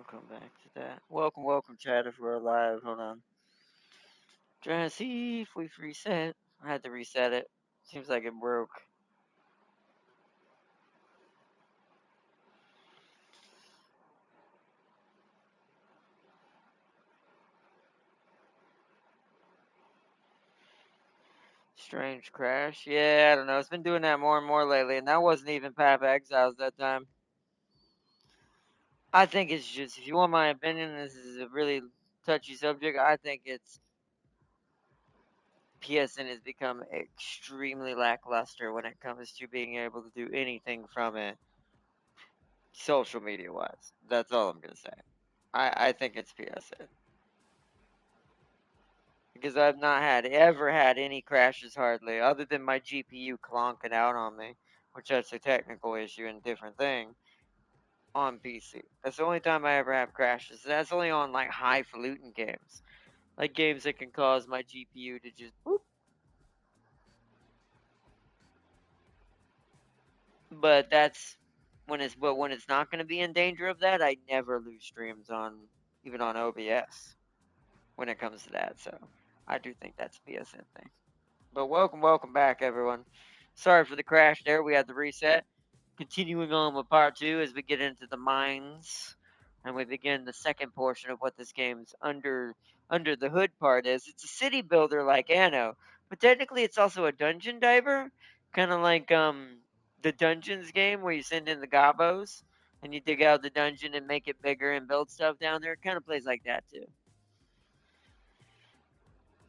I'll come back to that. Welcome, chat, if we're alive. Hold on. Trying to see if we've reset. I had to reset it. Seems like it broke. Strange crash. Yeah, I don't know. It's been doing that more and more lately, and that wasn't even Path of Exiles that time. I think it's just, if you want my opinion, this is a really touchy subject. I think it's PSN has become extremely lackluster when it comes to being able to do anything from it, social media wise. That's all I'm gonna say. I think it's PSN because I've not ever had any crashes hardly, other than my GPU clonking out on me, which that's a technical issue and different thing on PC. That's the only time I ever have crashes. That's only on like highfalutin games, like games that can cause my GPU to just boop. But that's when it's not going to be in danger of that. I never lose streams on even on OBS when it comes to that. So I do think that's a PSN thing. But welcome back, everyone. Sorry for the crash there. We had the reset. Continuing on with part two as we get into the mines and we begin the second portion of what this game's under the hood part is. It's a city builder like Anno, but technically it's also a dungeon diver, kind of like the Dungeons game where you send in the gobos and you dig out the dungeon and make it bigger and build stuff down there. It kind of plays like that too.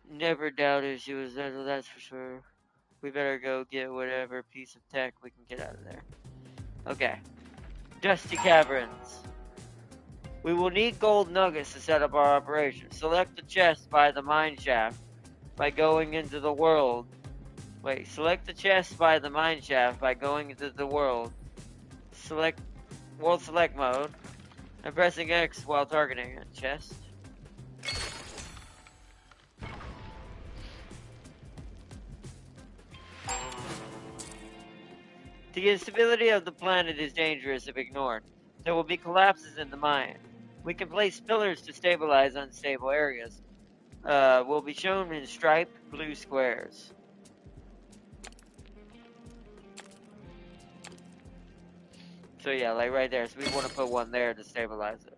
Never doubted she was there, that's for sure. We better go get whatever piece of tech we can get out of there. Okay. Dusty Caverns. We will need gold nuggets to set up our operation. Select the chest by the mine shaft by going into the world. Wait, select the chest by the mine shaft by going into the world. Select world select mode and pressing X while targeting a chest. The instability of the planet is dangerous if ignored. There will be collapses in the mine. We can place pillars to stabilize unstable areas. Will be shown in striped blue squares. So yeah, like right there. So we want to put one there to stabilize it.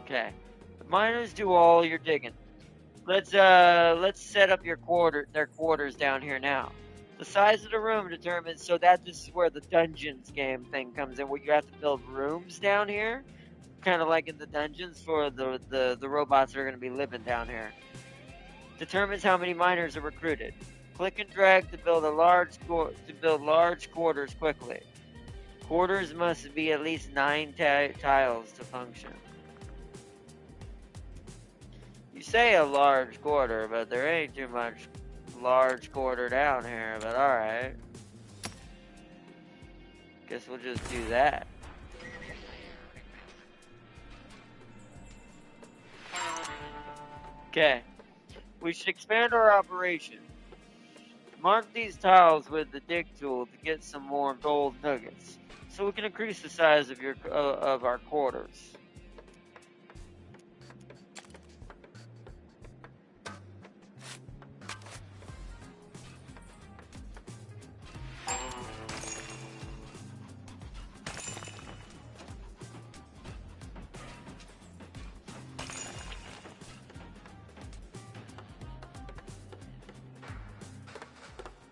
Okay. The miners do all your digging. Let's set up their quarters down here now. The size of the room determines, so that this is where the dungeons game thing comes in, where you have to build rooms down here, kind of like in the dungeons for the robots that are going to be living down here. Determines how many miners are recruited. Click and drag to build large quarters quickly. Quarters must be at least 9 tiles to function. You say a large quarter, but there ain't too much large quarter down here, but alright. Guess we'll just do that. Okay. We should expand our operation. Mark these tiles with the dig tool to get some more gold nuggets, so we can increase the size of our quarters.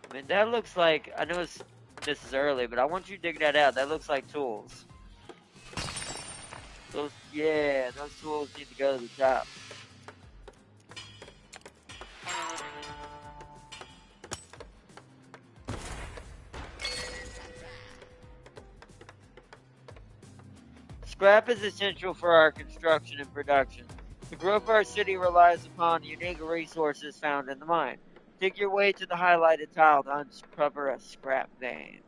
I mean, that looks like, I know this is early, but I want you to dig that out. That looks like tools. Those tools need to go to the top. Scrap is essential for our construction and production. The growth of our city relies upon unique resources found in the mine. Dig your way to the highlighted tile to uncover a scrap vein.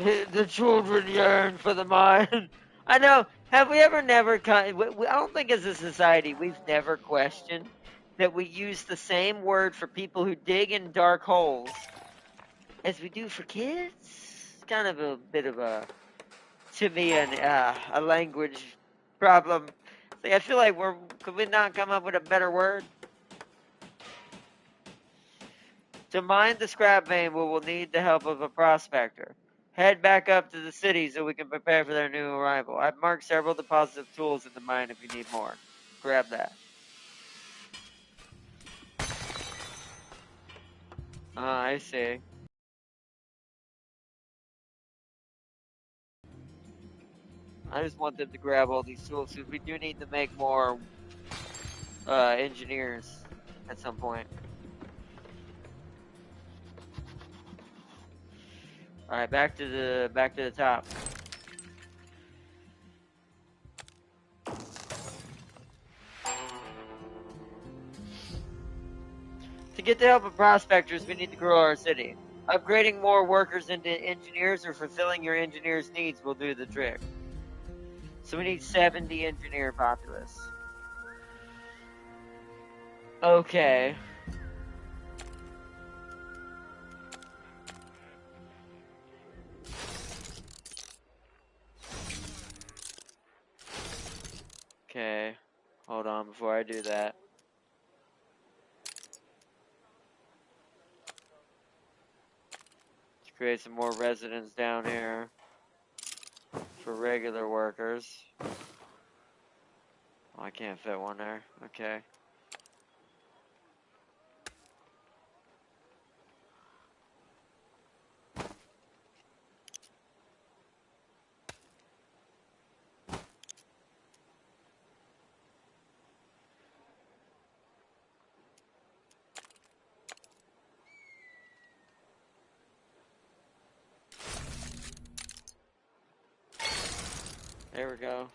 The children yearn for the mine. I know. Have we ever never? I don't think as a society we've never questioned that we use the same word for people who dig in dark holes as we do for kids. It's kind of a bit of a, to me, a language problem. Like, I feel like could we not come up with a better word? To mine the scrap vein, we will need the help of a prospector. Head back up to the city so we can prepare for their new arrival. I've marked several deposits of tools in the mine if you need more. Grab that. I see. I just want them to grab all these tools because we do need to make more engineers at some point. All right, back to the top. To get the help of prospectors, we need to grow our city. Upgrading more workers into engineers or fulfilling your engineers' needs will do the trick. So we need 70 engineer populace. Okay. Okay. Hold on before I do that. Let's create some more residents down here for regular workers. Oh, I can't fit one there. Okay. There we go.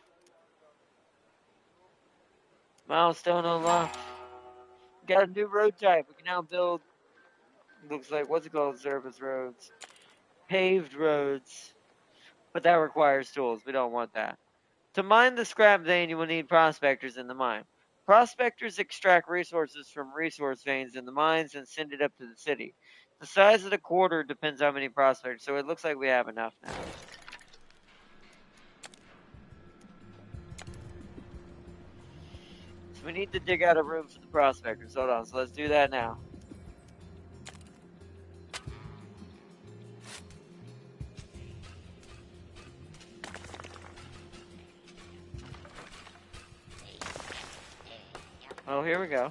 Milestone unlocked. Got a new road type. We can now build, looks like, what's it called? Surface roads. Paved roads. But that requires tools. We don't want that. To mine the scrap vein, you will need prospectors in the mine. Prospectors extract resources from resource veins in the mines and send it up to the city. The size of the quarter depends on how many prospectors, so it looks like we have enough now. So we need to dig out a room for the prospectors. Hold on, so let's do that now. Oh, here we go.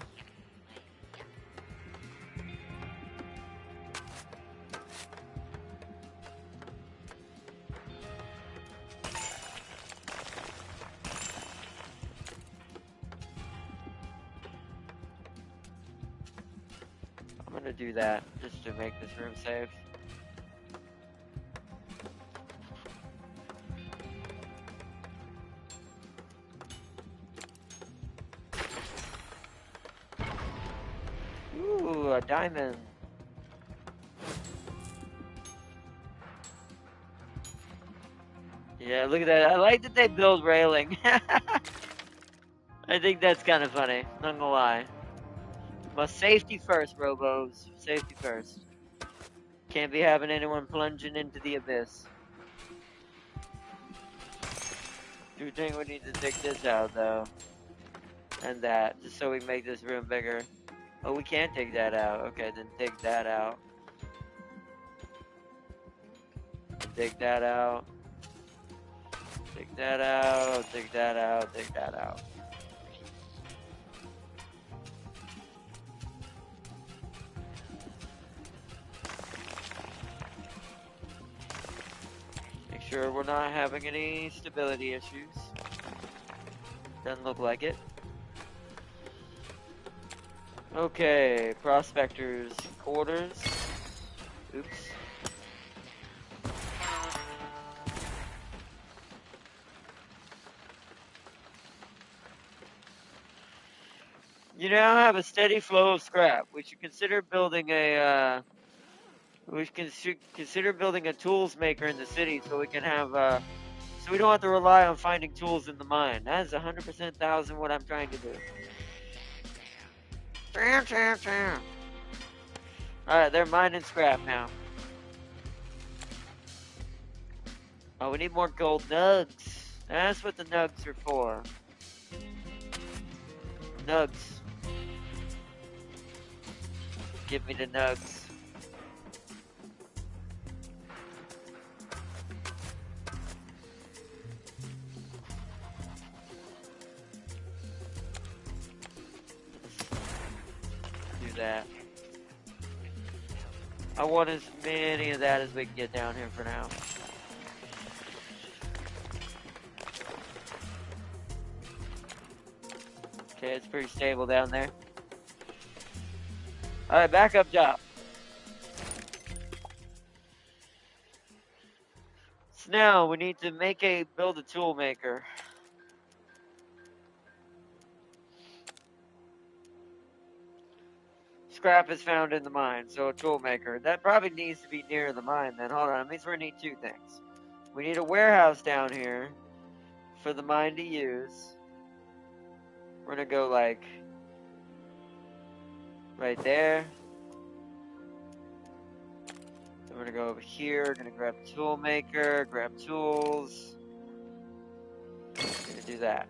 I'm gonna do that just to make this room safe. Ooh, a diamond. Yeah, look at that. I like that they build railing. I think that's kind of funny. Not gonna lie. Well, safety first, Robos. Safety first. Can't be having anyone plunging into the abyss. Do you think we need to dig this out, though? And that, just so we make this room bigger. Oh, we can't take that out. Okay, then take that out. Take that out. Take that out. Take that out. Take that out. Make sure we're not having any stability issues. Doesn't look like it. Okay, prospectors' quarters. Oops. You now have a steady flow of scrap. We should consider building a We should consider building a tools maker in the city so we can have, so we don't have to rely on finding tools in the mine. That is 100% thousand what I'm trying to do. Alright, they're mining scrap now. Oh, we need more gold nugs. That's what the nugs are for. Nugs. Give me the nugs. Do that. I want as many of that as we can get down here for now. Okay, it's pretty stable down there. Alright, backup job. So now we need to build a tool maker. Scrap is found in the mine, so a tool maker. That probably needs to be near the mine then. Hold on, that means we're gonna need two things. We need a warehouse down here for the mine to use. We're gonna go like right there. Then we're gonna go over here, gonna grab a tool maker, grab tools. Gonna do that.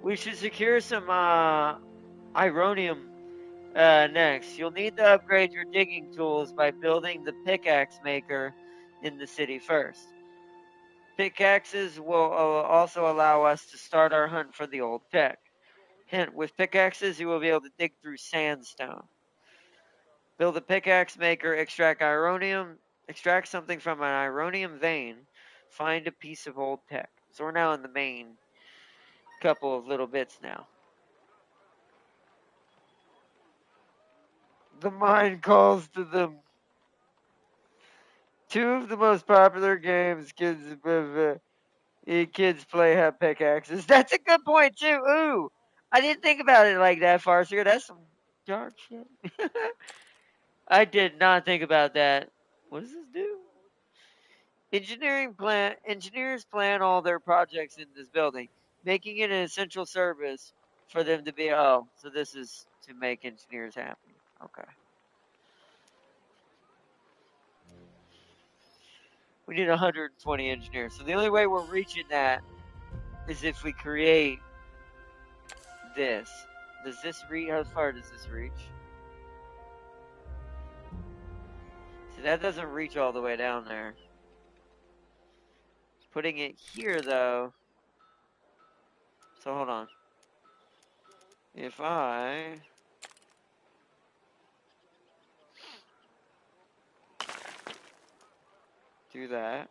We should secure some ironium next. You'll need to upgrade your digging tools by building the pickaxe maker in the city first. Pickaxes will also allow us to start our hunt for the old tech. Hint, with pickaxes you will be able to dig through sandstone. Build a pickaxe maker, extract something from an ironium vein, find a piece of old tech. So we're now in the main couple of little bits now. The mine calls to them. Two of the most popular games kids play have pickaxes. That's a good point too. Ooh, I didn't think about it like that, Farsier. That's some dark shit. I did not think about that. What does this do? Engineers plan all their projects in this building, making it an essential service for them to be. Oh, so this is to make engineers happy. Okay. We need 120 engineers. So the only way we're reaching that is if we create this. Does this reach? How far does this reach? See, that doesn't reach all the way down there. Putting it here, though. So hold on. If I do that.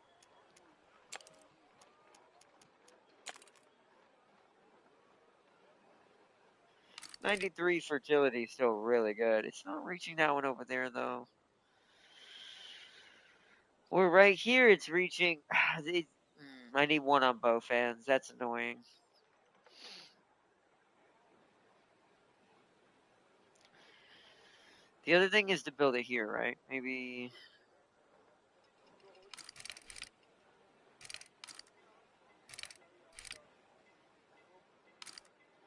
'93 fertility is still really good. It's not reaching that one over there, though. We're right here. It's reaching. I need one on both ends. That's annoying. The other thing is to build it here, right? Maybe.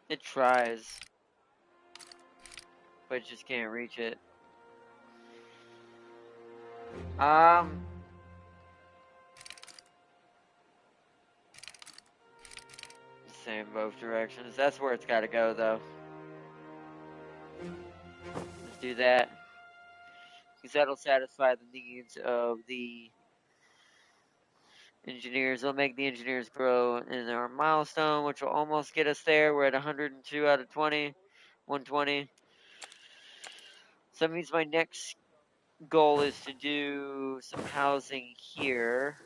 It tries, but it just can't reach it. Same both directions. That's where it's got to go, though. Let's do that. Because that'll satisfy the needs of the engineers. It'll make the engineers grow in our milestone, which will almost get us there. We're at 102 out of 20. 120. So that means my next goal is to do some housing here.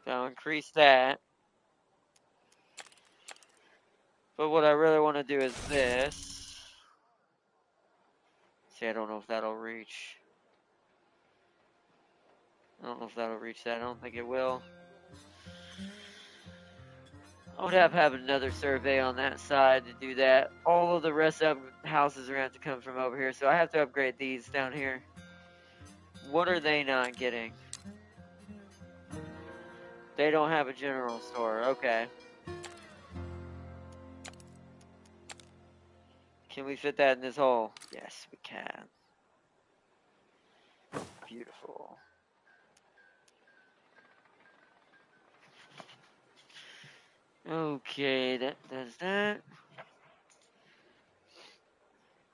So I'll increase that. But what I really want to do is this. See, I don't know if that'll reach. I don't know if that'll reach that. I don't think it will. I would have another survey on that side to do that. All of the rest of the houses are going to have to come from over here, so I have to upgrade these down here. What are they not getting? They don't have a general store. Okay. Can we fit that in this hole? Yes, we can. Beautiful. Okay, that does that.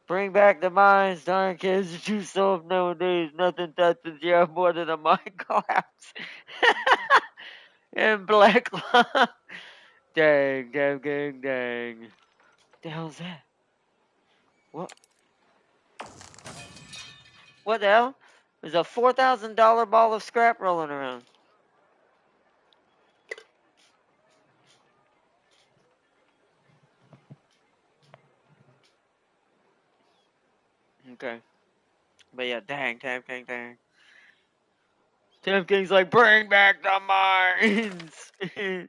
Bring back the mines, darn kids. The true soul of nowadays. Nothing touches you more than a mine collapse. And black lava. Dang, dang, dang, dang. The hell's that? What? What the hell? There's a $4,000 ball of scrap rolling around. Okay. But yeah, dang, dang, dang, dang. Tim King's like, bring back the mines!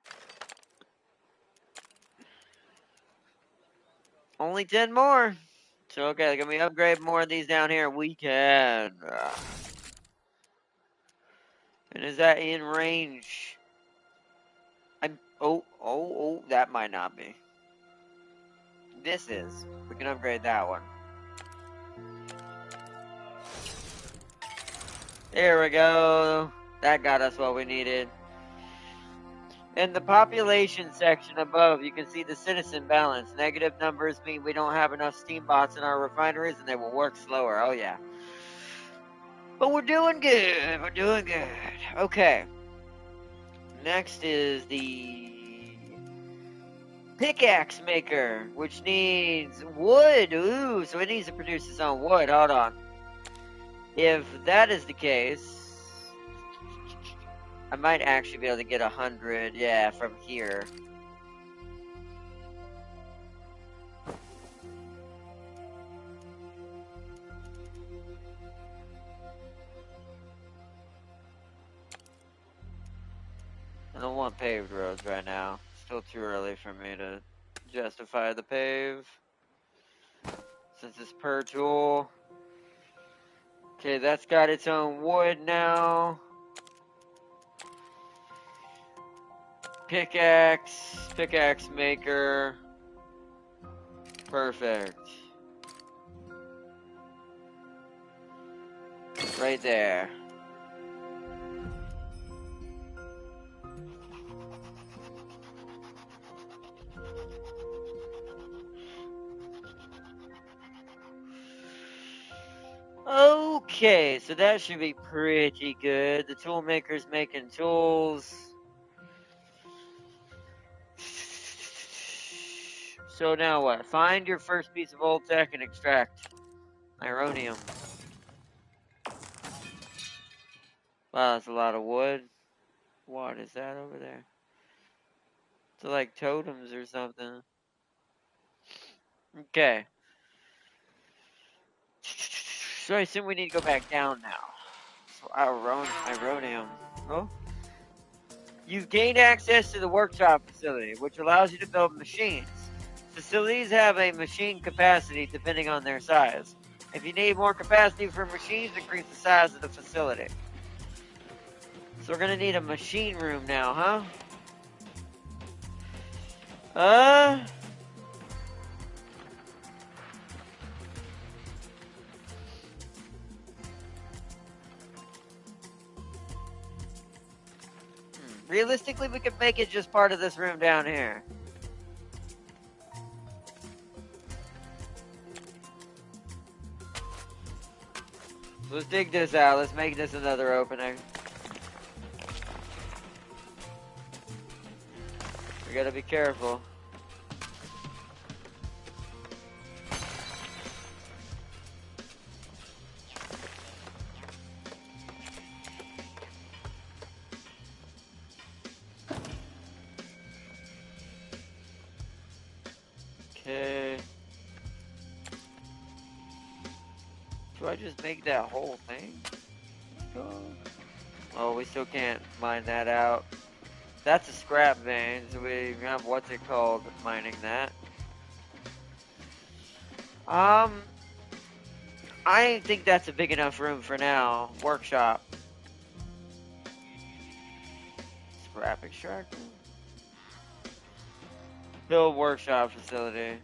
Only 10 more. So, okay, can we upgrade more of these down here? We can. And is that in range? Oh, that might not be. This is. We can upgrade that one. There we go. That got us what we needed. In the population section above, you can see the citizen balance. Negative numbers mean we don't have enough steam bots in our refineries and they will work slower. Oh, yeah. But we're doing good. We're doing good. Okay. Next is the pickaxe maker, which needs wood. Ooh, so it needs to produce its own wood. Hold on. If that is the case, I might actually be able to get 100, yeah, from here. I don't want paved roads right now. Still too early for me to justify the pave. Since it's per tool. Okay, that's got its own wood now. Pickaxe maker. Perfect. Right there. Okay, so that should be pretty good. The tool maker's making tools. So now what? Find your first piece of old tech and extract ironium. Wow, that's a lot of wood. What is that over there? It's like totems or something. Okay. So I assume we need to go back down now. So ironium. Oh. You've gained access to the workshop facility, which allows you to build machines. Facilities have a machine capacity depending on their size. If you need more capacity for machines, increase the size of the facility. So we're gonna need a machine room now, huh? Realistically, we could make it just part of this room down here. Let's dig this out. Let's make this another opening. We gotta be careful. Okay. Do I just make that whole thing? Go. Oh, we still can't mine that out. That's a scrap vein, so we have what's it called mining that. I think that's a big enough room for now. Workshop. Scrap extractor. Build workshop facility.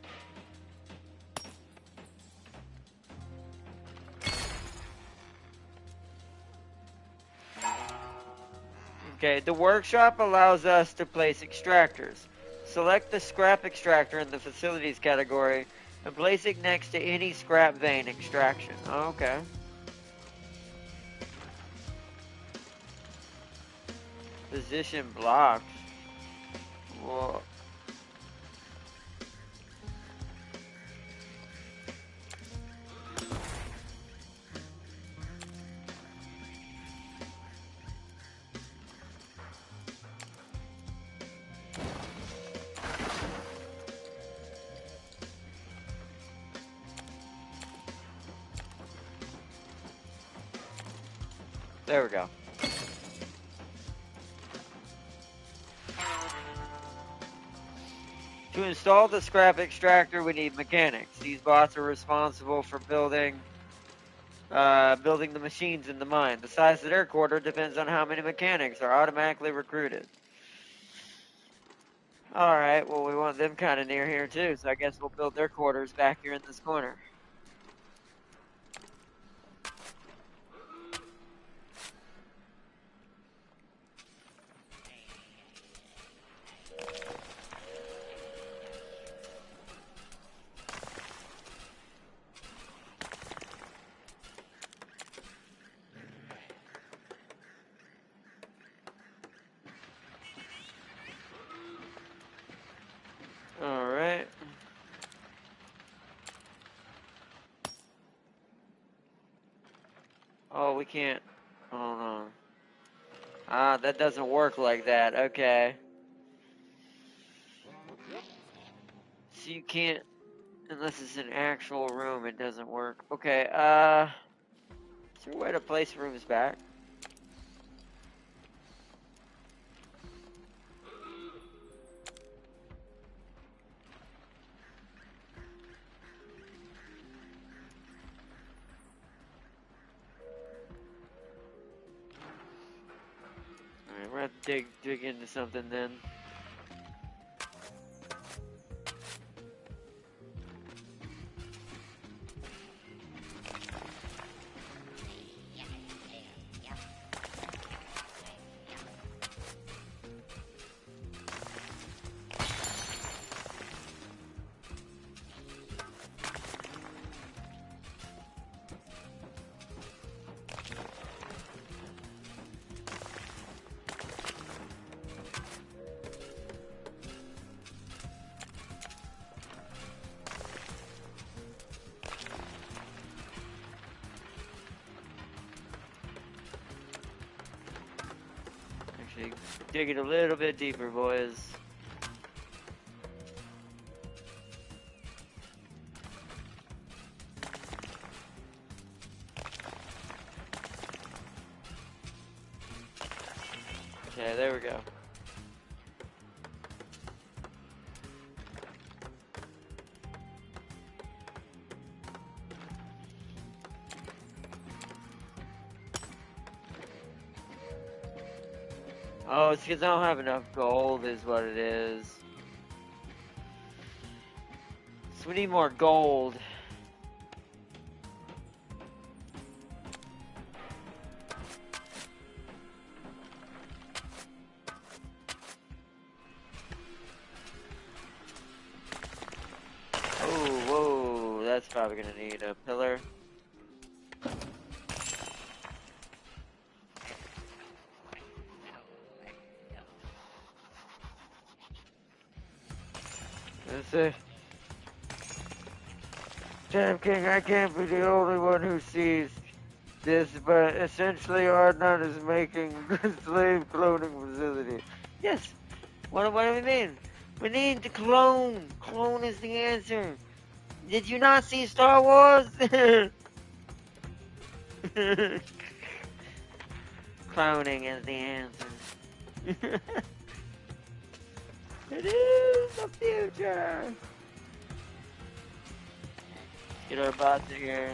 Okay, the workshop allows us to place extractors. Select the scrap extractor in the facilities category and place it next to any scrap vein extraction. Okay. Position blocked. Whoa. There we go. To install the scrap extractor, we need mechanics. These bots are responsible for building the machines in the mine. The size of their quarter depends on how many mechanics are automatically recruited. Alright, well we want them kind of near here too, so I guess we'll build their quarters back here in this corner. Alright. Oh, we can't. Oh no. Ah, that doesn't work like that. Okay. So you can't, unless it's an actual room, it doesn't work. Okay, is there a way to place rooms back? Alright, we're gonna have to dig into something then. Dig it a little bit deeper, boys. Okay, there we go. Oh, it's because I don't have enough gold is what it is. So we need more gold. Oh, whoa, that's probably gonna need a pillar. That's it. Damn King, I can't be the only one who sees this, but essentially Ardnot is making a slave cloning facility. Yes. What do we mean? We need to clone. Clone is the answer. Did you not see Star Wars? Cloning is the answer. It is the future. Get our butts in here.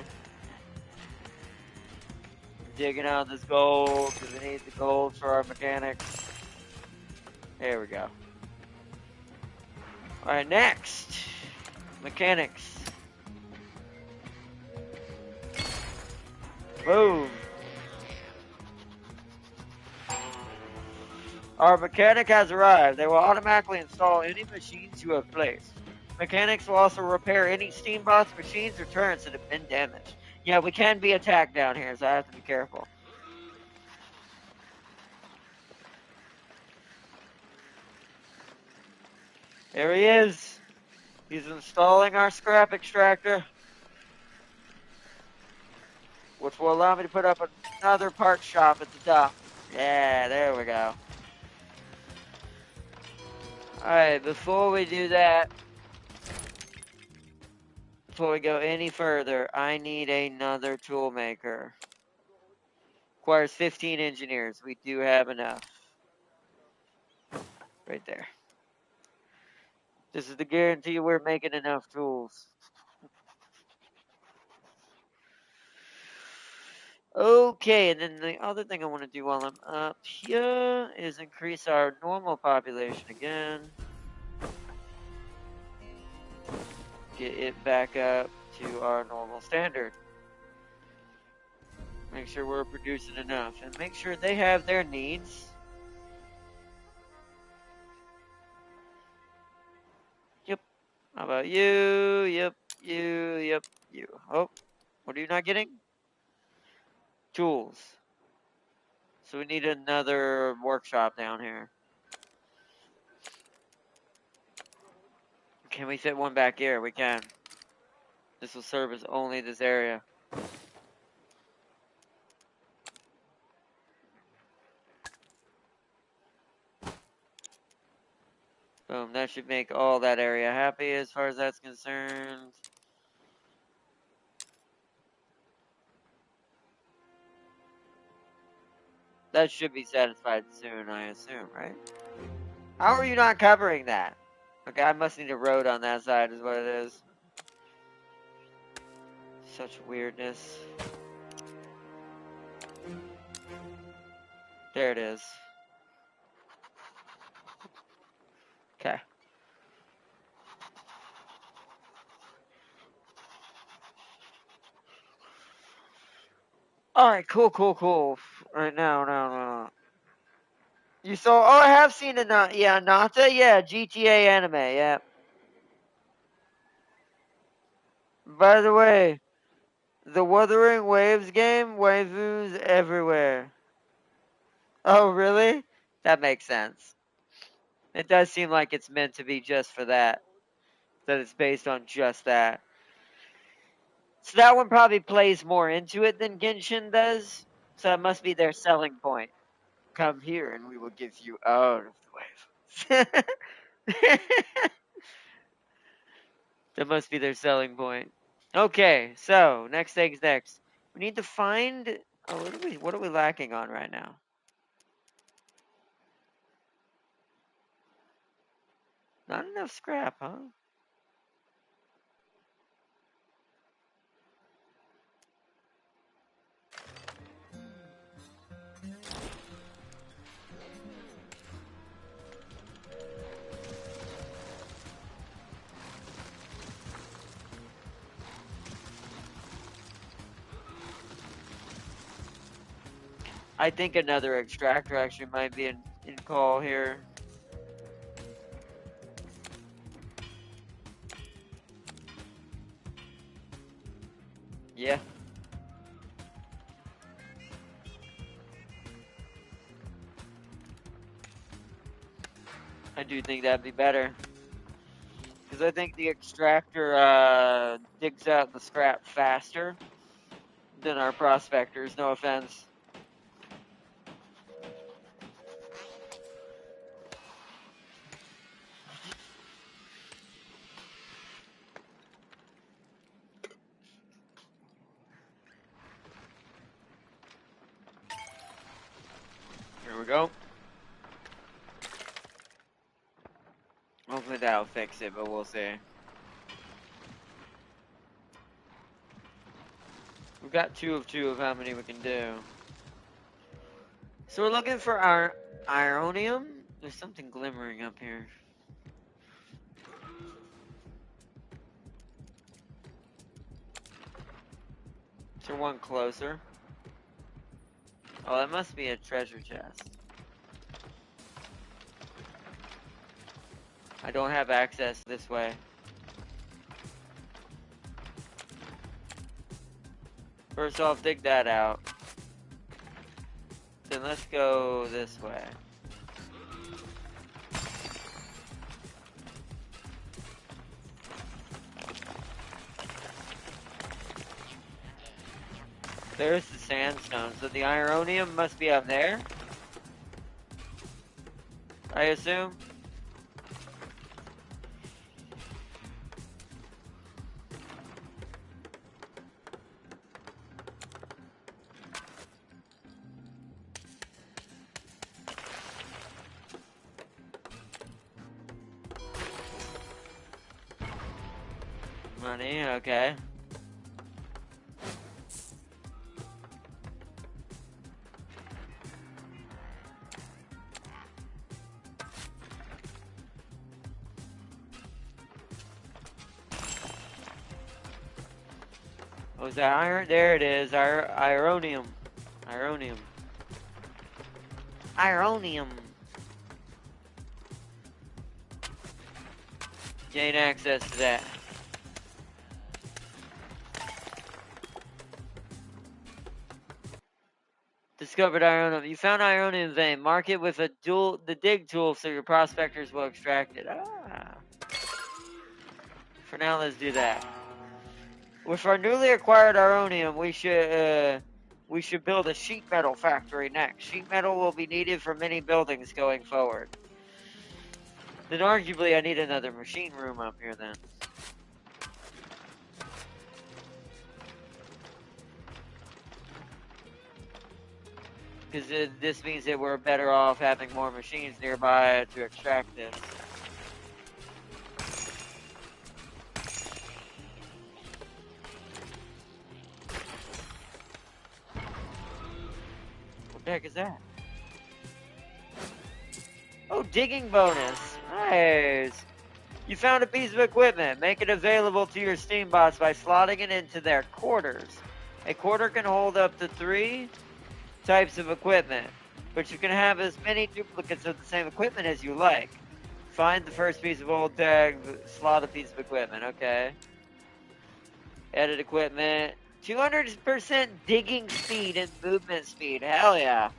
Digging out this gold because we need the gold for our mechanics. There we go. Alright, next. Mechanics. Boom. Our mechanic has arrived. They will automatically install any machines you have placed. Mechanics will also repair any Steambots, machines, or turrets that have been damaged. Yeah, we can be attacked down here, so I have to be careful. There he is. He's installing our scrap extractor, which will allow me to put up another part shop at the dock. Yeah, there we go. Alright, before we do that, before we go any further, I need another tool maker. Requires 15 engineers. We do have enough. Right there. This is the guarantee we're making enough tools. Okay, and then the other thing I want to do while I'm up here is increase our normal population again. Get it back up to our normal standard. Make sure we're producing enough and make sure they have their needs. Yep. How about you? Yep. You. Yep. You. Oh, what are you not getting? Tools. So we need another workshop down here. Can we fit one back here? We can. This will service only this area. Boom, that should make all that area happy as far as that's concerned. That should be satisfied soon, I assume, right? How are you not covering that? Okay, I must need a road on that side is what it is. Such weirdness. There it is. Okay. Alright, cool. Right now. You saw, oh, I have seen it, yeah, Nata, yeah, GTA anime, yeah. By the way, the Wuthering Waves game, waifus everywhere. Oh, really? That makes sense. It does seem like it's meant to be just for that. That it's based on just that. So that one probably plays more into it than Genshin does. So that must be their selling point. Come here and we will give you out of the waves. That must be their selling point. Okay, so next thing's next. We need to find. Oh, what are we lacking on right now? Not enough scrap, huh? I think another extractor actually might be in call here. Yeah. I do think that'd be better. Because I think the extractor digs out the scrap faster than our prospectors, no offense. we go. Hopefully that'll fix it, but we'll see. We've got 2 of 2 of how many we can do. So we're looking for our ironium. There's something glimmering up here. Is there one closer? Oh, that must be a treasure chest. I don't have access this way. First off, dig that out. Then let's go this way. There's the sandstone, so the ironium must be up there, I assume. Money, okay. Oh, is that iron? There it is. Ironium. Ironium. Ironium. Gain access to that. Discovered ironium. You found ironium vein. Mark it with the dig tool so your prospectors will extract it. Ah. For now, let's do that. With our newly acquired ironium, we should build a sheet metal factory next. Sheet metal will be needed for many buildings going forward. Then arguably I need another machine room up here then. Because this means that we're better off having more machines nearby to extract this. What the heck is that? Oh, digging bonus. Nice. You found a piece of equipment. Make it available to your Steam bots by slotting it into their quarters. A quarter can hold up to 3 types of equipment, but you can have as many duplicates of the same equipment as you like. Find the first piece of old tag, slot a piece of equipment, okay. Edit equipment. 200% digging speed and movement speed. Hell yeah.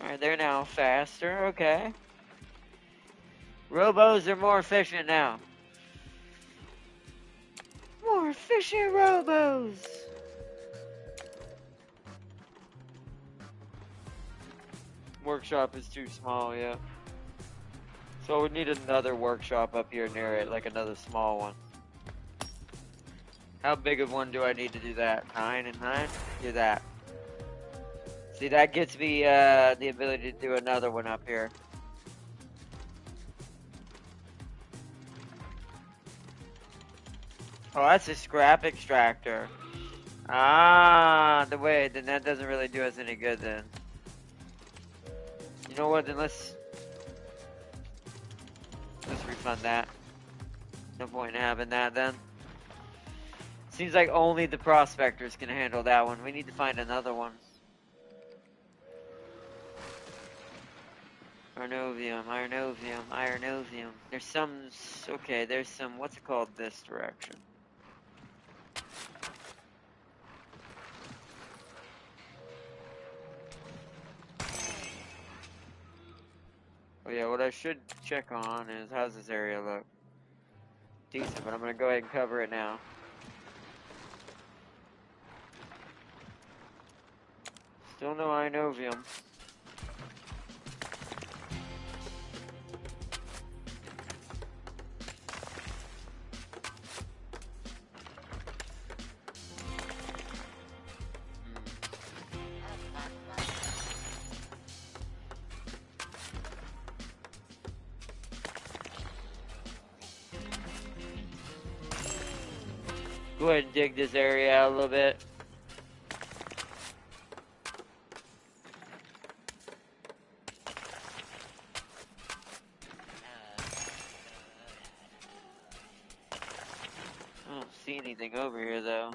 Alright, they're now faster, okay. Robos are more efficient now. More efficient robos! Workshop is too small, yeah. So we need another workshop up here near it, like another small one. How big of one do I need to do that? 9 and 9? Do that. See, that gets me the ability to do another one up here. Oh, that's a scrap extractor. Ah, then that doesn't really do us any good then. You know what, then let's refund that. No point in having that then. Seems like only the prospectors can handle that one. We need to find another one. Irenovium. There's some, okay, there's some, what's it called this direction? Oh yeah, what I should check on is, how's this area look? Decent, but I'm gonna go ahead and cover it now. Still no Irenovium. go ahead and dig this area out a little bit. I don't see anything over here though.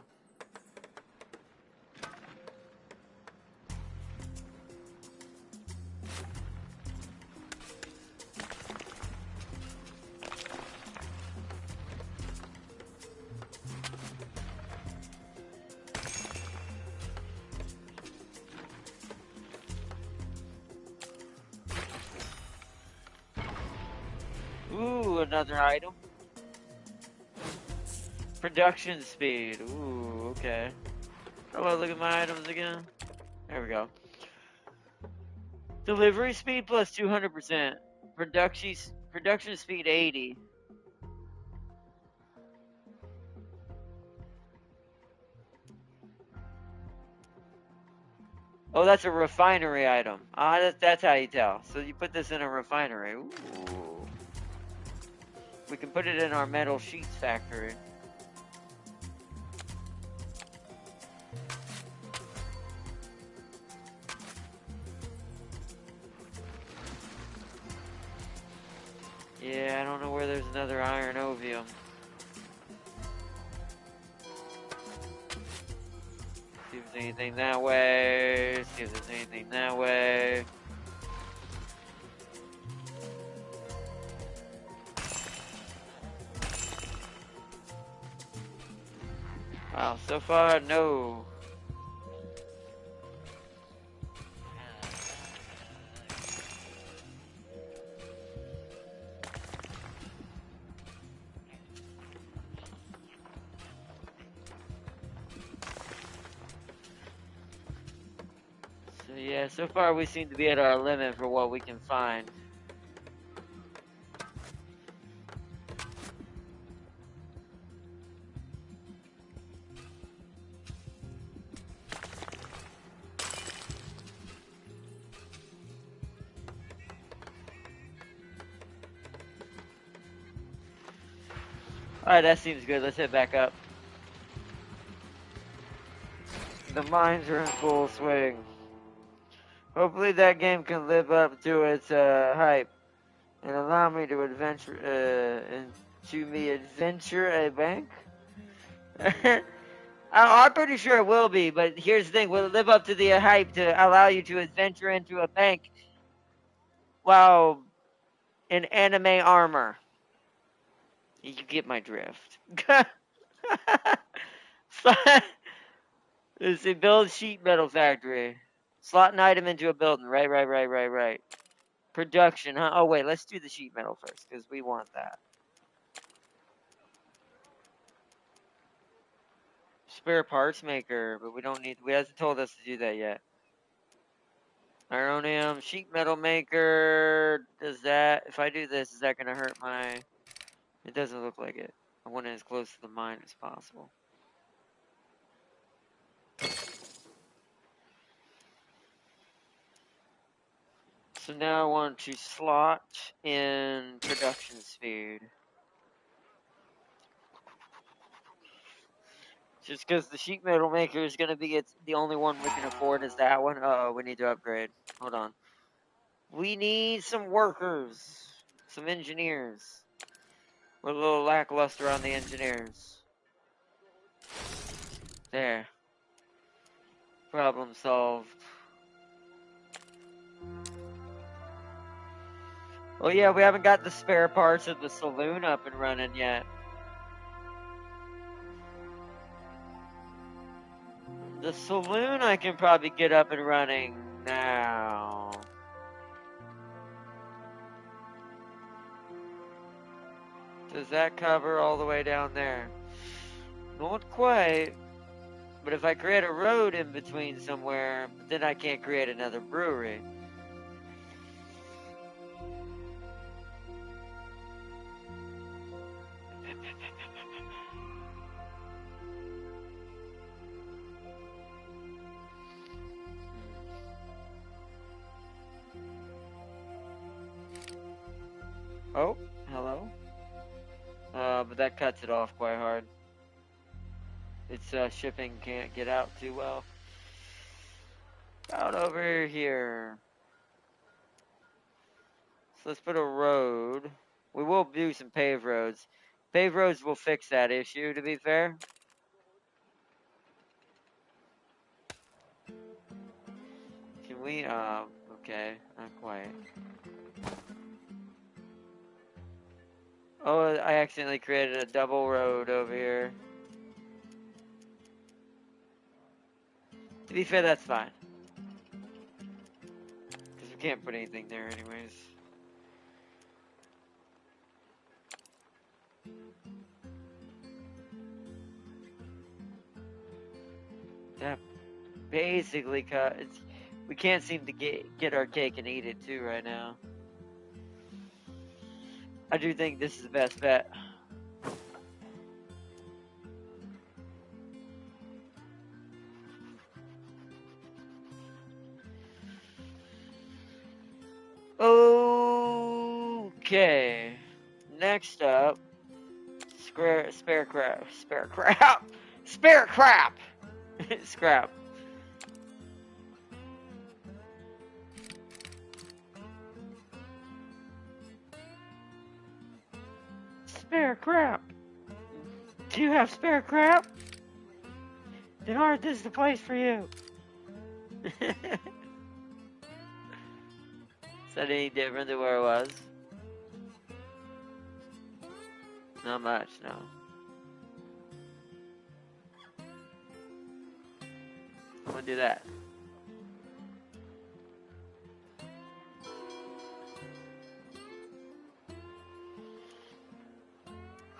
Ooh, another item. Production speed. Ooh, okay. Hello, look at my items again. There we go. Delivery speed plus 200%. Production speed 80. Oh, that's a refinery item. Ah, that's how you tell. So you put this in a refinery. Ooh. We can put it in our metal sheets factory. Yeah, I don't know where there's another iron ovium. See if there's anything that way. See if there's anything that way. Wow, so far, no. So yeah, so far we seem to be at our limit for what we can find. Alright, that seems good. Let's head back up. The mines are in full swing. Hopefully that game can live up to its hype and allow me to adventure a bank. I'm pretty sure it will be, but here's the thing: will it live up to the hype to allow you to adventure into a bank while in anime armor? You get my drift. Let's see, build sheet metal factory. Slot an item into a building. Right. Production, huh? Oh, wait, let's do the sheet metal first, because we want that. Spare parts maker, but we hasn't told us to do that yet. Ironium, sheet metal maker, does that, if I do this, is that going to hurt my, it doesn't look like it. I want it as close to the mine as possible. So now I want to slot in production speed. Just because the sheet metal maker is going to be the only one we can afford is that one. Uh-oh, we need to upgrade. Hold on. We need some workers. Some engineers. We're a little lackluster on the engineers. There. Problem solved. Oh yeah, we haven't got the spare parts of the saloon up and running yet. The saloon I can probably get up and running now. Does that cover all the way down there? Not quite. But if I create a road in between somewhere, then I can't create another brewery. Oh, hello. But that cuts it off quite hard. its shipping can't get out too well. Out over here. So let's put a road. We will do some paved roads. Paved roads will fix that issue, to be fair. Can we, okay, not quite. Oh, I accidentally created a double road over here. To be fair, that's fine. Because we can't put anything there anyways. That basically we can't seem to get our cake and eat it too right now. I do think this is the best bet. Okay. Next up, spare crap, scrap. Spare crap. Do you have spare crap? Then art this is the place for you. Is that any different than where it was? Not much, no. I'm gonna do that.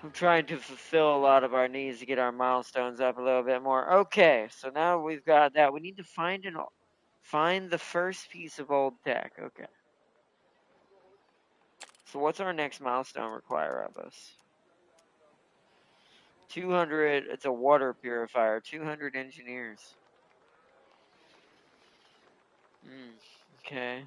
I'm trying to fulfill a lot of our needs to get our milestones up a little bit more. Okay, so now we've got that. We need to find the first piece of old tech. Okay. So what's our next milestone require of us? 200, it's a water purifier, 200 engineers. Okay.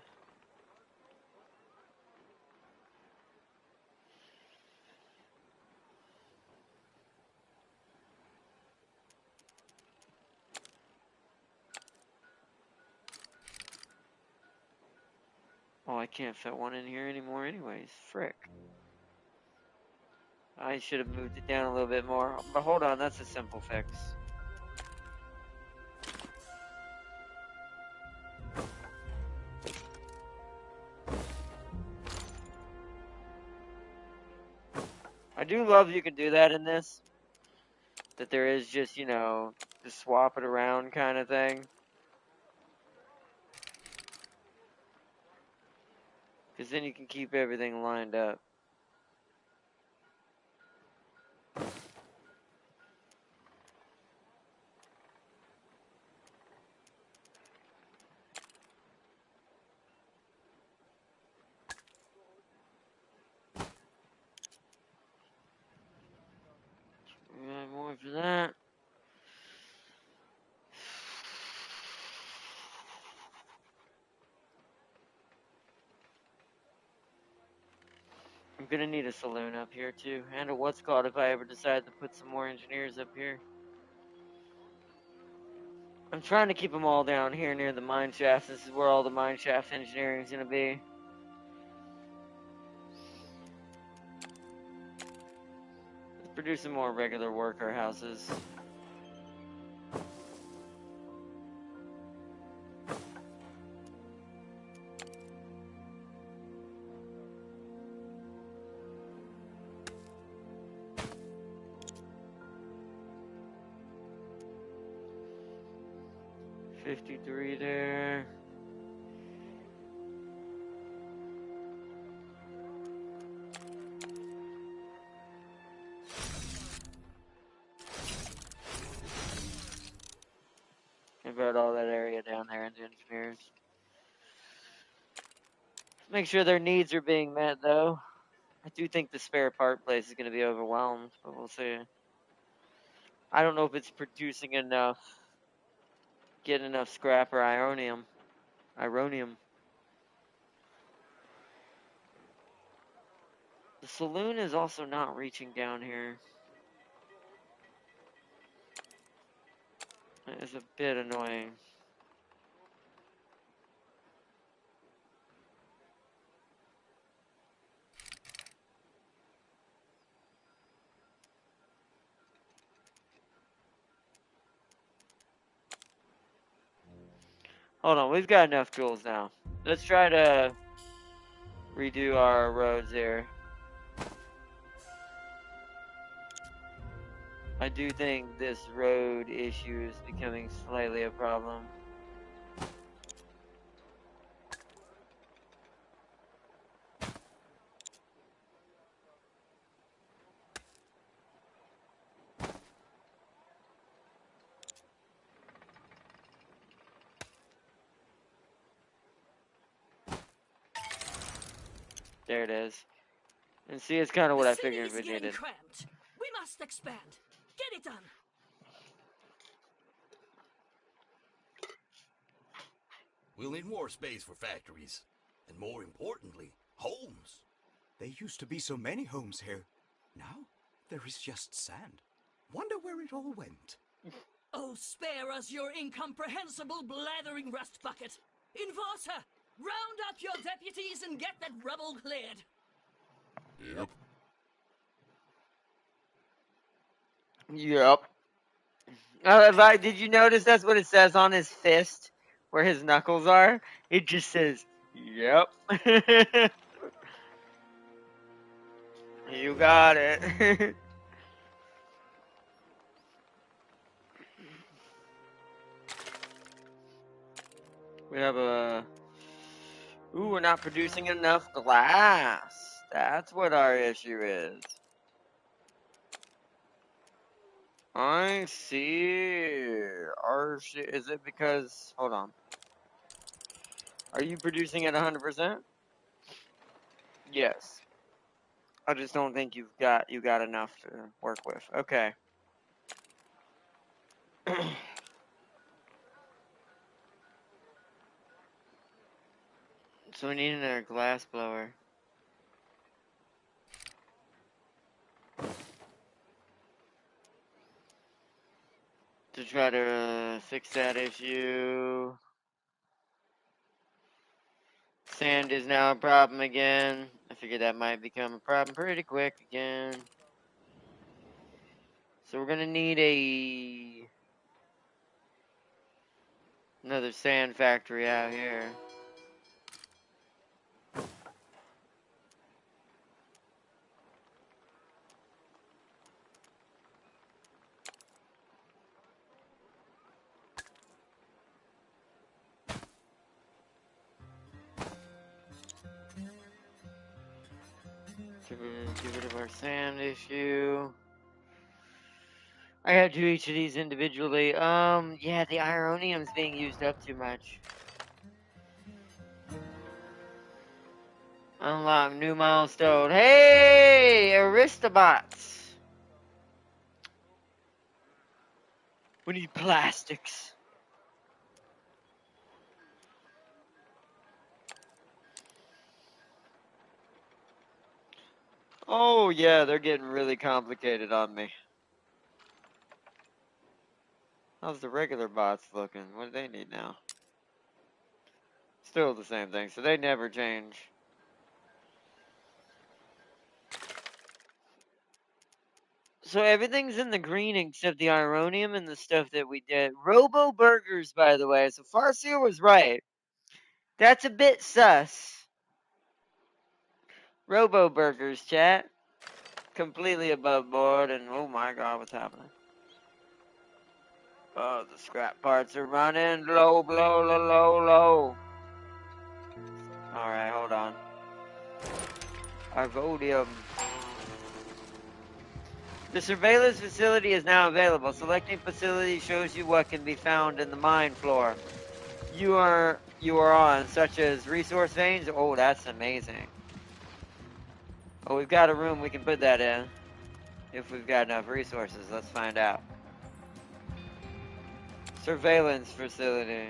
Oh, I can't fit one in here anymore anyways. Frick. I should have moved it down a little bit more. But hold on, that's a simple fix. I do love you can do that in this. That there is just, just swap it around kind of thing. Because then you can keep everything lined up. We got more for that. I'm gonna need a saloon up here too. And a what's called if I ever decide to put some more engineers up here. I'm trying to keep them all down here near the mine shaft. This is where all the mine shaft engineering is gonna be. Let's produce some more regular worker houses. $53 there. Convert all that area down there into engineers. Make sure their needs are being met, though. I do think the spare part place is going to be overwhelmed, but we'll see. I don't know if it's producing enough, getting enough scrap or ironium. The saloon is also not reaching down here. It's a bit annoying. Hold on, we've got enough tools now. Let's try to redo our roads here. I do think this road issue is becoming slightly a problem. There it is. And see, it's kind of what I figured we needed. Cramped. We must expand. Get it done. We'll need more space for factories. And more importantly, homes. There used to be so many homes here. Now, there is just sand. Wonder where it all went. Oh, spare us your incomprehensible blathering rust bucket. Enforcer, round up your deputies and get that rubble cleared. Yep. Yep. Did you notice that's what it says on his fist, where his knuckles are? It just says, yep. You got it. We have a... Ooh, we're not producing enough glass. That's what our issue is. I see. Is it because... Hold on. Are you producing at 100%? Yes. I just don't think you got enough to work with. Okay. So we need another glass blower. To try to fix that issue. Sand is now a problem again. I figured that might become a problem pretty quick again. So we're gonna need another sand factory out here. Get rid of our sand issue. I gotta do each of these individually. Yeah, the ironium's being used up too much. Unlock new milestone. Hey, Aristobots! We need plastics. Oh yeah, they're getting really complicated on me. How's the regular bots looking? What do they need now? Still the same thing, so they never change. So everything's in the green except the ironium and the stuff that we did. Robo Burgers, by the way. So Farseer was right. That's a bit sus. Robo Burgers, chat. Completely above board, and oh my god, what's happening? Oh, the scrap parts are running low, low, low, low, low. Alright, hold on. Arvodium. The surveillance facility is now available. Selecting facility shows you what can be found in the mine floor you are on, such as resource veins. Oh, that's amazing. Oh, we've got a room we can put that in. If we've got enough resources, let's find out. Surveillance facility.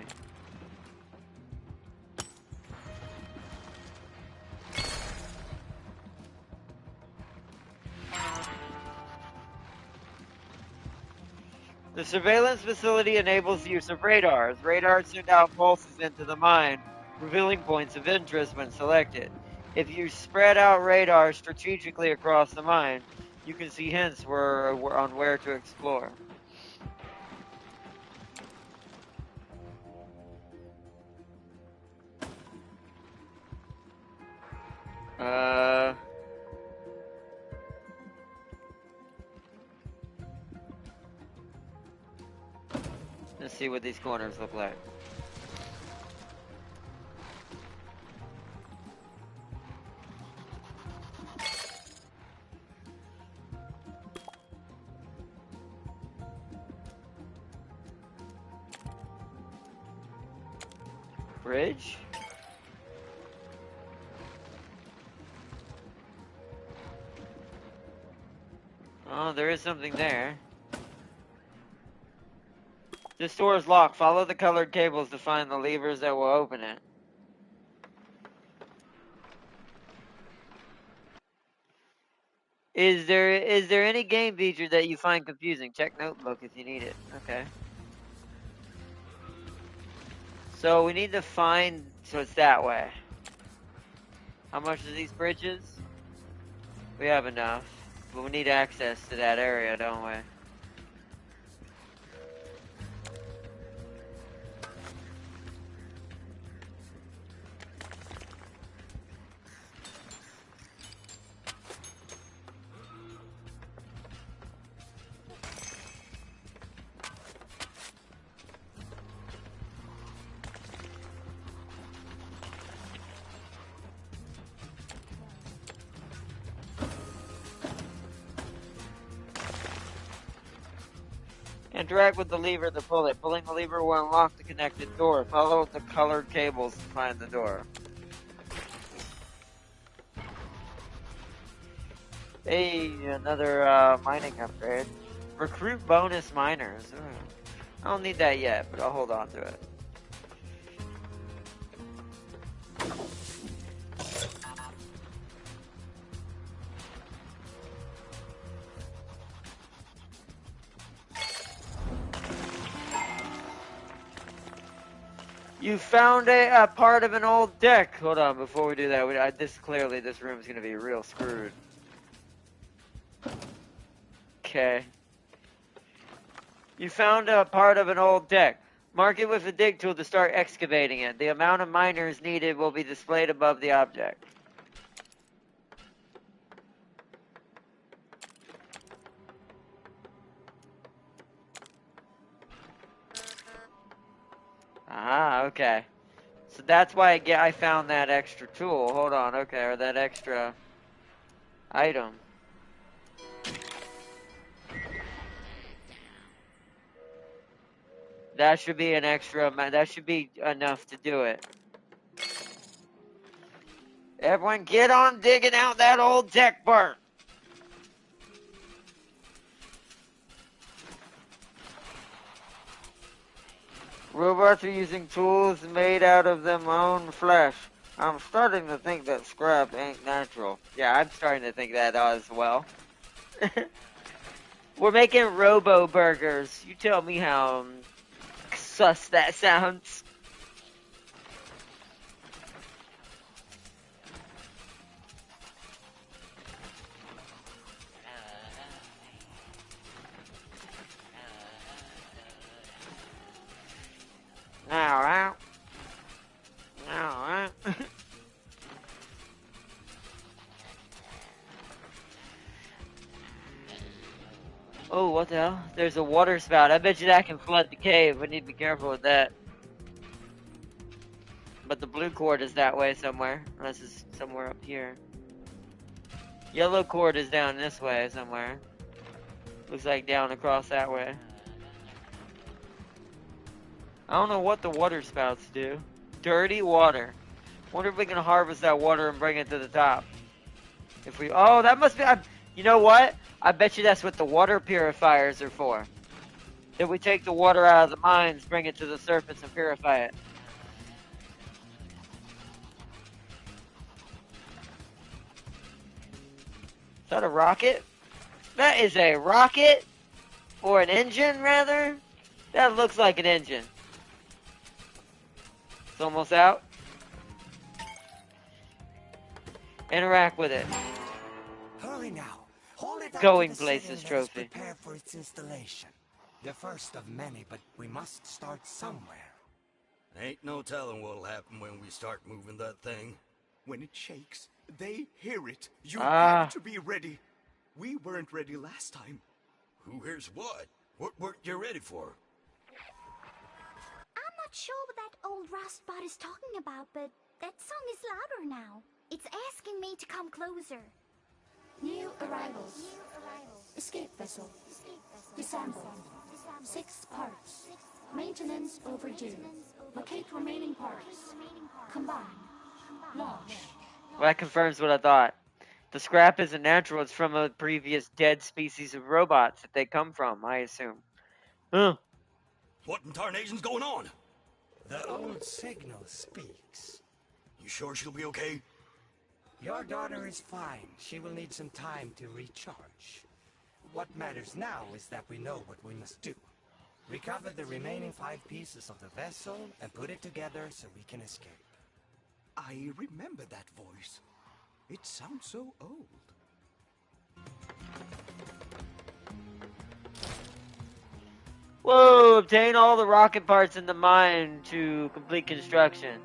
The surveillance facility enables the use of radars. Radars send out pulses into the mine, revealing points of interest when selected. If you spread out radars strategically across the mine, you can see hints on where to explore. Let's see what these corners look like. Bridge? Oh, there is something there. This door is locked. Follow the colored cables to find the levers that will open it. Is there any game feature that you find confusing? Check notebook if you need it. Okay. So we need to find, so it's that way. How much are these bridges? We have enough, but we need access to that area, don't we? Interact with the lever to pull it. Pulling the lever will unlock the connected door. Follow the colored cables to find the door. Hey, another mining upgrade. Recruit bonus miners. I don't need that yet, but I'll hold on to it. You found a part of an old deck. Hold on, before we do that, this room is going to be real screwed. Okay. You found a part of an old deck. Mark it with a dig tool to start excavating it. The amount of miners needed will be displayed above the object. Ah, okay. So that's why I found that extra tool. Hold on, okay, or that extra item. That should be an extra amount. That should be enough to do it. Everyone get on digging out that old deck part. Robots are using tools made out of their own flesh. I'm starting to think that scrap ain't natural. Yeah, I'm starting to think that as well. We're making robo burgers. You tell me how sus that sounds. Alright. Alright. Oh, what the hell? There's a water spout. I bet you that can flood the cave. We need to be careful with that. But the blue cord is that way somewhere. Unless it's somewhere up here. Yellow cord is down this way somewhere. Looks like down across that way. I don't know what the water spouts do. Dirty water. Wonder if we can harvest that water and bring it to the top. If we, oh, that must be, you know what? I bet you that's what the water purifiers are for. If we take the water out of the mines, bring it to the surface and purify it. Is that a rocket? That is a rocket? Or an engine, rather? That looks like an engine. It's almost out. Interact with it. Hurry now. Hold it up Going to the places city and let us trophy. prepare for its installation. The first of many, but we must start somewhere. Ain't no telling what'll happen when we start moving that thing. When it shakes, they hear it. You Ah. have to be ready. We weren't ready last time. Who hears what? What weren't you ready for? I'm not sure what that old rustbot is talking about, but that song is louder now. It's asking me to come closer. New arrivals. Escape vessel. Disassemble. 6 parts. Maintenance overdue. Locate remaining parts. Combine. Launch. Well, that confirms what I thought. The scrap isn't natural. It's from a previous dead species of robots that they come from, I assume. Huh. What in tarnation's going on? The old signal speaks. You sure she'll be okay? Your daughter is fine. She will need some time to recharge. What matters now is that we know what we must do. Recover the remaining 5 pieces of the vessel and put it together so we can escape. I remember that voice. It sounds so old. Whoa! Obtain all the rocket parts in the mine to complete construction.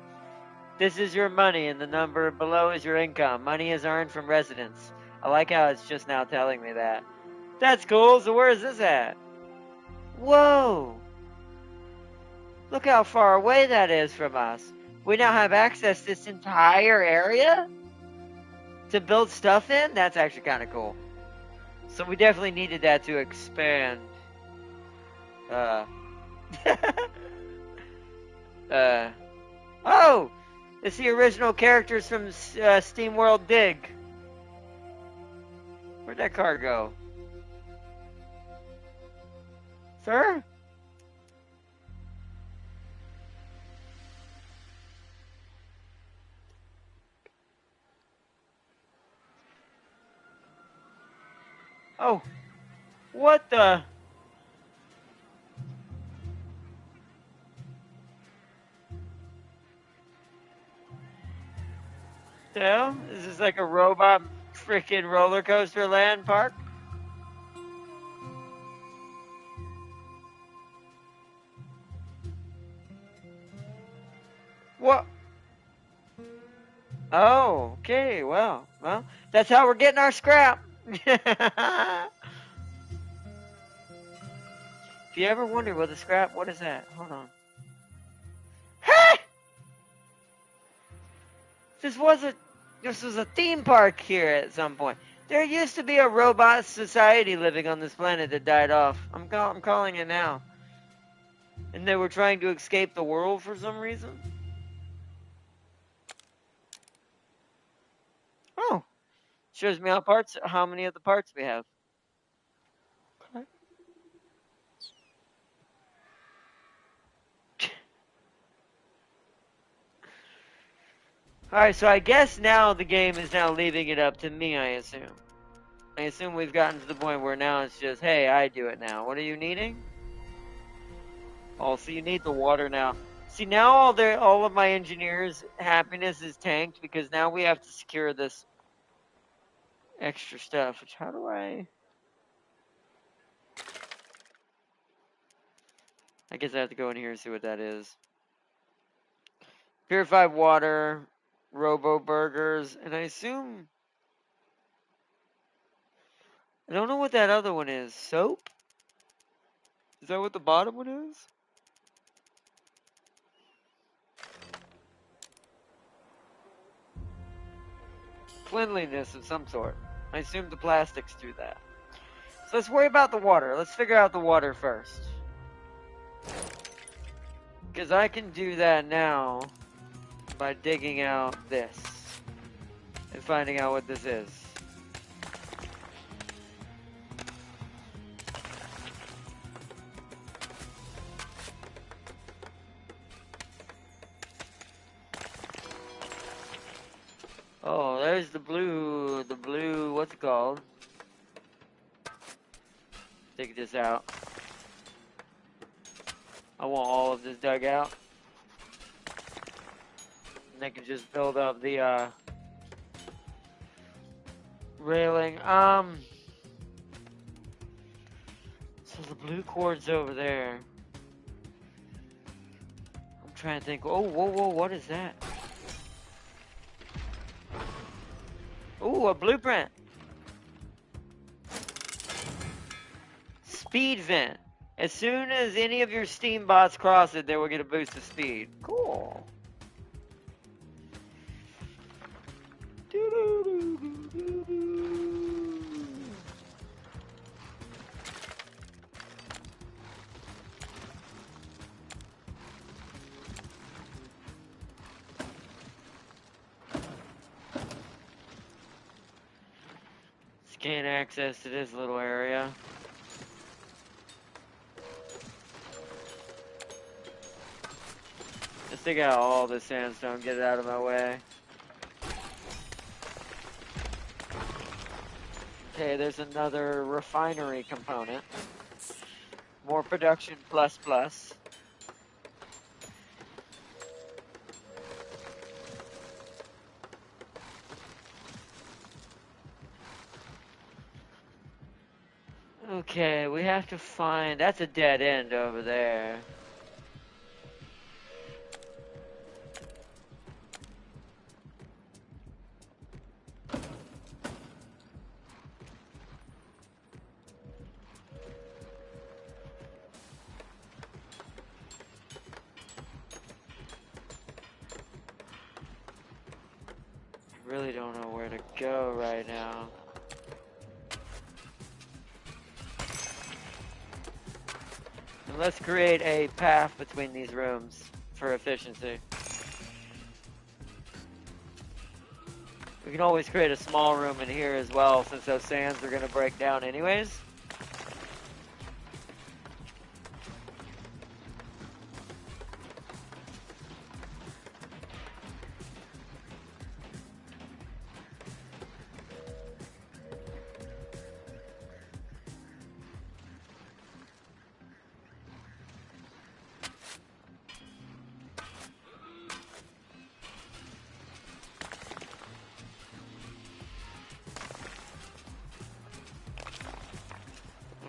This is your money, and the number below is your income. Money is earned from residents. I like how it's just now telling me that. That's cool. So where is this at? Whoa! Look how far away that is from us. We now have access to this entire area to build stuff in? That's actually kind of cool. So we definitely needed that to expand. Oh! It's the original characters from SteamWorld Dig. Where'd that car go? Sir? Oh. What the? The hell? Is this like a robot freaking roller coaster land park? What? Oh, okay, well, that's how we're getting our scrap. If you ever wonder what the scrap, what is that? Hold on. Hey! This was a theme park here at some point. There used to be a robot society living on this planet that died off. I'm calling it now. And they were trying to escape the world for some reason. Oh, shows me how many of the parts we have. Okay. Alright, so I guess now the game is now leaving it up to me, I assume. I assume we've gotten to the point where now it's just, hey, I do it now. What are you needing? Oh, so you need the water now. See, now all of my engineers' happiness is tanked because now we have to secure this extra stuff. Which, how do I guess I have to go in here and see what that is. Purified water, Robo Burgers, and I assume... I don't know what that other one is. Soap? Is that what the bottom one is? Cleanliness of some sort. I assume the plastics do that. So let's worry about the water. Let's figure out the water first. Because I can do that now by digging out this and finding out what this is. Oh, there's the blue, what's it called? Take this out. I want all of this dug out. And they can just build up the railing. So the blue cord's over there. I'm trying to think. Oh, whoa, what is that? Ooh, a blueprint. Speed vent. As soon as any of your steam bots cross it, they will get a boost of speed. Cool. Gain access to this little area. Let's take out all the sandstone, get it out of my way. Okay, there's another refinery component. More production plus. Okay, we have to find... That's a dead end over there. I really don't know where to go right now. And let's create a path between these rooms for efficiency. We can always create a small room in here as well, since those sands are going to break down anyways.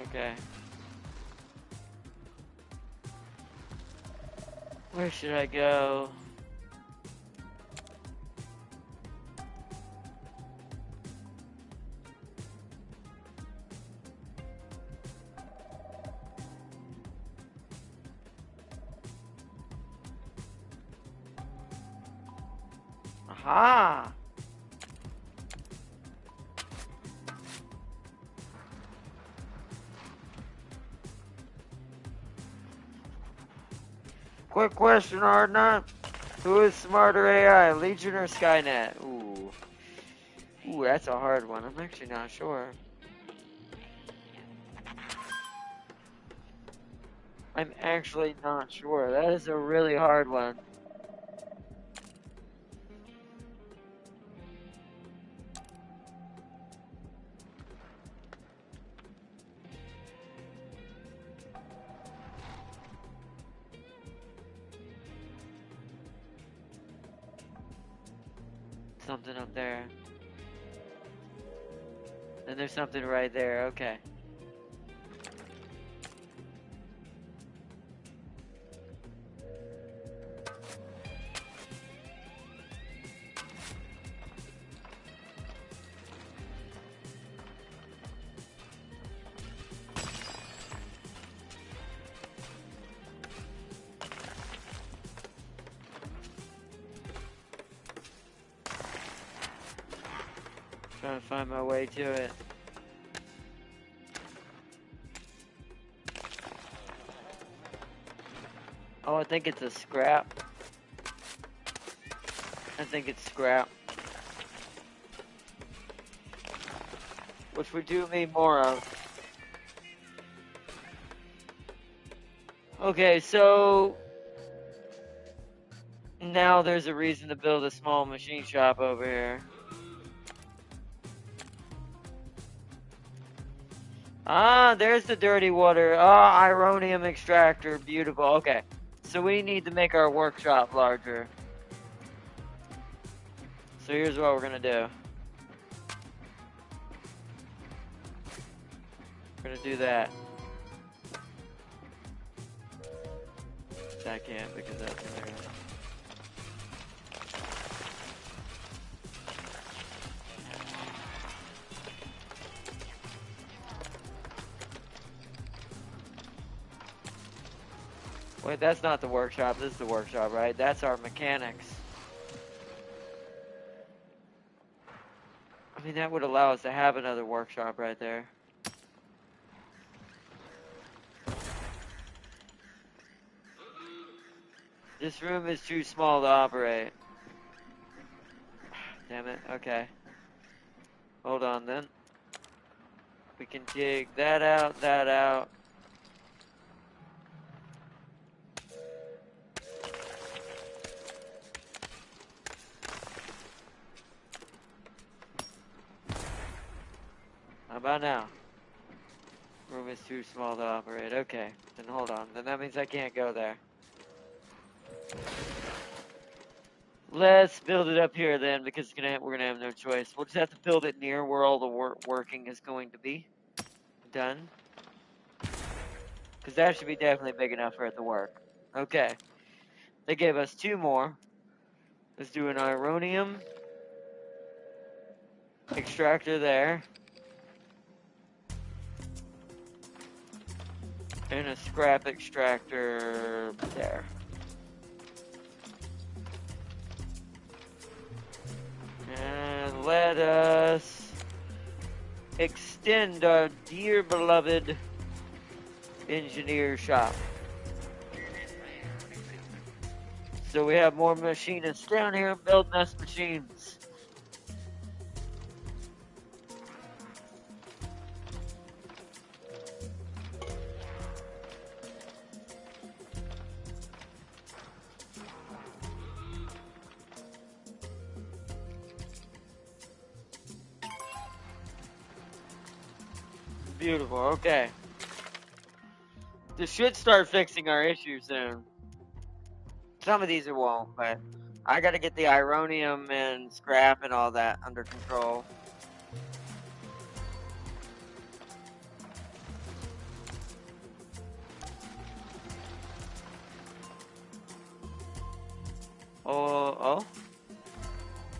Okay. Where should I go? Aha! Quick question, Ardna. Who is smarter AI, Legion or Skynet? Ooh. Ooh, that's a hard one. I'm actually not sure. I'm actually not sure. That is a really hard one. Something up there. And there's something right there. Okay. Trying to find my way to it. Oh, I think it's a scrap. I think it's scrap. Which we do need more of. Okay, so now there's a reason to build a small machine shop over here. Ah, there's the dirty water. Ah, ironium extractor. Beautiful. Okay. So we need to make our workshop larger. So here's what we're gonna do. We're gonna do that. I can't because that's in there. Wait, that's not the workshop. This is the workshop, right? That's our mechanics. I mean, that would allow us to have another workshop right there. This room is too small to operate. Damn it. Okay. Hold on then. We can take that out, that out. How about now? Room is too small to operate. Okay. Then hold on. Then that means I can't go there. Let's build it up here then, because we're gonna have no choice. We'll just have to build it near where all the working is going to be done. Because that should be definitely big enough for it to work. Okay. They gave us 2 more. Let's do an ironium extractor there. And a scrap extractor there. And let us extend our dear beloved engineer shop. So we have more machinists down here building us machines. Beautiful, okay. This should start fixing our issue soon. Some of these it won't, but I gotta get the ironium and scrap and all that under control. Oh.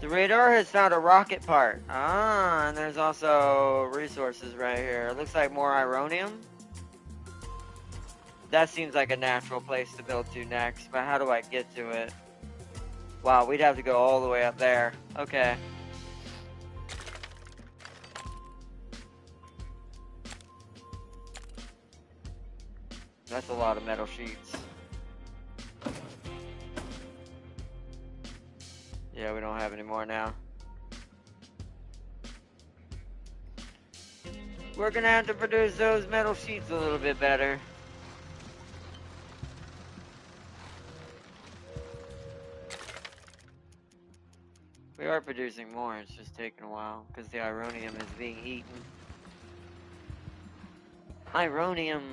The radar has found a rocket part. Ah, and there's also resources right here. It looks like more ironium. That seems like a natural place to build to next, but how do I get to it? Wow, we'd have to go all the way up there. Okay. That's a lot of metal sheets. Yeah, we don't have any more now. We're gonna have to produce those metal sheets a little bit better. We are producing more, it's just taking a while because the ironium is being eaten. Ironium.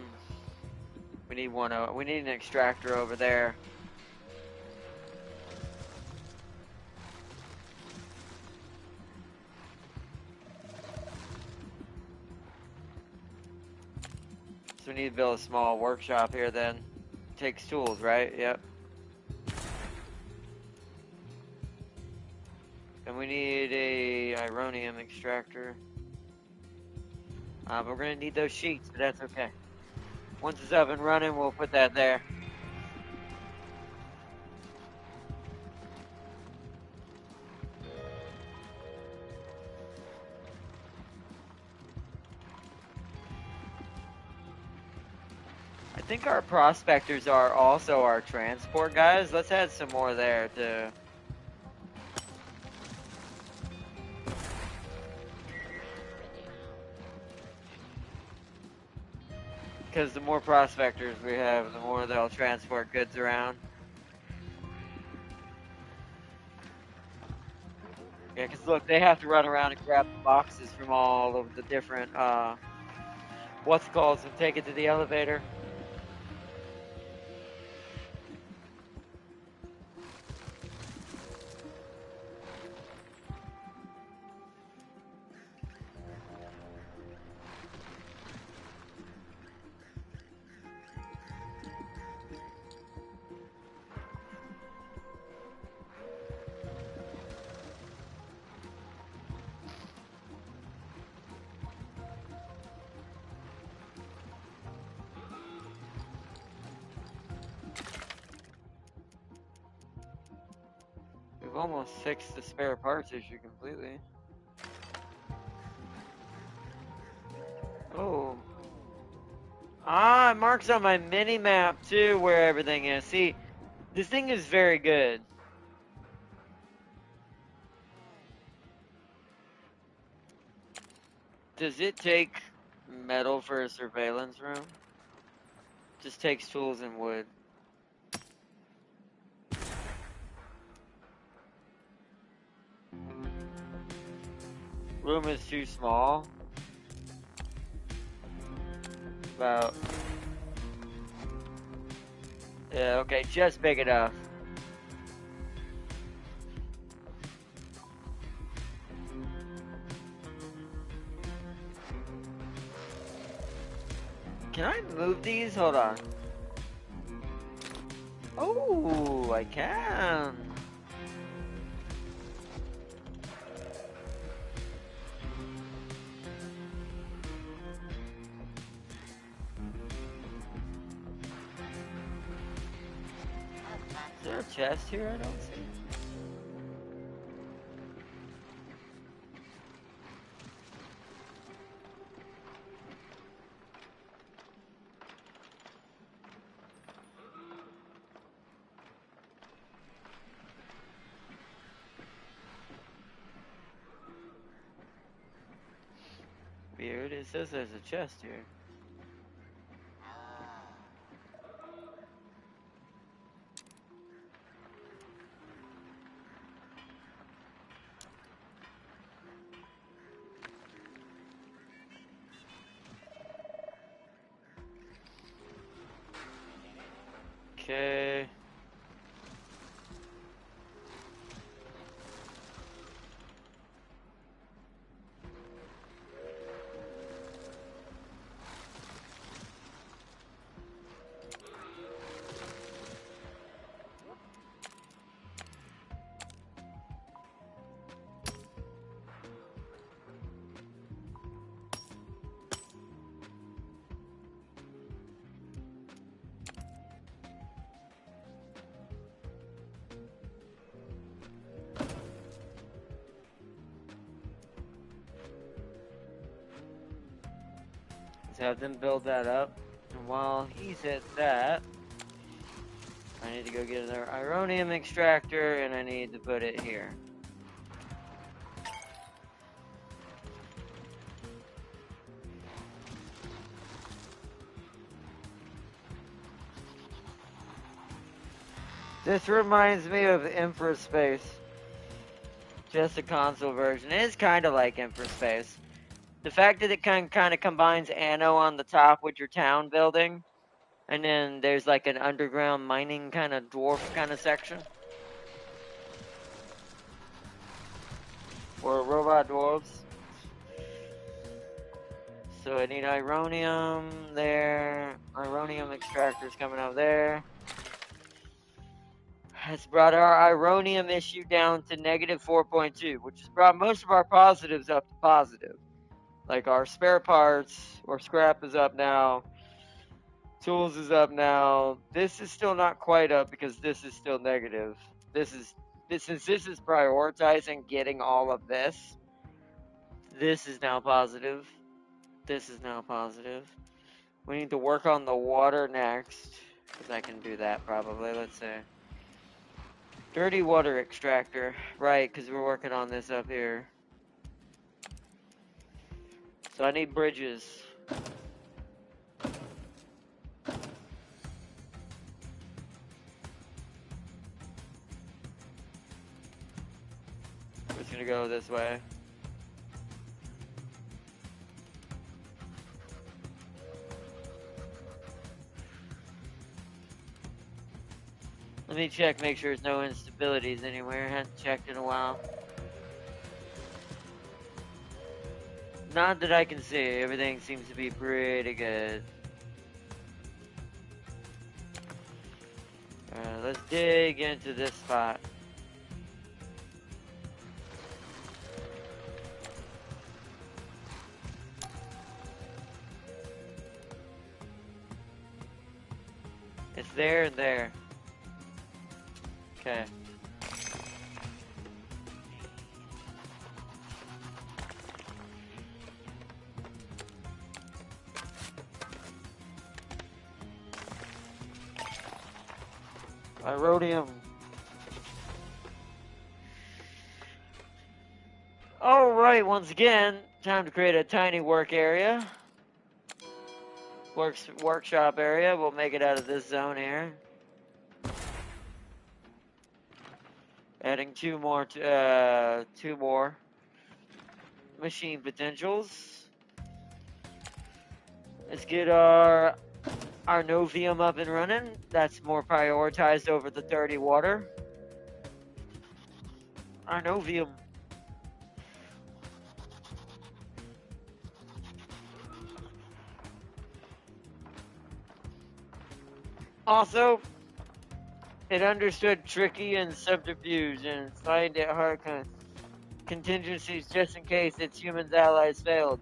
We need we need an extractor over there. So we need to build a small workshop here then. Takes tools, right? Yep. And we need a ironium extractor. But we're gonna need those sheets, but that's okay. Once it's up and running, we'll put that there. I think our prospectors are also our transport guys. Let's add some more there too. Because the more prospectors we have, the more they'll transport goods around. Yeah, because look, they have to run around and grab the boxes from all of the different what's calls and take it to the elevator. We've almost fixed the spare parts issue completely. Oh. Ah, it marks on my mini map too where everything is. See, this thing is very good. Does it take metal for a surveillance room? Just takes tools and wood. Room is too small. About. Yeah, okay, just big enough. Can I move these? Hold on. Oh, I can. Is there a chest here? I don't see. Weird. It says there's a chest here. Okay. Let's have them build that up. And while he's at that, I need to go get another ironium extractor and I need to put it here. This reminds me of Emperor Space. Just a console version. It is kind of like Emperor Space. The fact that it kind of combines Anno on the top with your town building, and then there's like an underground mining kind of dwarf kind of section. Or robot dwarves. So I need ironium there. Ironium extractors coming out there. Has brought our ironium issue down to negative 4.2, which has brought most of our positives up to positive. Like our spare parts or scrap is up now. Tools is up now. This is still not quite up because this is still negative. Since this is prioritizing getting all of this. This is now positive. This is now positive. We need to work on the water next. Because I can do that probably. Let's see. Dirty water extractor. Right, because we're working on this up here. So I need bridges. We're just going to go this way. Let me check, make sure there's no instabilities anywhere. Hadn't checked in a while. Not that I can see. Everything seems to be pretty good. Let's dig into this spot. It's there and there. Okay. Rhodium. Alright, once again, time to create a tiny work area. Workshop area. We'll make it out of this zone here. Adding two more machine potentials. Let's get our Novium up and running. That's more prioritized over the dirty water. Our Novium. Also, it understood tricky and subterfuge and find it hard contingencies just in case its humans allies failed.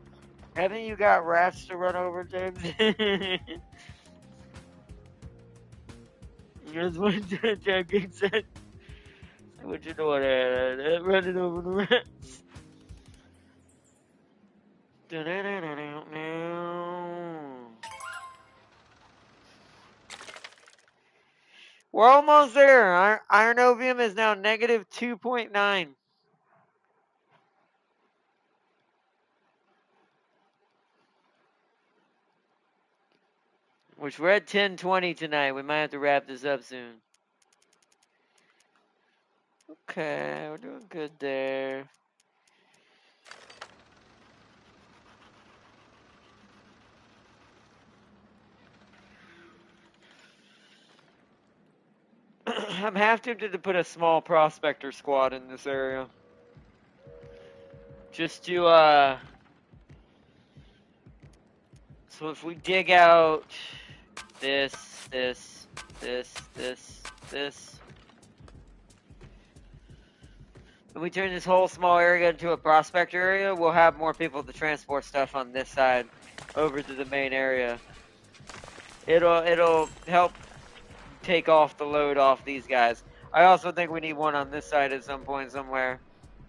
Haven't you got rats to run over, James? Just one time Jack said, what you doing there? Running over the rats. We're almost there. Our Ironovium is now negative 2.9. Which we're at 10:20 tonight. We might have to wrap this up soon. Okay, we're doing good there. I'm half tempted to put a small prospector squad in this area. Just to, so if we dig out this, and we turn this whole small area into a prospector area, we'll have more people to transport stuff on this side over to the main area. It'll help take off the load off these guys. I also think we need one on this side at some point somewhere.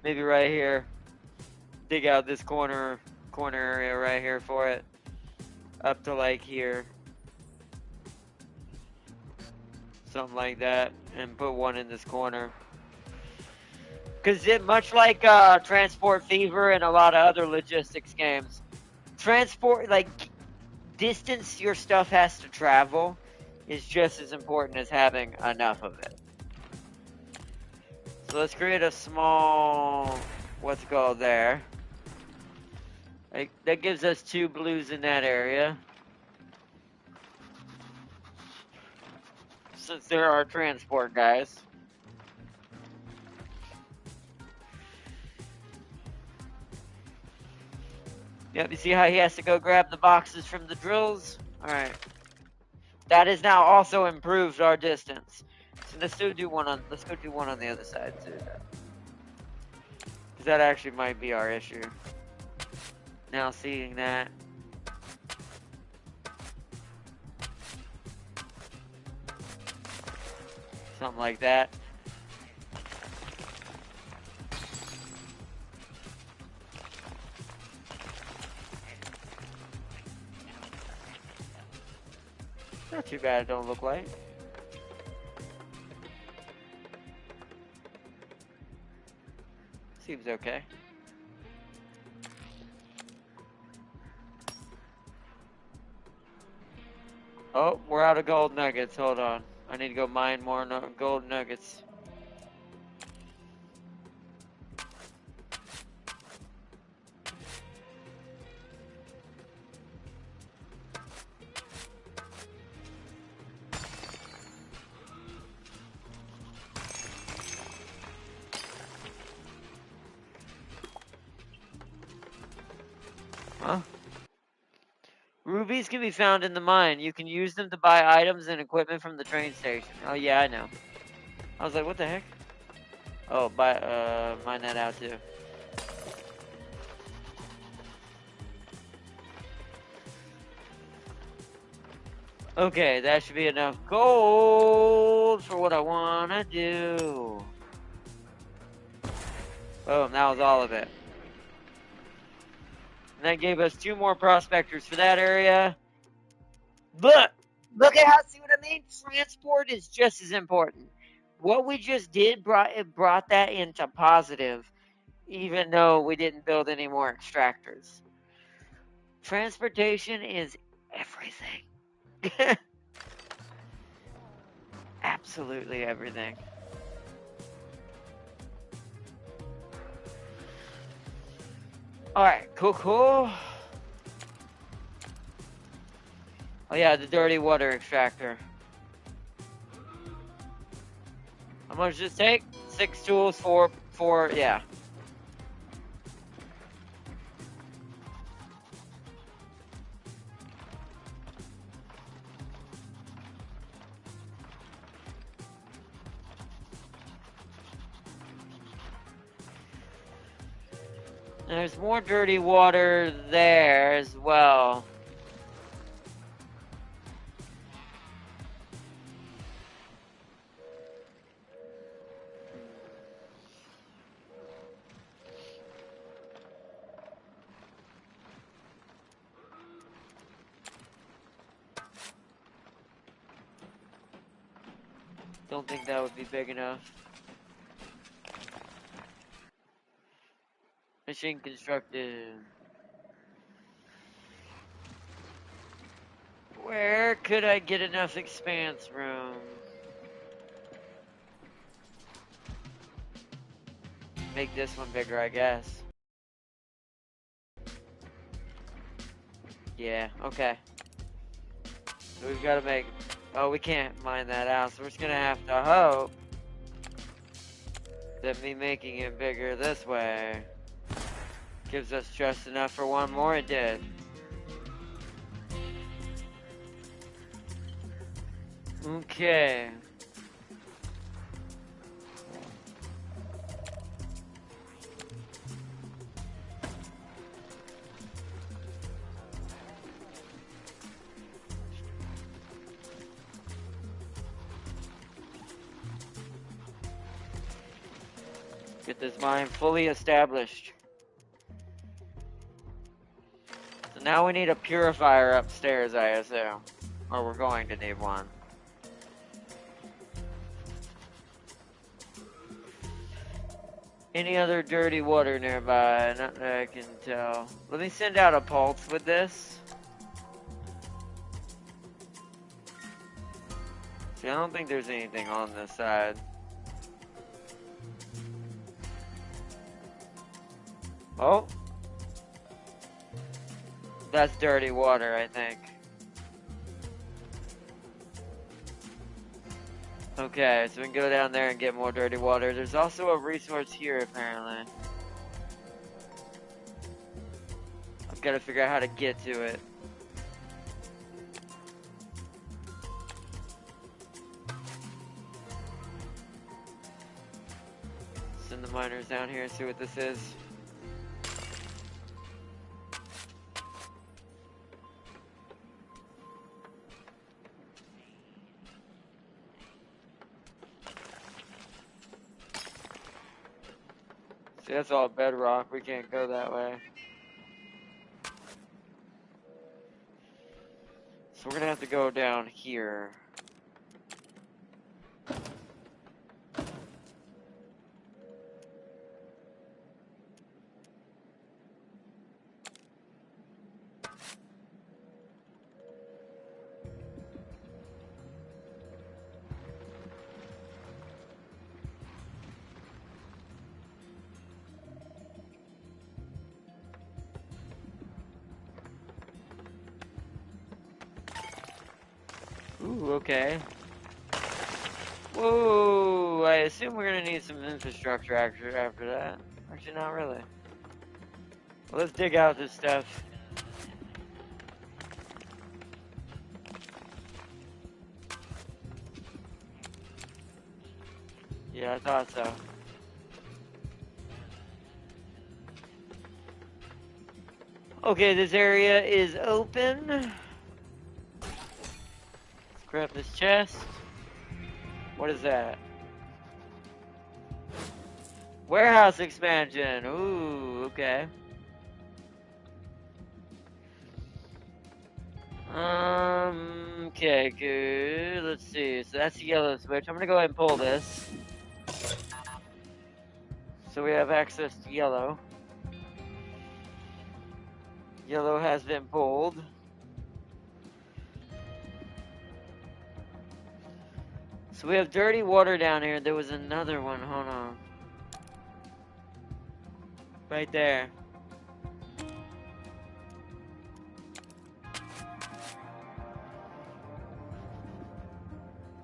Maybe right here. Dig out this corner area right here for it. Up to like here. Something like that. And put one in this corner. Because much like Transport Fever and a lot of other logistics games, distance your stuff has to travel is just as important as having enough of it. So let's create a small, what's it called there. That gives us 2 blues in that area. Since there are transport guys. Yep, you see how he has to go grab the boxes from the drills? Alright. That has now also improved our distance. So let's go do one on the other side too. Because that actually might be our issue. Now seeing that. Something like that. Not too bad, it don't look like. Seems okay. Oh, we're out of gold nuggets. Hold on. I need to go mine more gold nuggets. Huh? Rubies can be found in the mine. You can use them to buy items and equipment from the train station. Oh yeah, I know. I was like, what the heck? Oh, mine that out too. Okay, that should be enough gold for what I wanna do. Boom, that was all of it. And that gave us 2 more prospectors for that area. But look at how, see what I mean? Transport is just as important. What we just did brought that into positive, even though we didn't build any more extractors. Transportation is everything. Absolutely everything. Alright, cool. Oh yeah, the dirty water extractor. How much does this take? 6 tools, 4, yeah. There's more dirty water there as well. Don't think that would be big enough. Machine constructed. Where could I get enough expanse room? Make this one bigger, I guess. Yeah, okay. So we've got to make... Oh, we can't mine that out, so we're just going to have to hope that me making it bigger this way gives us just enough for one more. It did. Okay. Get this mine fully established. So now we need a purifier upstairs, I assume. Or we're going to need one. Any other dirty water nearby? Not that I can tell. Let me send out a pulse with this. See, I don't think there's anything on this side. Oh. That's dirty water, I think. Okay, so we can go down there and get more dirty water. There's also a resource here, apparently. I've got to figure out how to get to it. Send the miners down here and see what this is. See, that's all bedrock. We can't go that way. So we're gonna have to go down here. Ooh, okay. Whoa, I assume we're gonna need some infrastructure after that. Actually, not really. Well, let's dig out this stuff. Yeah, I thought so. Okay, this area is open. Let's grab this chest. What is that? Warehouse expansion. Ooh, okay. Okay, good. Let's see. So that's the yellow switch. I'm gonna go ahead and pull this. So we have access to yellow. Yellow has been pulled. So we have dirty water down here. There was another one. Hold on. Right there.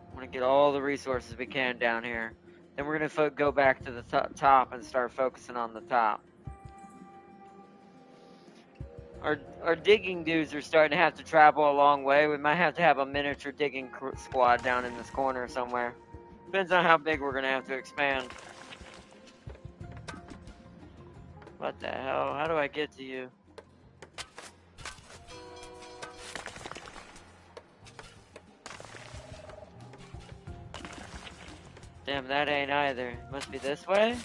I'm gonna get all the resources we can down here. Then we're gonna go back to the top and start focusing on the top. Our digging dudes are starting to have to travel a long way. We might have to have a miniature digging squad down in this corner somewhere. Depends on how big we're gonna have to expand. What the hell? How do I get to you? Damn, that ain't either. Must be this way?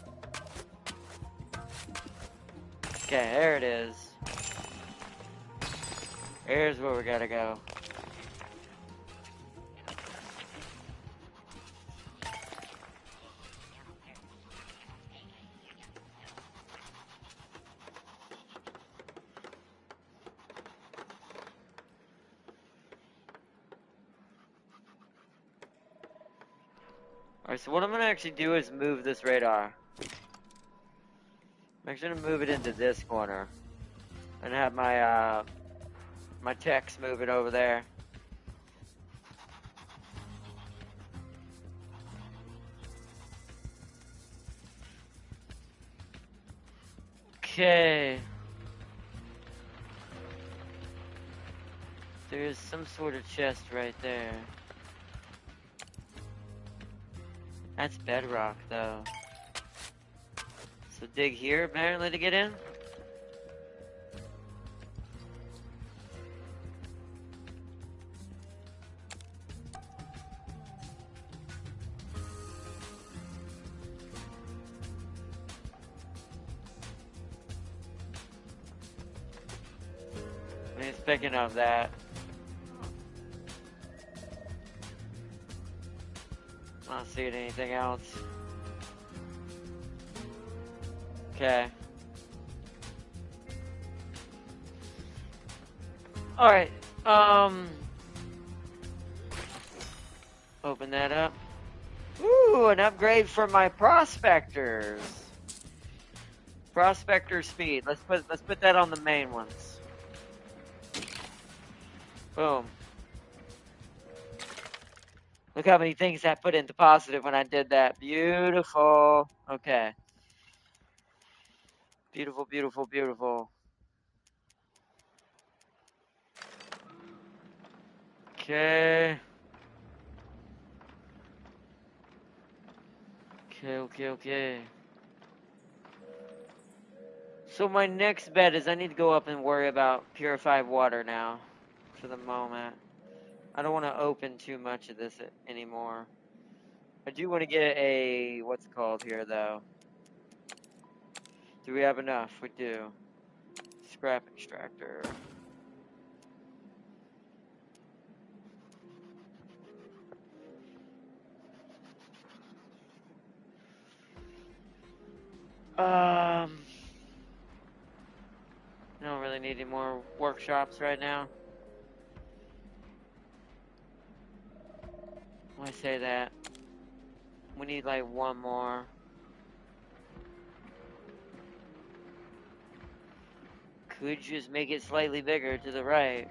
Okay, there it is. Here's where we gotta go. Alright, so what I'm gonna actually do is move this radar. I'm actually gonna move it into this corner. And have my, my techs move it over there. Okay. There is some sort of chest right there. That's bedrock, though. So dig here, apparently, to get in? I mean, speaking of that, I'm not seeing anything else. Okay. Alright, open that up. Ooh, an upgrade for my prospectors. Prospector speed. Let's put that on the main ones. Boom. Look how many things that put into positive when I did that. Beautiful. Okay. Beautiful, beautiful, beautiful. Okay. Okay. So my next bet is I need to go up and worry about purified water now. For the moment. I don't want to open too much of this anymore. I do want to get a, what's it called here, though? Do we have enough? We do. Scrap extractor. I don't really need any more workshops right now. When I say that, we need like one more. Could just make it slightly bigger to the right.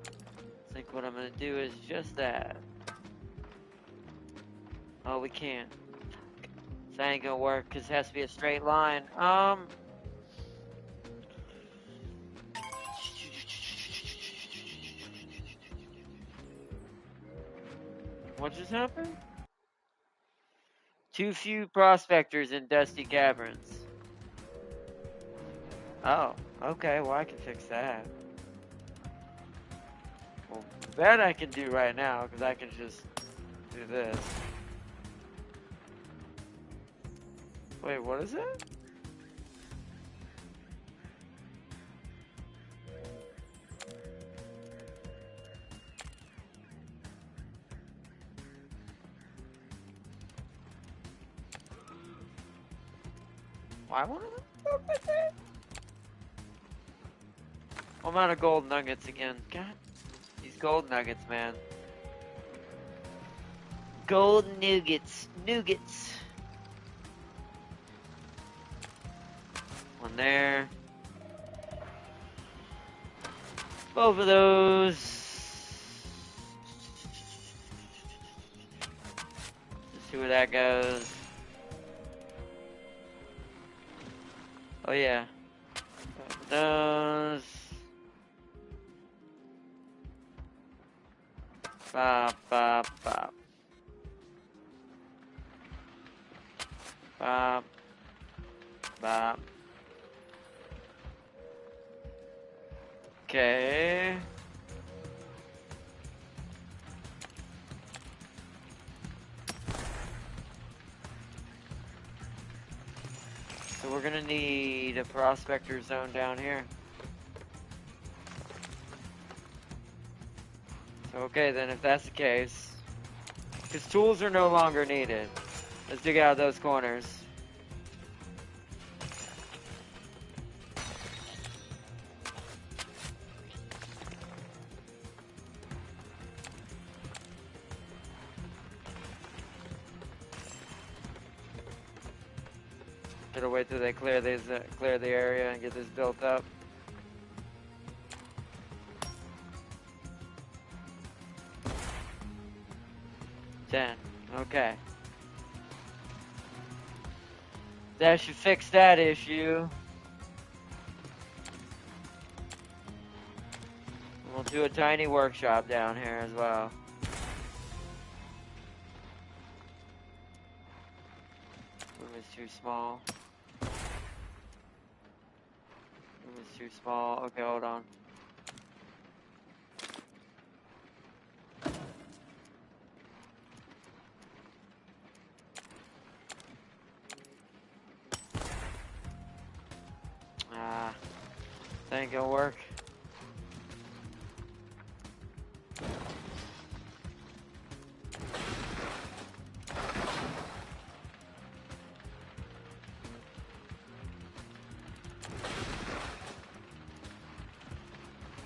I think what I'm gonna do is just that. Oh, we can't. That ain't gonna work because it has to be a straight line. What just happened? Too few prospectors in dusty caverns. Oh, okay, well I can fix that. Well, that I can do right now, because I can just do this. Wait, what is it? Why won't it look like that? I'm out of gold nuggets again. God, these gold nuggets, man. Gold nuggets. Nougats. One there. Both of those. Let's see where that goes. Oh yeah. Those. Bop, bop, bop. Bop. Bop. Okay. So we're gonna need a prospector zone down here. So okay then, if that's the case, because tools are no longer needed. Let's dig out those corners. Gotta wait till they clear these, clear the area and get this built up. Okay. That should fix that issue. We'll do a tiny workshop down here as well. Room is too small. Room is too small. Okay, hold on. That ain't gonna work.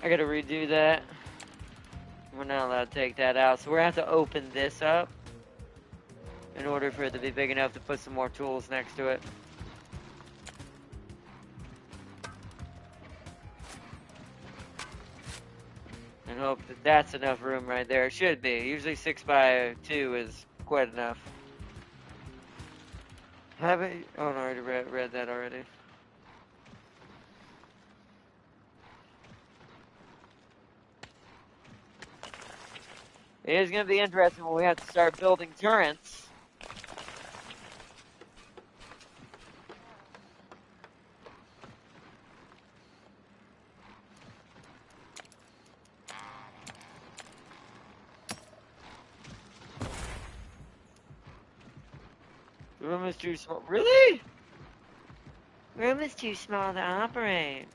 I gotta redo that. We're not allowed to take that out, so we're gonna have to open this up in order for it to be big enough to put some more tools next to it. And hope that that's enough room right there. It should be. Usually 6x2 is quite enough. Haven't? Oh no, I already read that already. It is going to be interesting when we have to start building turrets. The room is too small. Really? Room is too small to operate.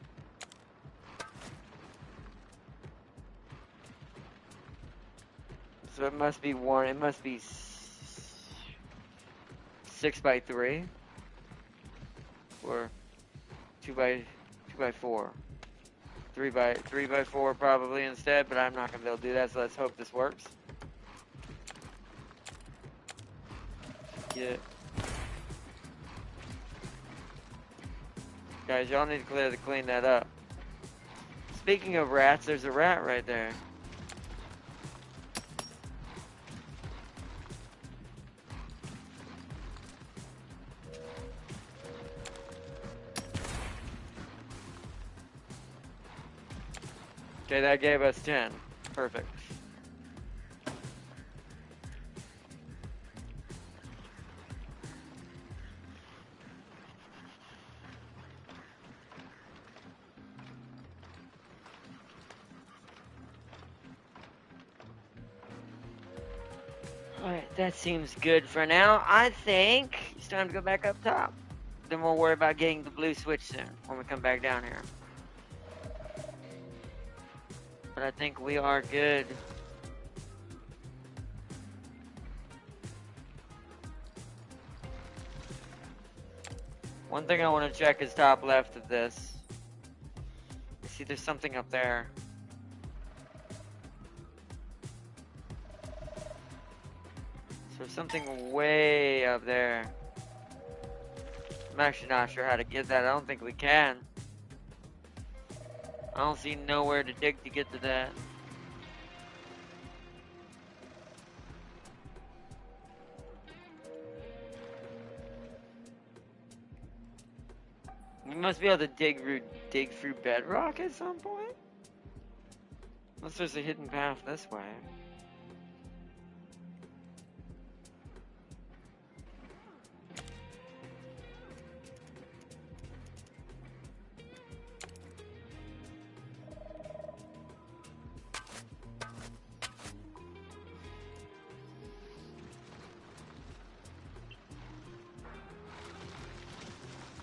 So it must be one. It must be 6x3 or 2x4. 3x4 probably instead, but I'm not gonna be able to do that. So let's hope this works. Yeah. Guys, y'all need to clean that up. Speaking of rats, there's a rat right there. Okay, that gave us 10. Perfect. Alright, that seems good for now. I think it's time to go back up top. Then we'll worry about getting the blue switch soon when we come back down here. But I think we are good. One thing I want to check is top left of this. See, there's something up there. So something way up there. I'm actually not sure how to get that. I don't think we can. I don't see nowhere to dig to get to that. We must be able to dig through bedrock at some point? Unless there's a hidden path this way.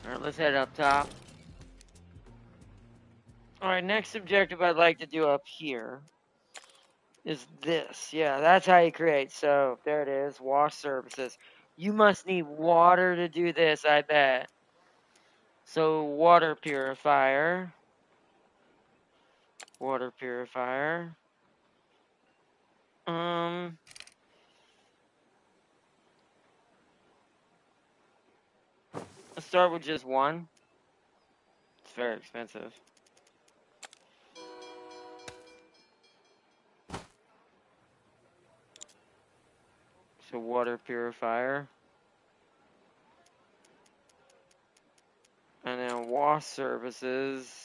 Alright, let's head up top. Alright, next objective I'd like to do up here is this. Yeah, that's how you create. So, there it is. Wash services. You must need water to do this, I bet. So, water purifier. Water purifier. Let's start with just one. It's very expensive. So water purifier. And then wash services.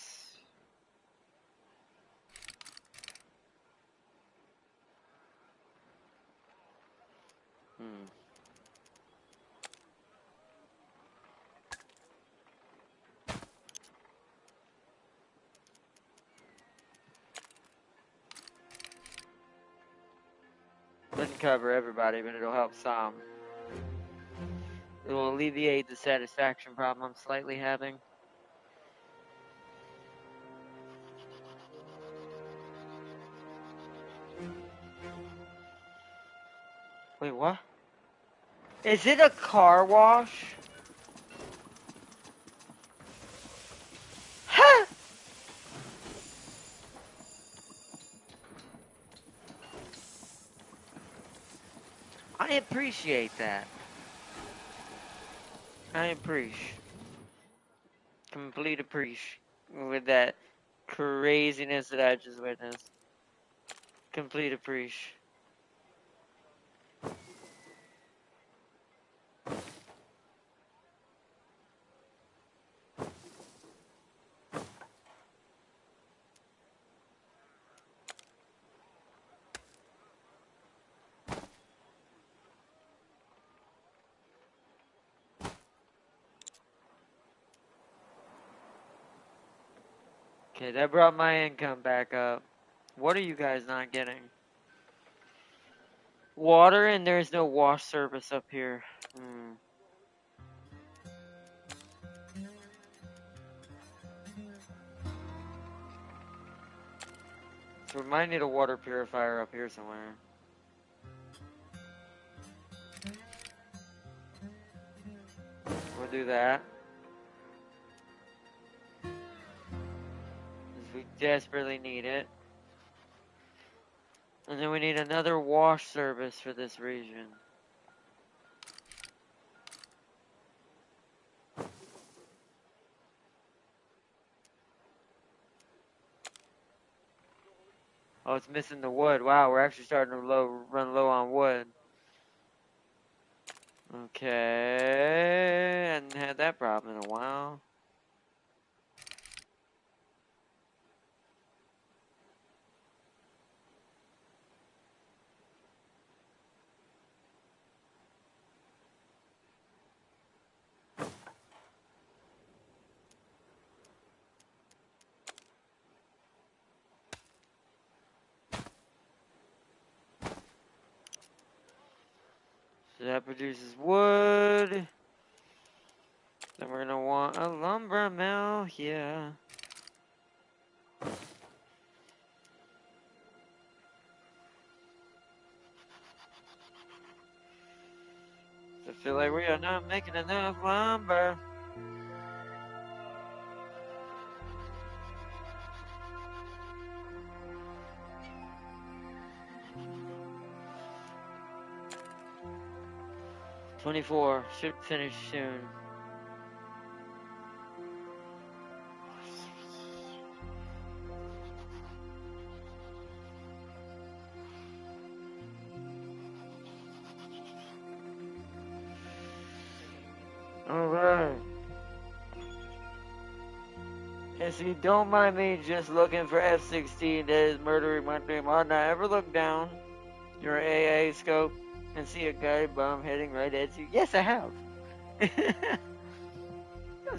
Doesn't cover everybody, but it'll help some. It will alleviate the satisfaction problem I'm slightly having. Wait, what? Is it a car wash? Ha! I appreciate that. I appreciate. Complete appreciate with that craziness that I just witnessed. Complete appreciate. Okay, that brought my income back up. What are you guys not getting? Water, and there's no wash service up here. So we might need a water purifier up here somewhere. We'll do that. Because we desperately need it. And then we need another wash service for this region. Oh, it's missing the wood. Wow, we're actually starting to run low on wood. Okay, I hadn't had that problem in a while. So that produces wood. Then we're gonna want a lumber mill here. I feel like we are not making enough lumber. $24 should finish soon. Alright. And see, don't mind me just looking for F-16 that is murdering my dream. Ought not ever look down your AA scope and see a guy bomb heading right at you. Yes, I have. That's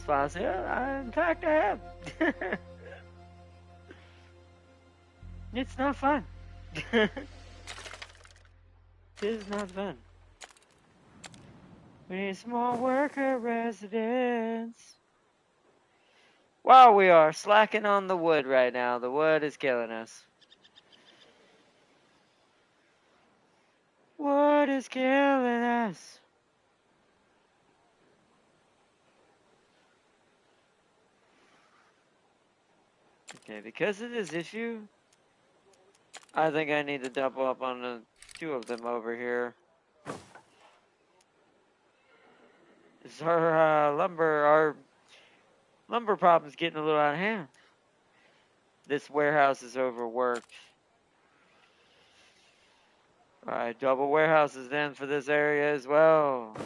possible. In fact, I have. It's not fun. It is not fun. We need small worker residents. Wow, we are slacking on the wood right now. The wood is killing us. Wood is killing us. Okay, because of this issue, I think I need to double up on the two of them over here. Our lumber problem's getting a little out of hand. This warehouse is overworked. Alright, double warehouses then for this area as well.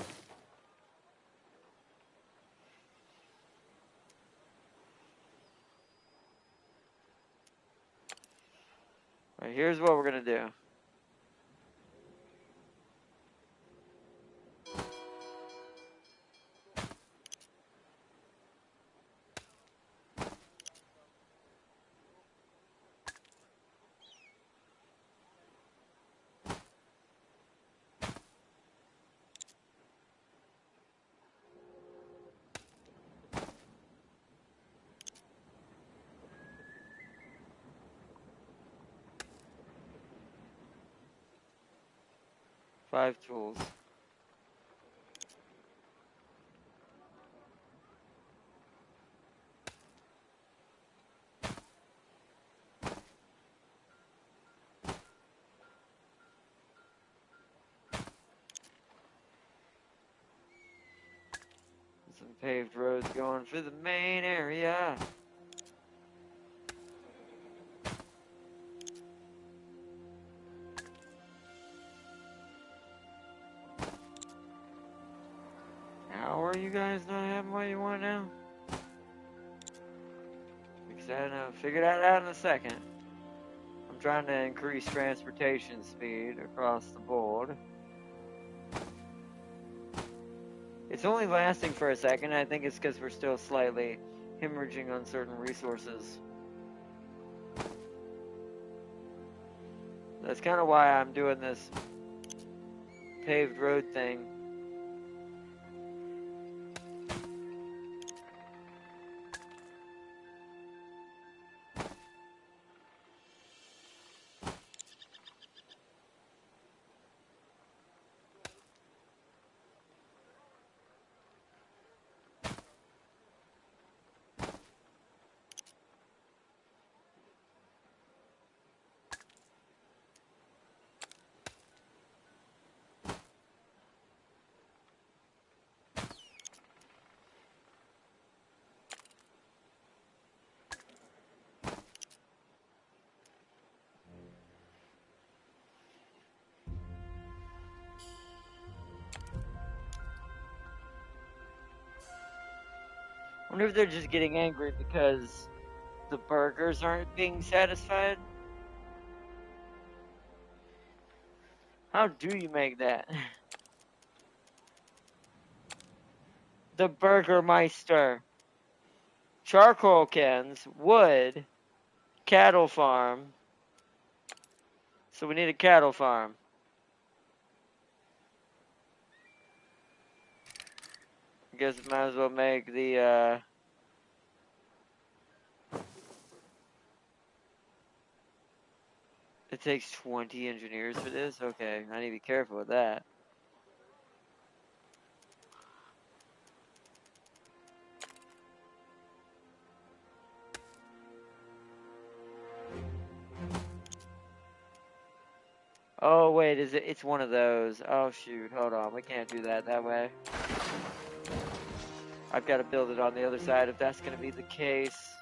Alright, here's what we're gonna do. Five tools. Some paved roads going for the main area. How are you guys not having what you want now? Because I don't know. Figure that out in a second. I'm trying to increase transportation speed across the board. It's only lasting for a second. I think it's because we're still slightly hemorrhaging on certain resources. That's kind of why I'm doing this paved road thing. I wonder if they're just getting angry because the burgers aren't being satisfied. How do you make that? The Burgermeister. Charcoal cans, wood, cattle farm. So we need a cattle farm. Guess might as well make the, it takes 20 engineers for this? Okay, I need to be careful with that. Oh, wait, is it? It's one of those. Oh, shoot, hold on. We can't do that way. I've got to build it on the other side if that's going to be the case.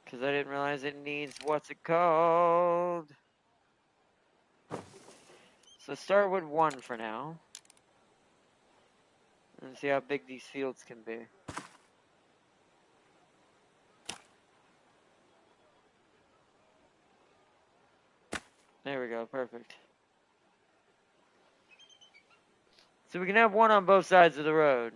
Because I didn't realize it needs, what's it called? So start with 1 for now. And see how big these fields can be. There we go, perfect. So we can have 1 on both sides of the road.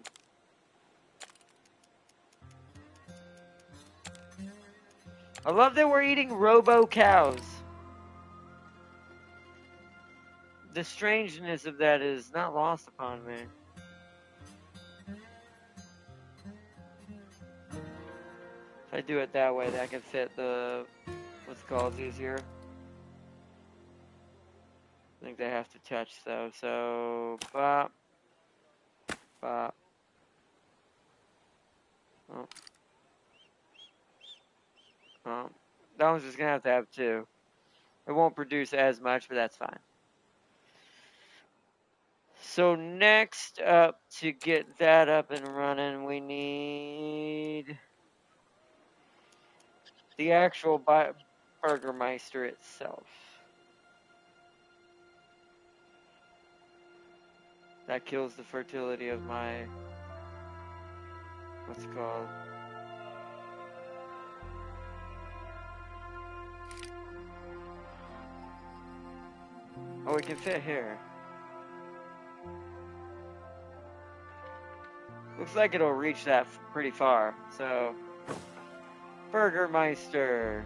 I love that we're eating robo cows. The strangeness of that is not lost upon me. If I do it that way, that can fit the, what's it called, easier. I think they have to touch though, so bop, bop. Oh. Oh. That one's just gonna have 2. It won't produce as much, but that's fine. So next up, to get that up and running, we need the actual Burgermeister itself. That kills the fertility of my, what's it called? Oh, it can fit here. Looks like it'll reach that pretty far. So, Burgermeister.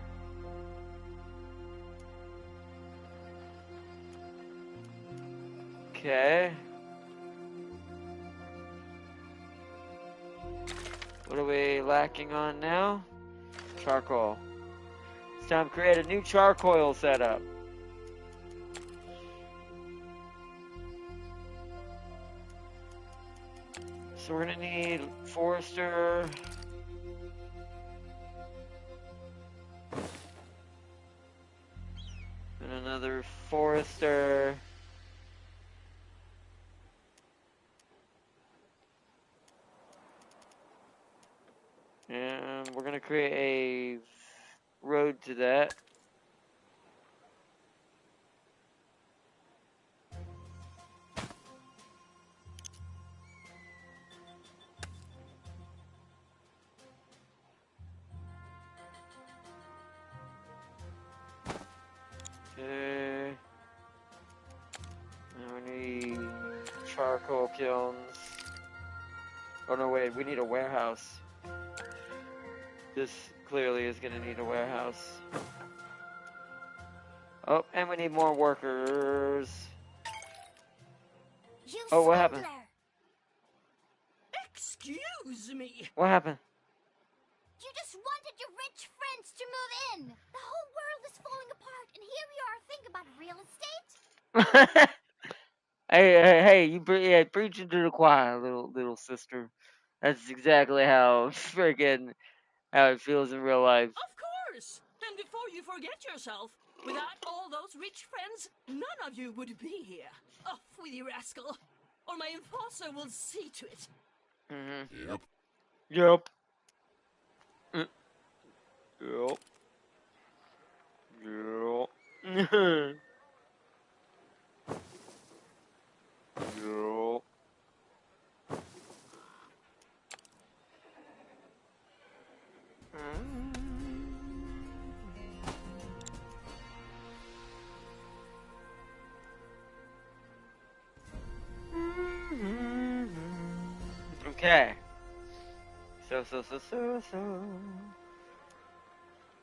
Okay. What are we lacking on now? Charcoal. It's time to create a new charcoal setup. So we're gonna need forester. And another forester. And we're gonna create a road to that. Okay. And we need charcoal kilns. Oh no, wait, we need a warehouse. This clearly is gonna need a warehouse. Oh, and we need more workers. You Oh, what happened? swindler! Excuse me. What happened? You just wanted your rich friends to move in. The whole world is falling apart, and here we are thinking about real estate. Hey, you preaching to the choir, little sister. That's exactly how friggin' how it feels in real life. Of course. And before you forget yourself, without all those rich friends, none of you would be here. Off with you, rascal. Or my enforcer will see to it. Mm-hmm. Yep. Yep. Yep. Yep. Yep. Okay. So.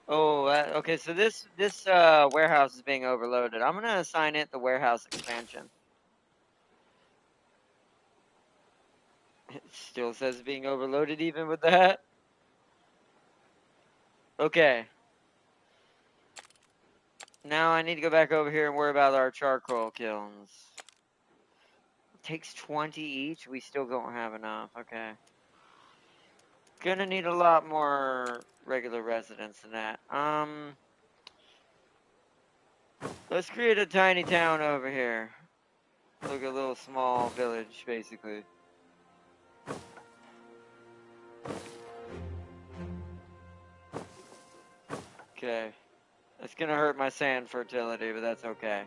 Oh, okay. So this warehouse is being overloaded. I'm gonna assign it the warehouse expansion. It still says being overloaded even with that. Okay. Now I need to go back over here and worry about our charcoal kilns. It takes 20 each. We still don't have enough. Okay. Gonna need a lot more regular residents than that. Let's create a tiny town over here. Look, a little small village, basically. Okay. It's gonna hurt my sand fertility, but that's okay.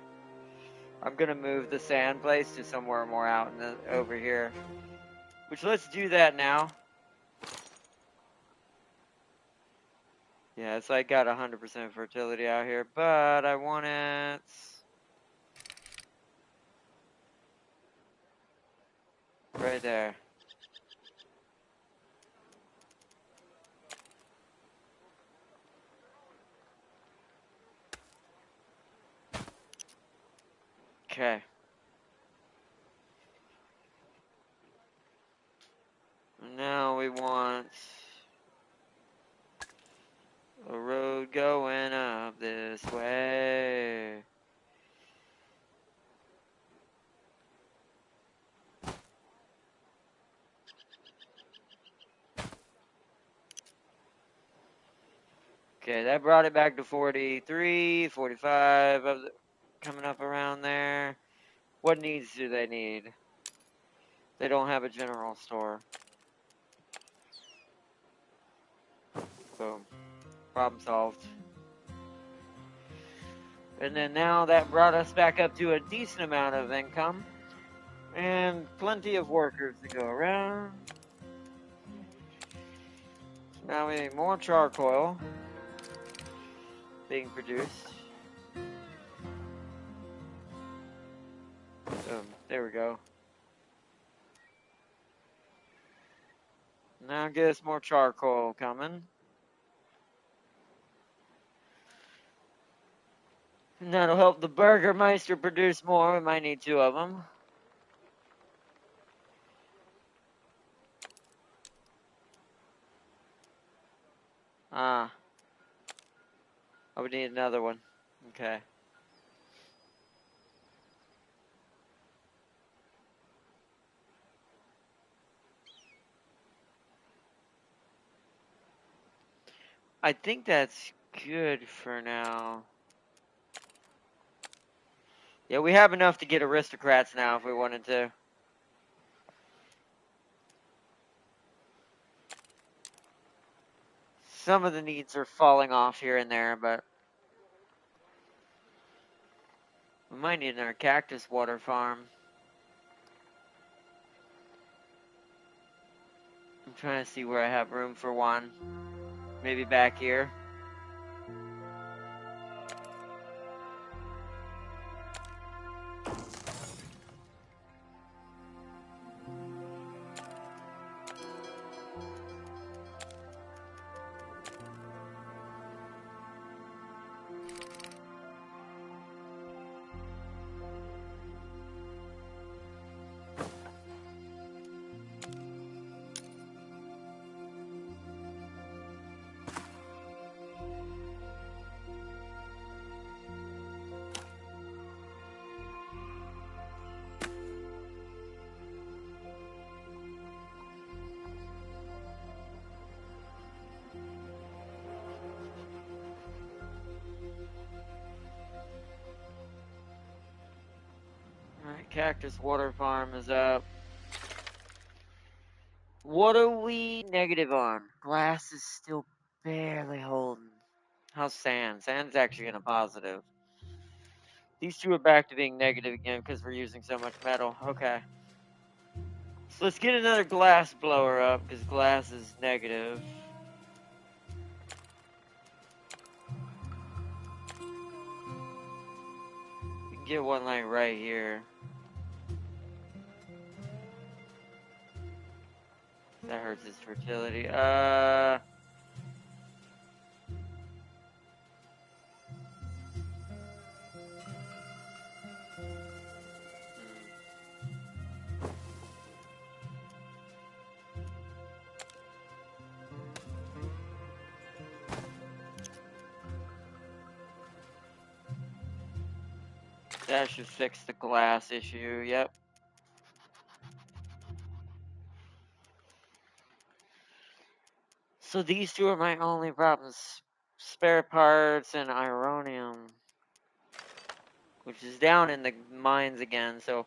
I'm gonna move the sand place to somewhere more out in over here. Which, let's do that now. Yeah, it's like got 100% fertility out here, but I want it right there. Okay. Now we want a road going up this way. Okay, that brought it back to 43, 45, coming up around there. What needs do they need? They don't have a general store. Boom. Problem solved. And then now that brought us back up to a decent amount of income. And plenty of workers to go around. Now we need more charcoal being produced. Boom. There we go. Now get us more charcoal coming. And that'll help the Burgermeister produce more. We might need 2 of them. Ah. Oh, we need another one. Okay. I think that's good for now. Yeah, we have enough to get aristocrats now if we wanted to. Some of the needs are falling off here and there, but we might need another cactus water farm. I'm trying to see where I have room for one. Maybe back here. Alright, cactus water farm is up. What are we negative on? Glass is still barely holding. How's sand? Sand's actually in a positive. These 2 are back to being negative again because we're using so much metal. Okay. So let's get another glass blower up because glass is negative. We can get one like right here. That hurts his fertility. That should fix the glass issue, yep. So these two are my only problems. Spare parts and ironium. Which is down in the mines again, so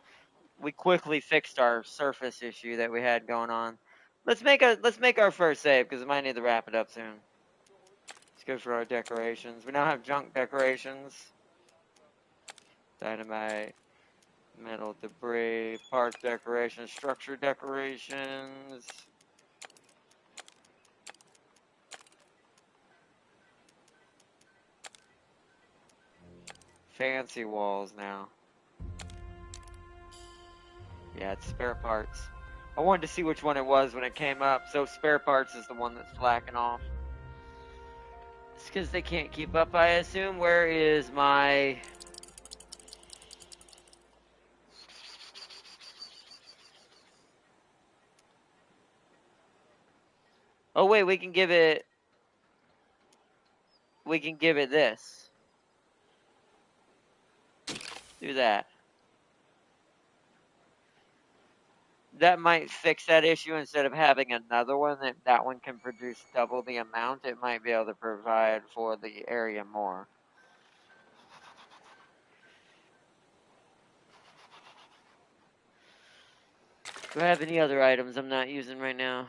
we quickly fixed our surface issue that we had going on. Let's make our first save, because we might need to wrap it up soon. Let's go for our decorations. We now have junk decorations. Dynamite. Metal debris, parts decorations, structure decorations. Fancy walls now. Yeah, it's spare parts. I wanted to see which one it was when it came up, so spare parts is the one that's flacking off. It's because they can't keep up, I assume. Where is my... Oh wait, we can give it this. Do that. That might fix that issue. Instead of having another one, that one can produce double the amount. It might be able to provide for the area more. Do I have any other items I'm not using right now?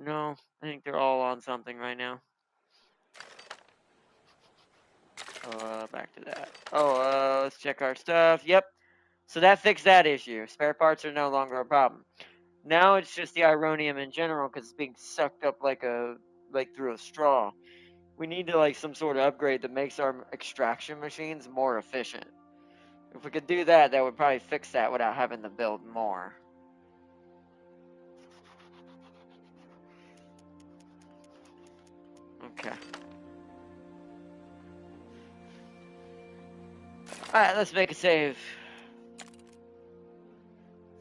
No, I think they're all on something right now. Back to that. Let's check our stuff. Yep. So that fixed that issue. Spare parts are no longer a problem. Now it's just the ironium in general because it's being sucked up like through a straw. We need to some sort of upgrade that makes our extraction machines more efficient. If we could do that, that would probably fix that without having to build more. Okay. Alright, let's make a save.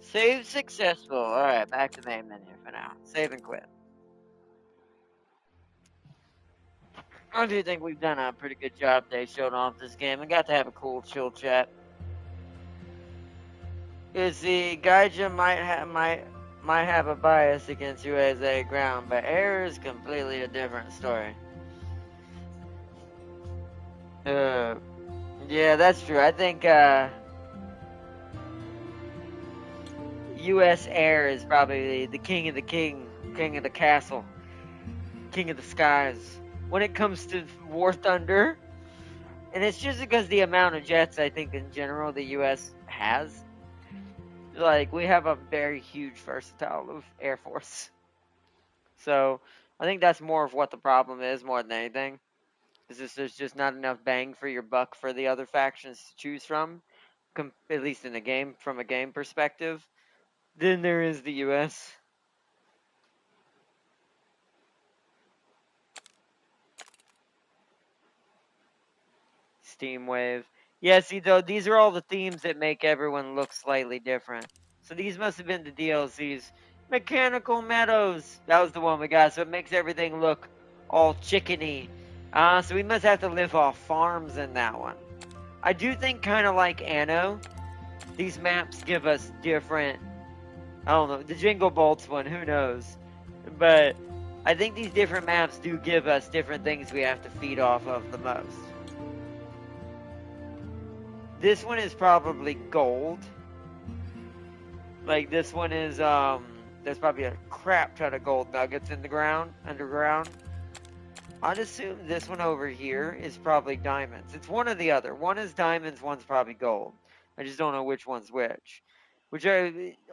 Save successful. Alright, back to main menu for now. Save and quit. I do think we've done a pretty good job today showing off this game. We got to have a cool, chill chat. Is the Gaija might have a bias against USA ground, but air is completely a different story. Yeah, that's true. I think U.S. air is probably the king of the king of the castle, king of the skies. When it comes to War Thunder, and it's just because the amount of jets I think in general the U.S. has. We have a very huge versatile of Air Force. So I think that's more of what the problem is more than anything. There's just not enough bang for your buck for the other factions to choose from, at least in the game, from a game perspective. Then there is the U.S. Steam Wave. Yeah, see, though, these are all the themes that make everyone look slightly different. So these must have been the DLCs. Mechanical Meadows. That was the one we got. So it makes everything look all chickeny. So we must have to live off farms in that one. I do think kind of like Anno, these maps give us different... I don't know. The Jingle Bolts one, who knows? But I think these different maps do give us different things we have to feed off of the most. This one is probably gold. This one is, there's probably a crap ton of gold nuggets in the ground, underground. I'd assume this one over here is probably diamonds. It's one or the other. One is diamonds, one's probably gold. I just don't know which one's which.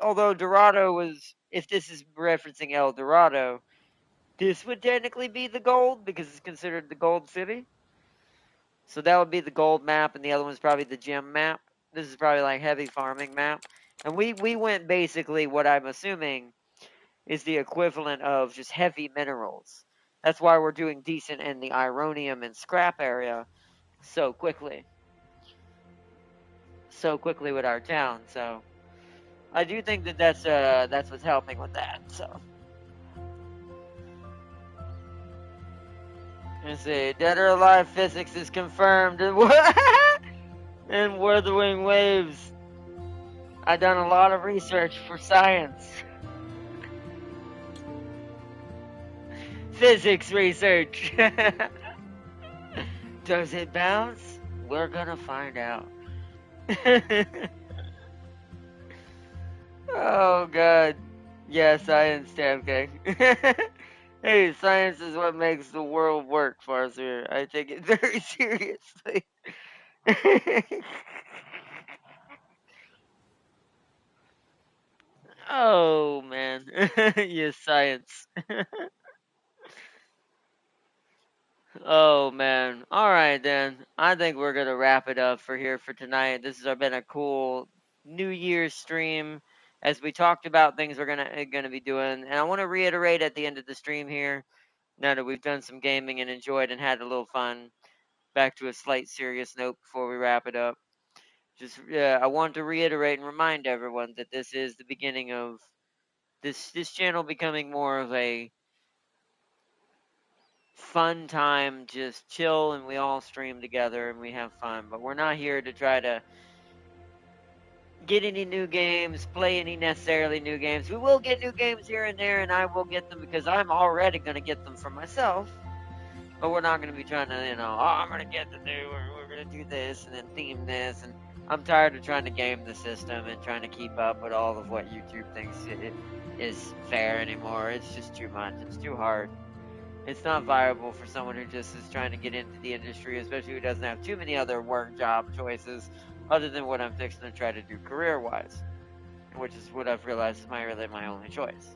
Although Dorado was, if this is referencing El Dorado, this would technically be the gold because it's considered the gold city. So that would be the gold map, and the other one's probably the gem map. This is probably heavy farming map. And we went basically what I'm assuming is the equivalent of just heavy minerals. That's why we're doing decent in the ironium and scrap area so quickly. So quickly with our town, so I do think that's what's helping with that, so. Let's see. Dead or alive physics is confirmed. And Wuthering Waves. I've done a lot of research for science. Physics research. Does it bounce? We're gonna find out. Oh god. Yeah, science, damn gang. Hey, science is what makes the world work, Farseer. I take it very seriously. Oh man. Yes, science. Oh man. All right then. I think we're gonna wrap it up for here for tonight. This has been a cool New Year's stream. As we talked about things we're gonna be doing, and I want to reiterate at the end of the stream here. Now that we've done some gaming and enjoyed and had a little fun, back to a slight serious note before we wrap it up. Just I want to reiterate and remind everyone that this is the beginning of this channel becoming more of a fun time, just chill and we all stream together and we have fun. But we're not here to try to get any new games, play any necessarily new games. We will get new games here and there, and I will get them because I'm already going to get them for myself. But we're not going to be trying to, oh, I'm going to get the new, or we're going to do this and then theme this. And I'm tired of trying to game the system and trying to keep up with all of what YouTube thinks it is fair anymore. It's just too much. It's too hard. It's not viable for someone who just is trying to get into the industry, especially who doesn't have too many other work job choices other than what I'm fixing to try to do career-wise, which is what I've realized is really my only choice.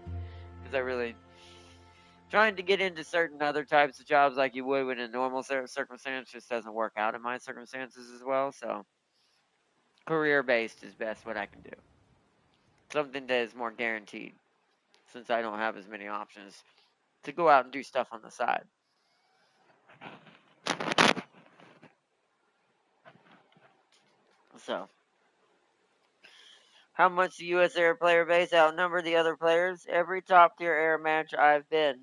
Because I really trying to get into certain other types of jobs like you would in a normal circumstance just doesn't work out in my circumstances as well. So career-based is best what I can do. Something that is more guaranteed, since I don't have as many options to go out and do stuff on the side. So, how much the U.S. Air player base outnumber the other players? Every top tier air match I've been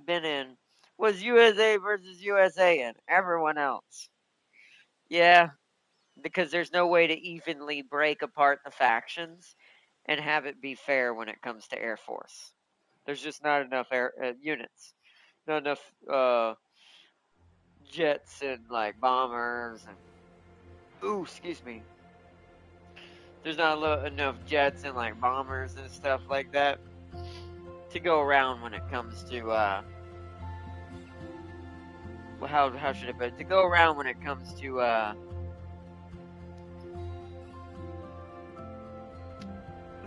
in was USA versus USA and everyone else. Yeah, because there's no way to evenly break apart the factions and have it be fair when it comes to Air Force. There's just not enough air units, not enough jets and like bombers and excuse me. There's not enough jets and like bombers and stuff like that to go around when it comes to how should I put it? To go around when it comes to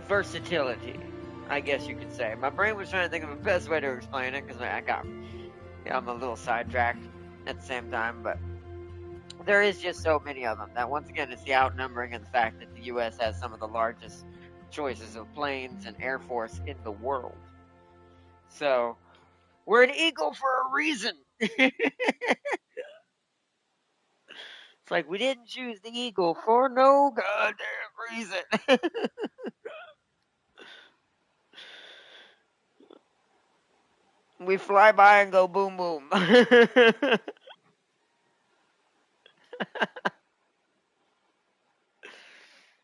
versatility, I guess you could say. My brain was trying to think of the best way to explain it because I'm a little sidetracked at the same time, but there is just so many of them that once again it's the outnumbering and the fact that the U.S. has some of the largest choices of planes and air force in the world. So we're an eagle for a reason. It's like we didn't choose the eagle for no goddamn reason. We fly by and go boom boom.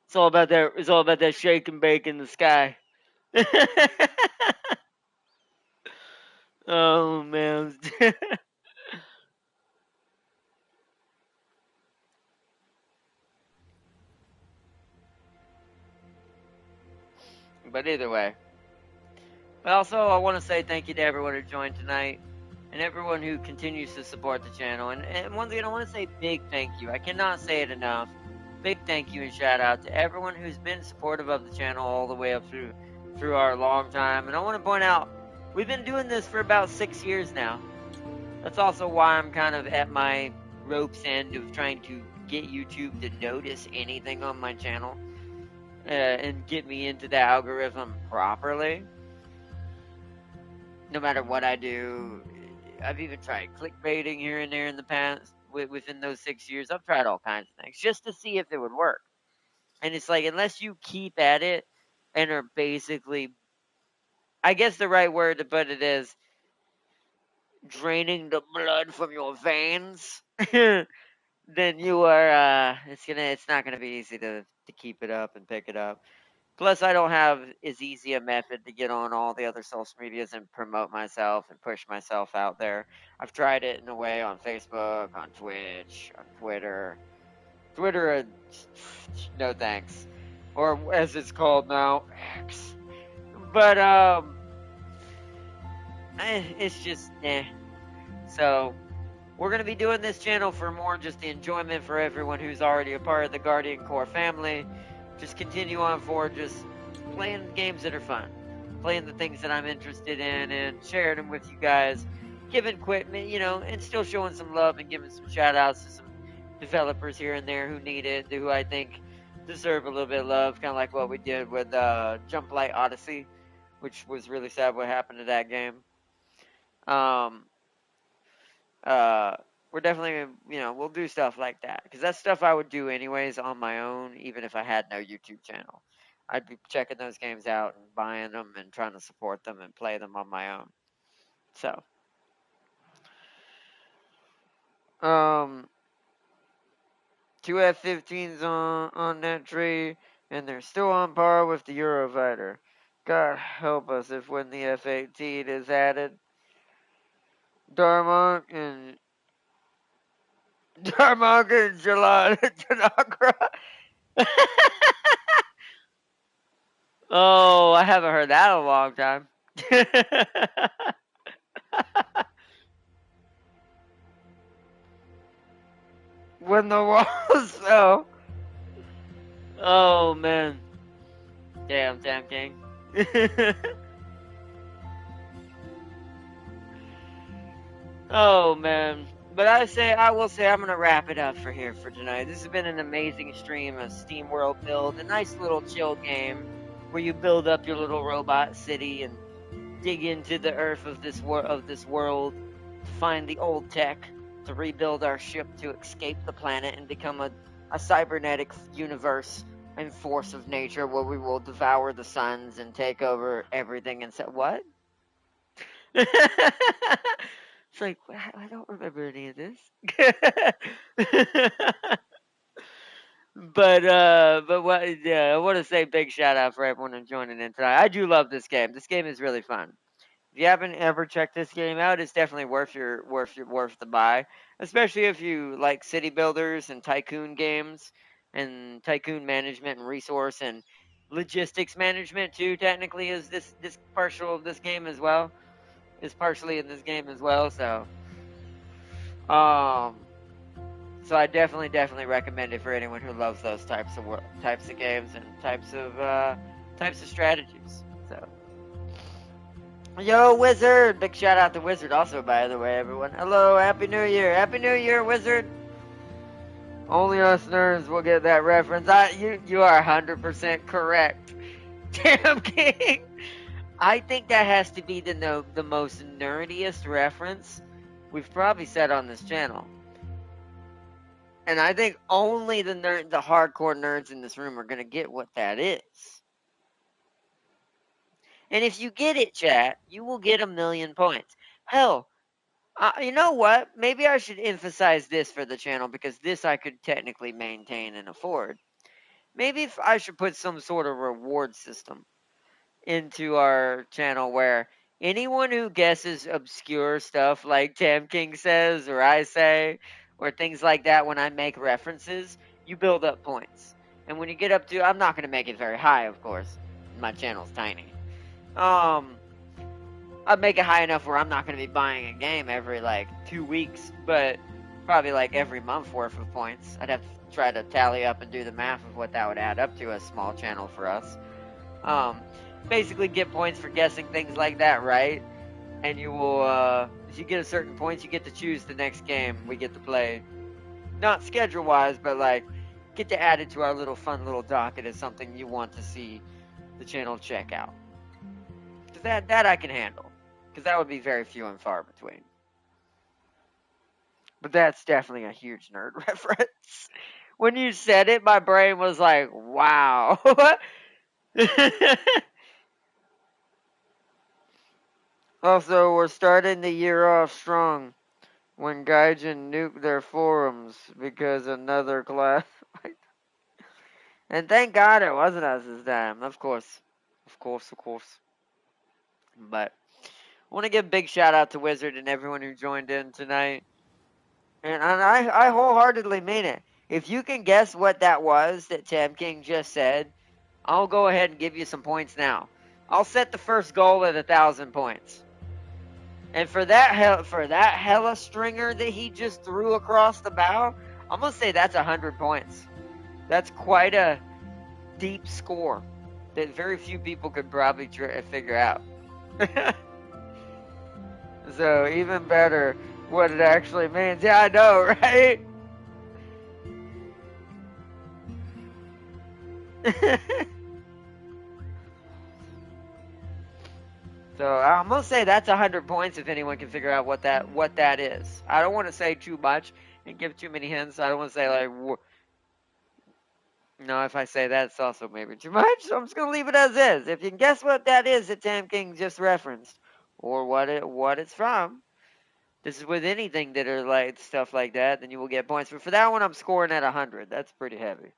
It's all about that. It's all about that shake and bake in the sky. Oh man. But either way. But also, I want to say thank you to everyone who joined tonight and everyone who continues to support the channel. And once again, I want to say big thank you. I cannot say it enough. Big thank you and shout out to everyone who's been supportive of the channel all the way up through our long time. And I want to point out, we've been doing this for about 6 years now. That's also why I'm kind of at my rope's end of trying to get YouTube to notice anything on my channel and get me into the algorithm properly. No matter what I do, I've even tried clickbaiting here and there in the past. Within those 6 years, I've tried all kinds of things just to see if it would work. And it's like, unless you keep at it and are basically, I guess the right word to put it is, draining the blood from your veins, then you are it's not gonna be easy to keep it up and pick it up. Plus, I don't have as easy a method to get on all the other social medias and promote myself and push myself out there. I've tried it in a way on Facebook, on Twitch, on Twitter. Twitter, no thanks, or as it's called now, X. But it's just So we're gonna be doing this channel for more just the enjoyment for everyone who's already a part of the Guardian Core family. Just continue on forward, just playing games that are fun, playing the things that I'm interested in, and sharing them with you guys. Giving equipment, and still showing some love and giving some shout outs to some developers here and there who need it, who I think deserve a little bit of love, kind of like what we did with Jump Light Odyssey, which was really sad what happened to that game. Um, uh, we're definitely, we'll do stuff like that because that's stuff I would do anyways on my own, even if I had no YouTube channel. I'd be checking those games out and buying them and trying to support them and play them on my own. So, two F-15s on that tree, and they're still on par with the Eurofighter. God help us if when the F-18 is added, Darmok and Janagra. Oh, I haven't heard that in a long time. When the walls fell. Oh man. Damn King. Oh man. But I will say I'm gonna wrap it up for tonight. This has been an amazing stream of SteamWorld build, a nice little chill game where you build up your little robot city and dig into the earth of this world, find the old tech to rebuild our ship to escape the planet and become a cybernetic universe and force of nature where we will devour the suns and take over everything and say what? It's like I don't remember any of this. But what? Yeah, I want to say big shout out for everyone who's joining in tonight. I do love this game. This game is really fun. If you haven't ever checked this game out, it's definitely worth the buy. Especially if you like city builders and tycoon games and tycoon management and resource and logistics management too. Technically, is this partial of this game as well? Is partially in this game as well. Um, so I definitely recommend it for anyone who loves those types of games and types of strategies. So. Yo, Wizard! Big shout out to Wizard also, by the way, everyone. Hello, Happy New Year! Happy New Year, Wizard! Only us nerds will get that reference. You are 100% correct. Damn King! I think that has to be the most nerdiest reference we've probably said on this channel. And I think only the hardcore nerds in this room are gonna get what that is. And if you get it, chat, you will get 1,000,000 points. Hell, you know what? Maybe I should emphasize this for the channel because this I could technically maintain and afford. Maybe if I should put some sort of reward system into our channel where anyone who guesses obscure stuff like Tam King says or I say or things like that when I make references, you build up points. And when you get up to, I'm not going to make it very high, of course. My channel's tiny. I'd make it high enough where I'm not going to be buying a game every 2 weeks, but probably every month worth of points. I'd have to try to tally up and do the math of what that would add up to a small channel for us. Basically get points for guessing things like that, right? And you will, if you get a certain points, you get to choose the next game we get to play. Not schedule-wise, but get to add it to our little fun little docket as something you want to see the channel check out. That I can handle. Because that would be very few and far between. But that's definitely a huge nerd reference. When you said it, my brain was like, wow. Also, we're starting the year off strong when Gaijin nuked their forums because another class. And thank God it wasn't us this time. Of course. Of course, of course. But I want to give a big shout out to Wizard and everyone who joined in tonight. And I wholeheartedly mean it. If you can guess what that was that Tam King just said, I'll go ahead and give you some points now. I'll set the first goal at 1,000 points. And for that hella stringer that he just threw across the bow, I'm gonna say that's 100 points. That's quite a deep score that very few people could probably figure out. So even better, what it actually means. Yeah, I know, right? So I'm gonna say that's 100 points if anyone can figure out what that is. I don't want to say too much and give too many hints. I don't want to say like, no. If I say that, it's also maybe too much. So I'm just gonna leave it as is. If you can guess what that is that Tam King just referenced, or what it's from, this is with anything that are like stuff like that, then you will get points. But for that one, I'm scoring at 100. That's pretty heavy.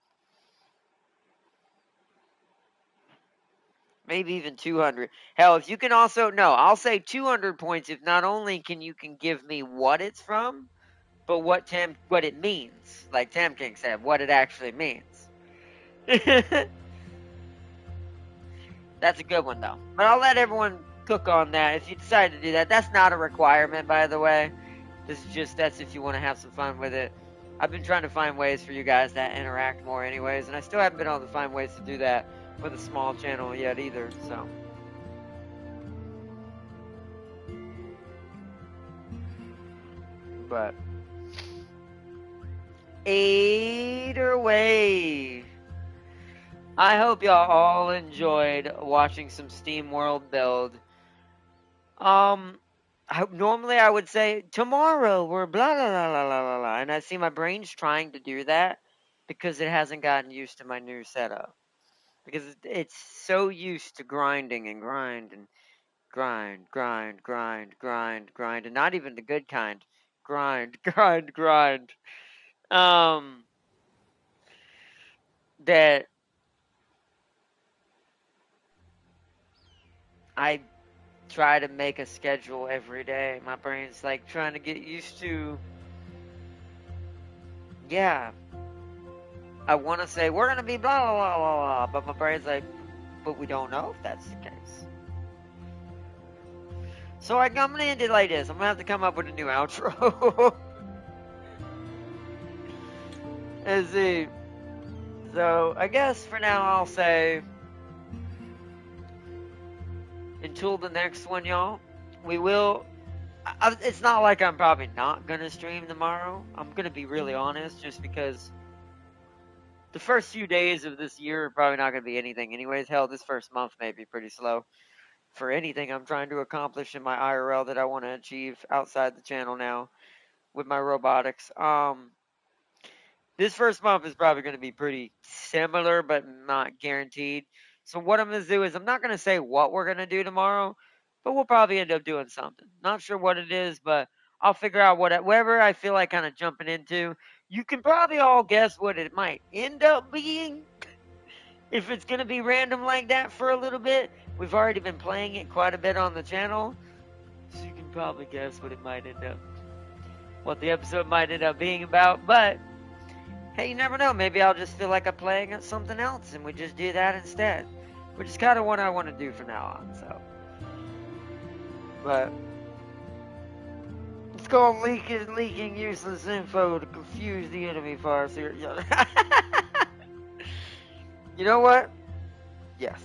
Maybe even 200. Hell, if you can also, no, I'll say 200 points if not only can give me what it's from, but what it means. Like Tam King said, what it actually means. That's a good one though. But I'll let everyone cook on that. If you decide to do that, that's not a requirement, by the way. That's if you want to have some fun with it. I've been trying to find ways for you guys to interact more anyways, and I still haven't been able to find ways to do that with a small channel yet either, so. But either way, I hope y'all all enjoyed watching some SteamWorld build. Normally I would say tomorrow we're blah blah blah blah blah blah, and I see my brain's trying to do that because it hasn't gotten used to my new setup. Because it's so used to grinding and grind and grind, and not even the good kind. Grind, grind, grind. That I try to make a schedule every day. My brain's like trying to get used to, yeah, I want to say we're going to be blah, blah, blah, blah, blah, but my brain's like, but we don't know if that's the case. So I'm going to end it like this. I'm going to have to come up with a new outro. Let's see. So I guess for now I'll say, until the next one, y'all, we will. It's not like I'm probably not going to stream tomorrow. I'm going to be really honest just because the first few days of this year are probably not going to be anything anyways. Hell, this first month may be pretty slow for anything I'm trying to accomplish in my IRL that I want to achieve outside the channel now with my robotics. This first month is probably going to be pretty similar, but not guaranteed. So what I'm going to do is I'm not going to say what we're going to do tomorrow, but we'll probably end up doing something. Not sure what it is, but I'll figure out whatever I feel like kind of jumping into. You can probably all guess what it might end up being. If it's going to be random like that for a little bit, we've already been playing it quite a bit on the channel, so you can probably guess what it might end up, what the episode might end up being about. But hey, you never know. Maybe I'll just feel like I'm playing at something else, and we just do that instead, which is kind of what I want to do from now on. So, but it's called leaking useless info to confuse the enemy far. So you know what? Yes.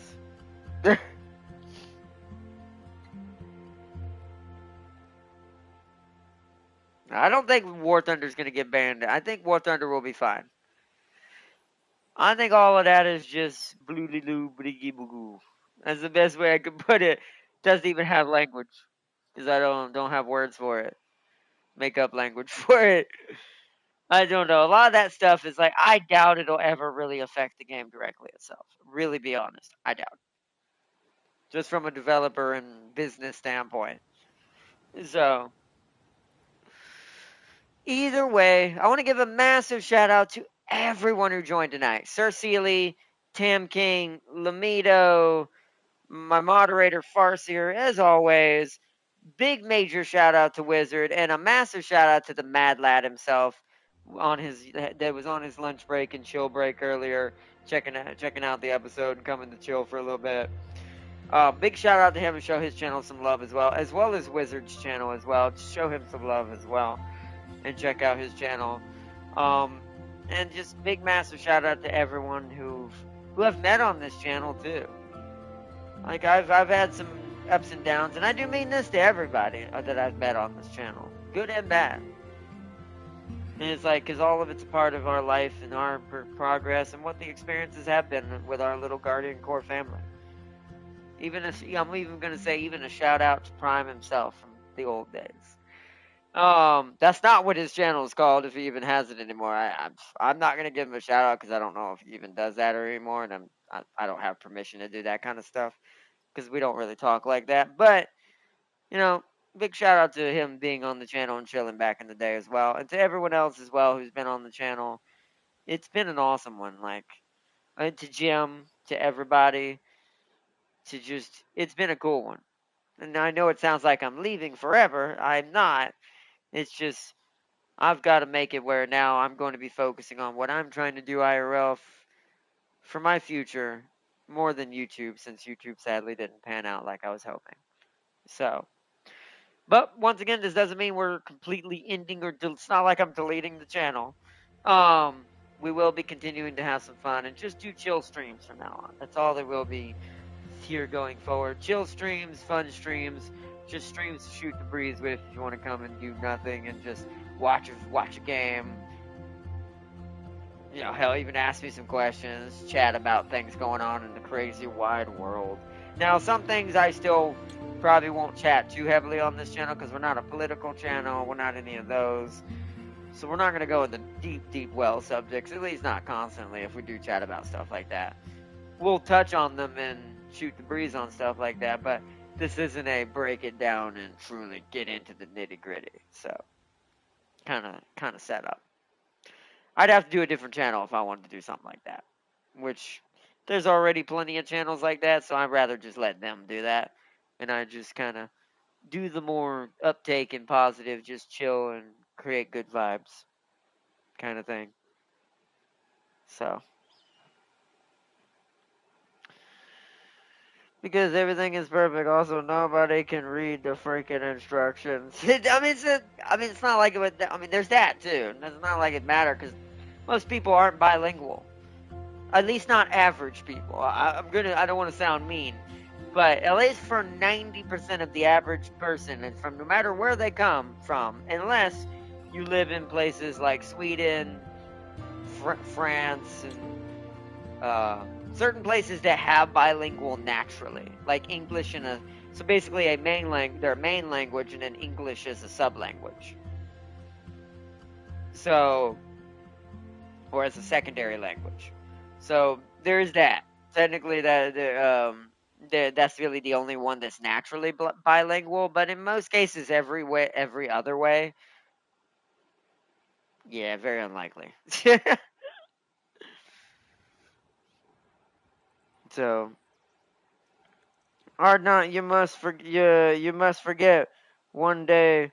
I don't think War Thunder's going to get banned. I think War Thunder will be fine. I think all of that is just blue-loo, bliggy-boo. That's the best way I could put it. Doesn't even have language. Because I don't have words for it. Make up language for it. I don't know. A lot of that stuff is like, I doubt it'll ever really affect the game directly itself. Really be honest. I doubt it. Just from a developer and business standpoint. So, either way, I want to give a massive shout out to everyone who joined tonight. Sir Seeley, Tam King, Lamido, my moderator Farseer, as always. Big major shout out to Wizard, and a massive shout out to the Mad Lad himself on his that was on his lunch break and chill break earlier, checking out the episode and coming to chill for a little bit. Big shout out to him and show his channel some love as well as Wizard's channel as well. Just show him some love as well, and check out his channel. And just big massive shout out to everyone who I've met on this channel too. Like I've had some ups and downs, and I do mean this to everybody that I've met on this channel, good and bad. And it's like, because all of it's a part of our life and our progress and what the experiences have been with our little Guardian Core family. Even if I'm even gonna say even a shout out to Prime himself from the old days. That's not what his channel is called, if he even has it anymore. I'm not gonna give him a shout out because I don't know if he even does that anymore, and I don't have permission to do that kind of stuff because we don't really talk like that. But you know, big shout out to him being on the channel and chilling back in the day as well, and to everyone else as well who's been on the channel. It's been an awesome one. Like, and to Jim, to everybody, it's been a cool one. And I know it sounds like I'm leaving forever. I'm not. It's just I've got to make it where now I'm going to be focusing on what I'm trying to do IRL for my future more than YouTube, since YouTube sadly didn't pan out like I was hoping. So, but once again, this doesn't mean we're completely ending it's not like I'm deleting the channel. We will be continuing to have some fun and just do chill streams from now on. That's all there will be here going forward. Chill streams, fun streams, just streams to shoot the breeze with if you want to come and do nothing and just watch a game. You know, hell, even ask me some questions, chat about things going on in the crazy wide world. Now, some things I still probably won't chat too heavily on this channel because we're not a political channel. We're not any of those. So we're not going to go into deep well subjects, at least not constantly if we do chat about stuff like that. We'll touch on them and shoot the breeze on stuff like that, but this isn't a break it down and truly get into the nitty gritty. So, kind of set up. I'd have to do a different channel if I wanted to do something like that, which there's already plenty of channels like that, so I'd rather just let them do that, and I just kind of do the more uptake and positive, just chill and create good vibes kind of thing. So, because everything is perfect, also nobody can read the freaking instructions. It's not like it would. There's that too. It's not like it mattered because most people aren't bilingual. At least not average people. I don't want to sound mean, but at least for 90% of the average person, and from no matter where they come from, unless you live in places like Sweden, France, and certain places that have bilingual naturally, like English and so basically their main language, and then English is a sub-language. So, or as a secondary language. So there's that. Technically, that's really the only one that's naturally bilingual. But in most cases, every other way, yeah, very unlikely. So, Ardnot, you must forget one day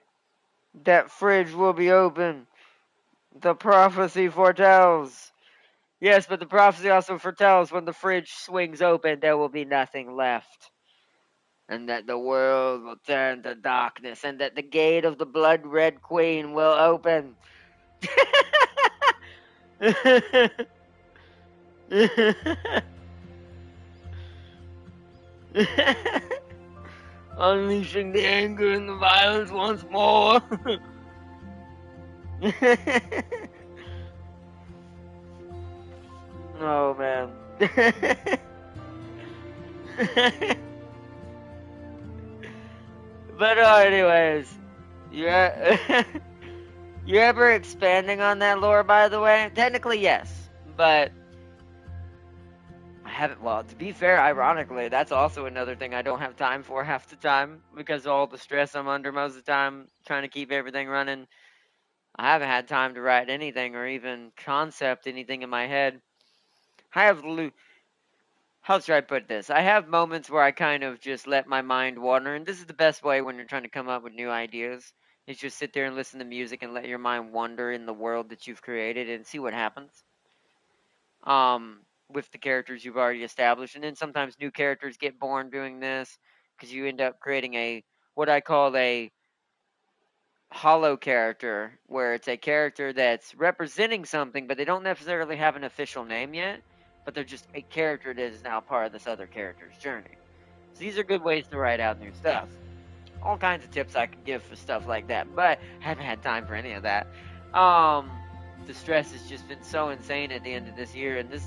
that fridge will be open. The prophecy foretells. Yes, but the prophecy also foretells when the fridge swings open, there will be nothing left. And that the world will turn to darkness, and that the gate of the blood red queen will open. Unleashing the anger and the violence once more. Oh, man. But anyways, yeah. You ever expanding on that lore, by the way? Technically, yes. But I haven't. Well, to be fair, ironically, that's also another thing I don't have time for half the time because of all the stress I'm under most of the time trying to keep everything running. I haven't had time to write anything or even concept anything in my head. I have how should I put this? I have moments where I kind of just let my mind wander, and this is the best way when you're trying to come up with new ideas. Is just sit there and listen to music and let your mind wander in the world that you've created and see what happens. With the characters you've already established, and then sometimes new characters get born doing this because you end up creating a what I call a hollow character, where it's a character that's representing something, but they don't necessarily have an official name yet, but they're just a character that is now part of this other character's journey. So these are good ways to write out new stuff. All kinds of tips I could give for stuff like that, but I haven't had time for any of that. The stress has just been so insane at the end of this year, and the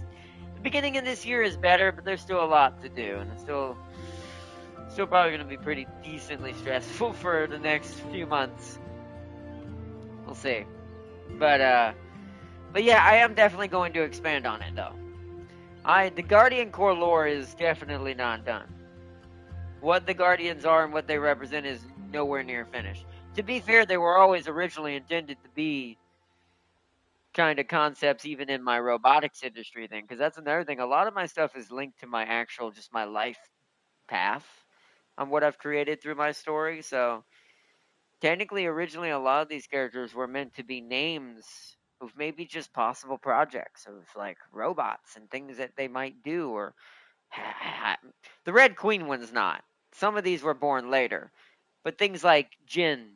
beginning of this year is better, but there's still a lot to do, and it's still probably going to be pretty decently stressful for the next few months. We'll see. But yeah, I am definitely going to expand on it though. The Guardian core lore is definitely not done. What the Guardians are and what they represent is nowhere near finished. To be fair, they were always originally intended to be kind of concepts even in my robotics industry thing, because that's another thing. A lot of my stuff is linked to my actual, just my life path on what I've created through my story. So technically, originally, a lot of these characters were meant to be names of maybe just possible projects of like robots and things that they might do. Or the Red Queen one's not. Some of these were born later, but things like Jin,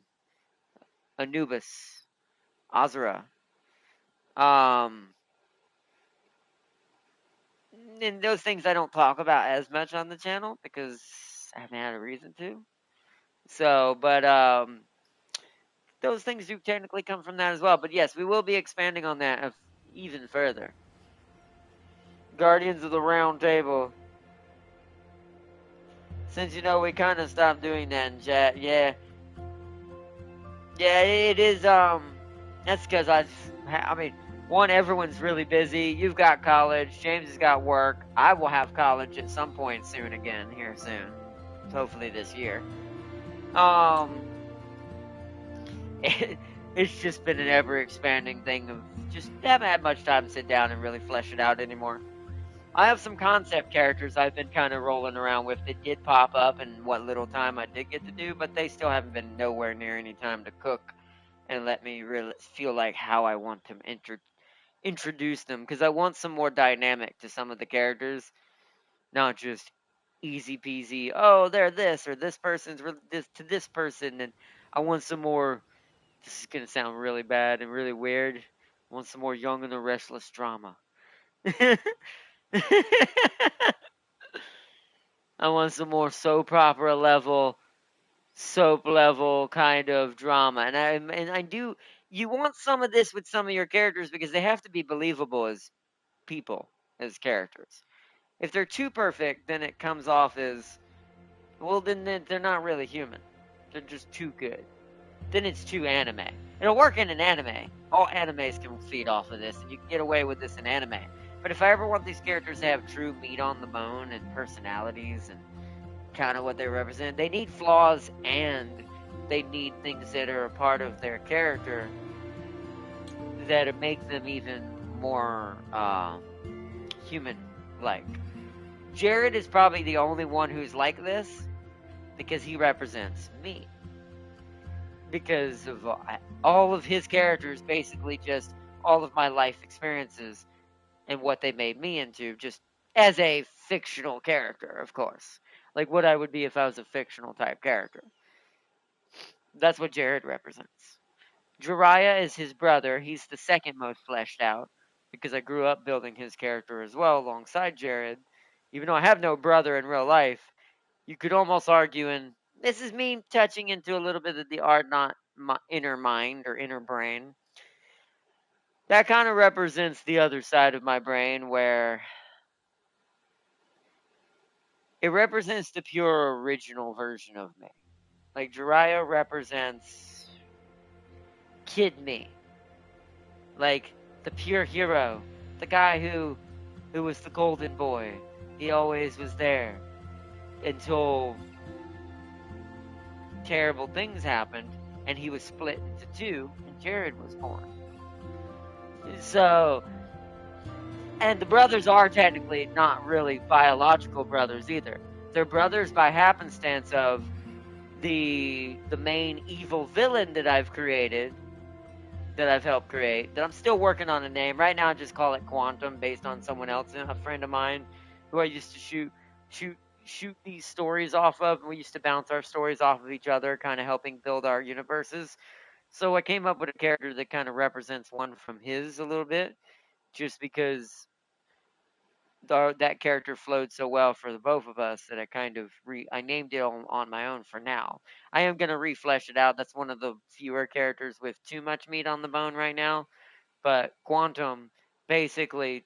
Anubis, Azura, um, and those things I don't talk about as much on the channel because I haven't had a reason to. So, but those things do technically come from that as well. But yes, we will be expanding on that even further. Guardians of the Round Table. Since we kind of stopped doing that in chat, yeah. Yeah, it is, that's because I mean, one, everyone's really busy. You've got college. James has got work. I will have college at some point soon again, here soon. Hopefully this year. It's just been an ever-expanding thing of just haven't had much time to sit down and really flesh it out anymore. I have some concept characters I've been kind of rolling around with that did pop up in what little time I did get to do, but they still haven't been nowhere near any time to cook and let me really feel like how I want to introduce them, because I want some more dynamic to some of the characters, not just easy peasy, oh, they're this, or this person's this to this person, and I want some more, this is going to sound really bad and really weird, I want some more Young and the Restless drama. I want some more soap opera level, soap level kind of drama, and I do. You want some of this with some of your characters because they have to be believable as people, as characters. If they're too perfect, then it comes off as, well, then they're not really human. They're just too good. Then it's too anime. It'll work in an anime. All animes can feed off of this, and you can get away with this in anime. But if I ever want these characters to have true meat on the bone and personalities and kind of what they represent, they need flaws and they need things that are a part of their character that make them even more human-like. Jared is probably the only one who's like this because he represents me. Because of all of his characters, basically just all of my life experiences and what they made me into, just as a fictional character, of course. Like what I would be if I was a fictional type character. That's what Jared represents. Jiraiya is his brother. He's the second most fleshed out because I grew up building his character as well alongside Jared. Even though I have no brother in real life, you could almost argue, and this is me touching into a little bit of the art, not my inner mind or inner brain. That kind of represents the other side of my brain where it represents the pure original version of me. Like Jiraiya represents kid me. Like the pure hero. The guy who was the golden boy. He always was there until terrible things happened and he was split into two and Jared was born. So, and the brothers are technically not really biological brothers either. They're brothers by happenstance of the main evil villain that I've created, that I've helped create, that I'm still working on a name. Right now I just call it Quantum based on someone else, a friend of mine who I used to shoot shoot these stories off of, and we used to bounce our stories off of each other, kind of helping build our universes. So I came up with a character that kind of represents one from his a little bit, just because that character flowed so well for the both of us that I kind of I named it on my own for now. I am gonna reflesh it out. That's one of the fewer characters with too much meat on the bone right now. But Quantum basically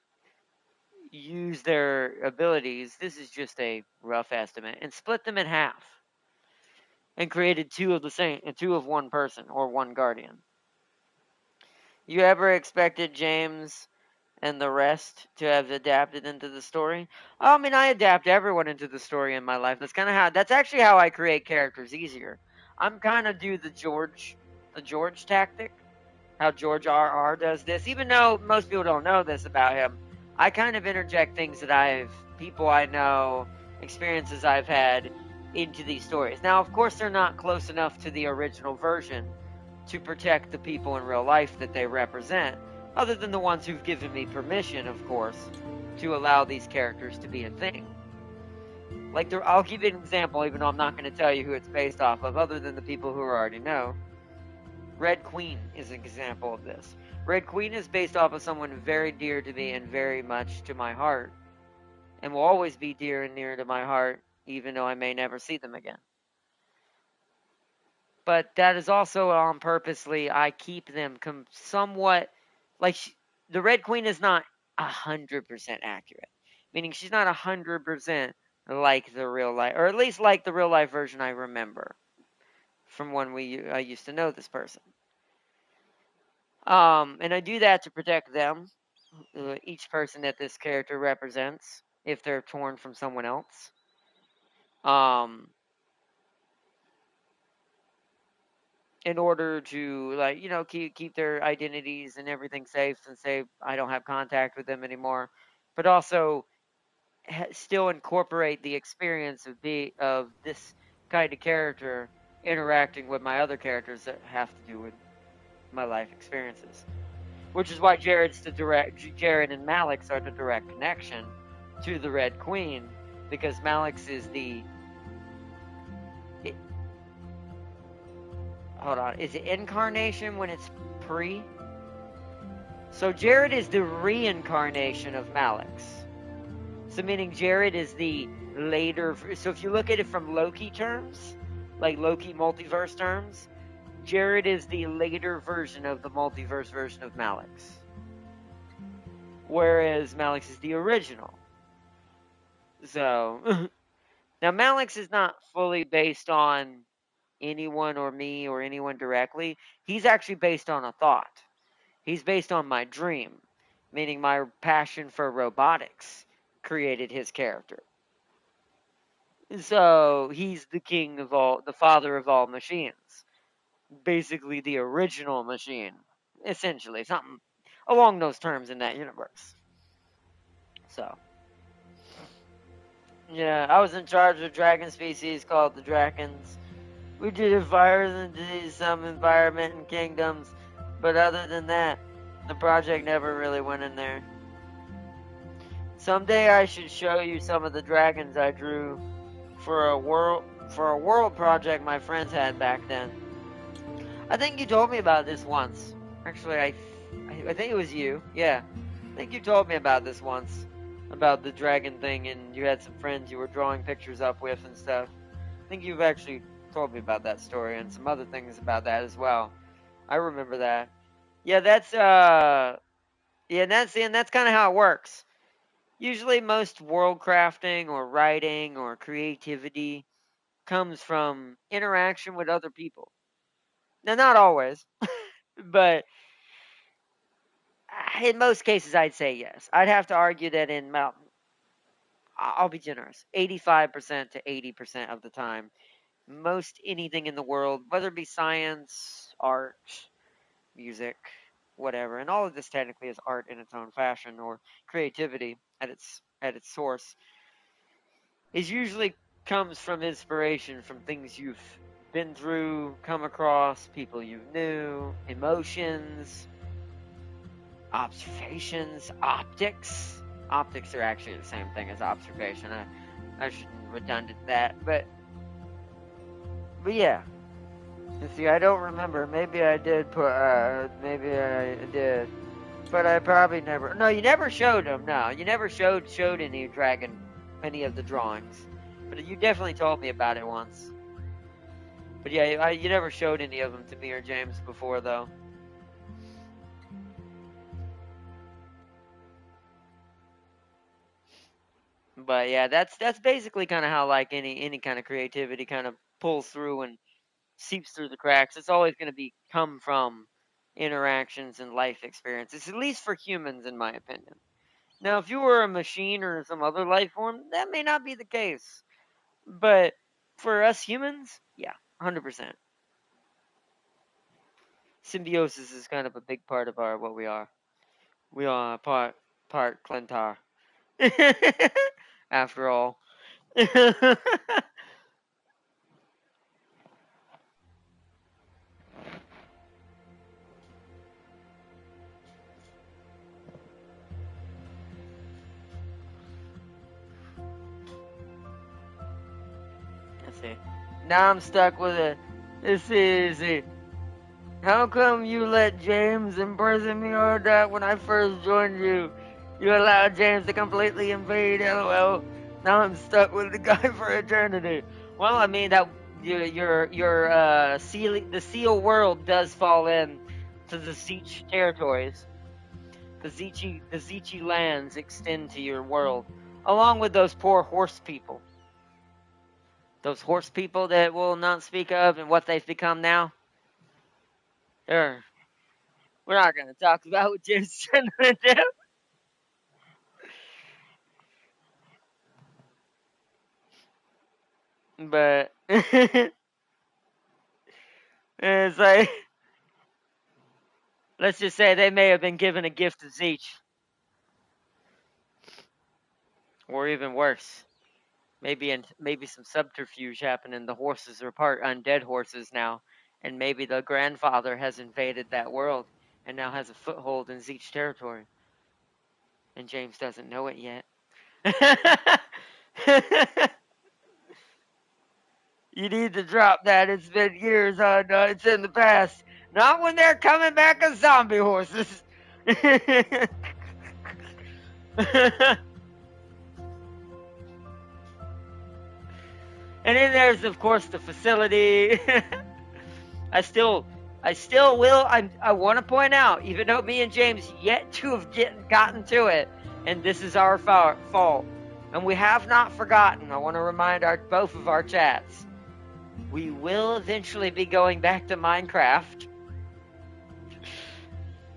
used their abilities. This is just a rough estimate, and split them in half, and created two of the same, and two of one person or one guardian. You ever expected James and the rest to have adapted into the story? I mean, I adapt everyone into the story in my life. That's actually how I create characters easier. I'm kind of do the George tactic, how George R.R. does this. Even though most people don't know this about him, I kind of interject things that people I know, experiences I've had into these stories. Now, of course, they're not close enough to the original version to protect the people in real life that they represent, other than the ones who've given me permission, of course, to allow these characters to be a thing. Like, I'll give you an example, even though I'm not going to tell you who it's based off of, other than the people who already know. Red Queen is an example of this. Red Queen is based off of someone very dear to me and very much to my heart, and will always be dear and near to my heart, even though I may never see them again. But that is also on purposely. I keep them somewhat like the Red Queen is not 100% accurate, meaning she's not 100% like the real life, or at least like the real life version I remember from when I used to know this person. And I do that to protect them, each person that this character represents, if they're torn from someone else. Um, in order to, like, keep their identities and everything safe, and say I don't have contact with them anymore, but also still incorporate the experience of this kind of character interacting with my other characters that have to do with my life experiences. Which is why Jared and Malix are the direct connection to the Red Queen, because Malix is hold on, is it incarnation when it's pre? So Jared is the reincarnation of Malix. So meaning Jared is the later. So if you look at it from Loki terms, like Loki multiverse terms, Jared is the later version of the multiverse version of Malix. Whereas Malix is the original. So now Malix is not fully based on anyone or me or anyone directly. He's actually based on a thought. He's based on my dream, meaning my passion for robotics created his character. So he's the king of all, the father of all machines. Basically the original machine, essentially. Something along those terms in that universe. So, yeah, I was in charge of a dragon species called the Drakens. We did fires and disease, some environment and kingdoms, but other than that, the project never really went in there. Someday I should show you some of the dragons I drew for a world project my friends had back then. I think you told me about this once. Actually, I think it was you. Yeah, I think you told me about this once, about the dragon thing, and you had some friends you were drawing pictures up with and stuff. I think you've actually told me about that story and some other things about that as well. I remember that. Yeah, that's that's kind of how it works. Usually most world crafting or writing or creativity comes from interaction with other people. Now, not always, but in most cases I'd say yes. I'd have to argue that I'll be generous, 85% to 80% of the time, most anything in the world, whether it be science, art, music, whatever, and all of this technically is art in its own fashion or creativity at its source, is usually comes from inspiration from things you've been through, come across, people you knew, emotions, observations, optics. Optics are actually the same thing as observation. I shouldn't redundant that, but yeah. You see, I don't remember. Maybe I did put. Maybe I did, but I probably never. No, you never showed them. No, you never showed any of the drawings. But you definitely told me about it once. But yeah, you never showed any of them to me or James before, though. But yeah, that's basically kind of how like any kind of creativity kind of pulls through and seeps through the cracks. It's always going to be come from interactions and life experiences, at least for humans, in my opinion. Now, if you were a machine or some other life form, that may not be the case. But for us humans, yeah, 100%. Symbiosis is kind of a big part of what we are. We are part Clentar. After all. Let's see. Now I'm stuck with it. Let's see. How come you let James imprison me or that when I first joined you? You allowed James to completely invade, lol. Now I'm stuck with the guy for eternity. Well, I mean that the Seal world does fall in to the Zeech territories. The Zeechy lands extend to your world, along with those poor horse people. Those horse people that we'll not speak of and what they've become now. We're not going to talk about what James trying to do. But it's like, let's just say they may have been given a gift of Zeech. Or even worse. Maybe some subterfuge happened and the horses are part undead horses now. And maybe the grandfather has invaded that world and now has a foothold in Zeech territory. And James doesn't know it yet. You need to drop that. It's been years. No, it's in the past. Not when they're coming back as zombie horses. And then there's, of course, the facility. I still will. I want to point out, even though me and James yet to have gotten to it, and this is our fault, and we have not forgotten. I want to remind both of our chats. We will eventually be going back to Minecraft.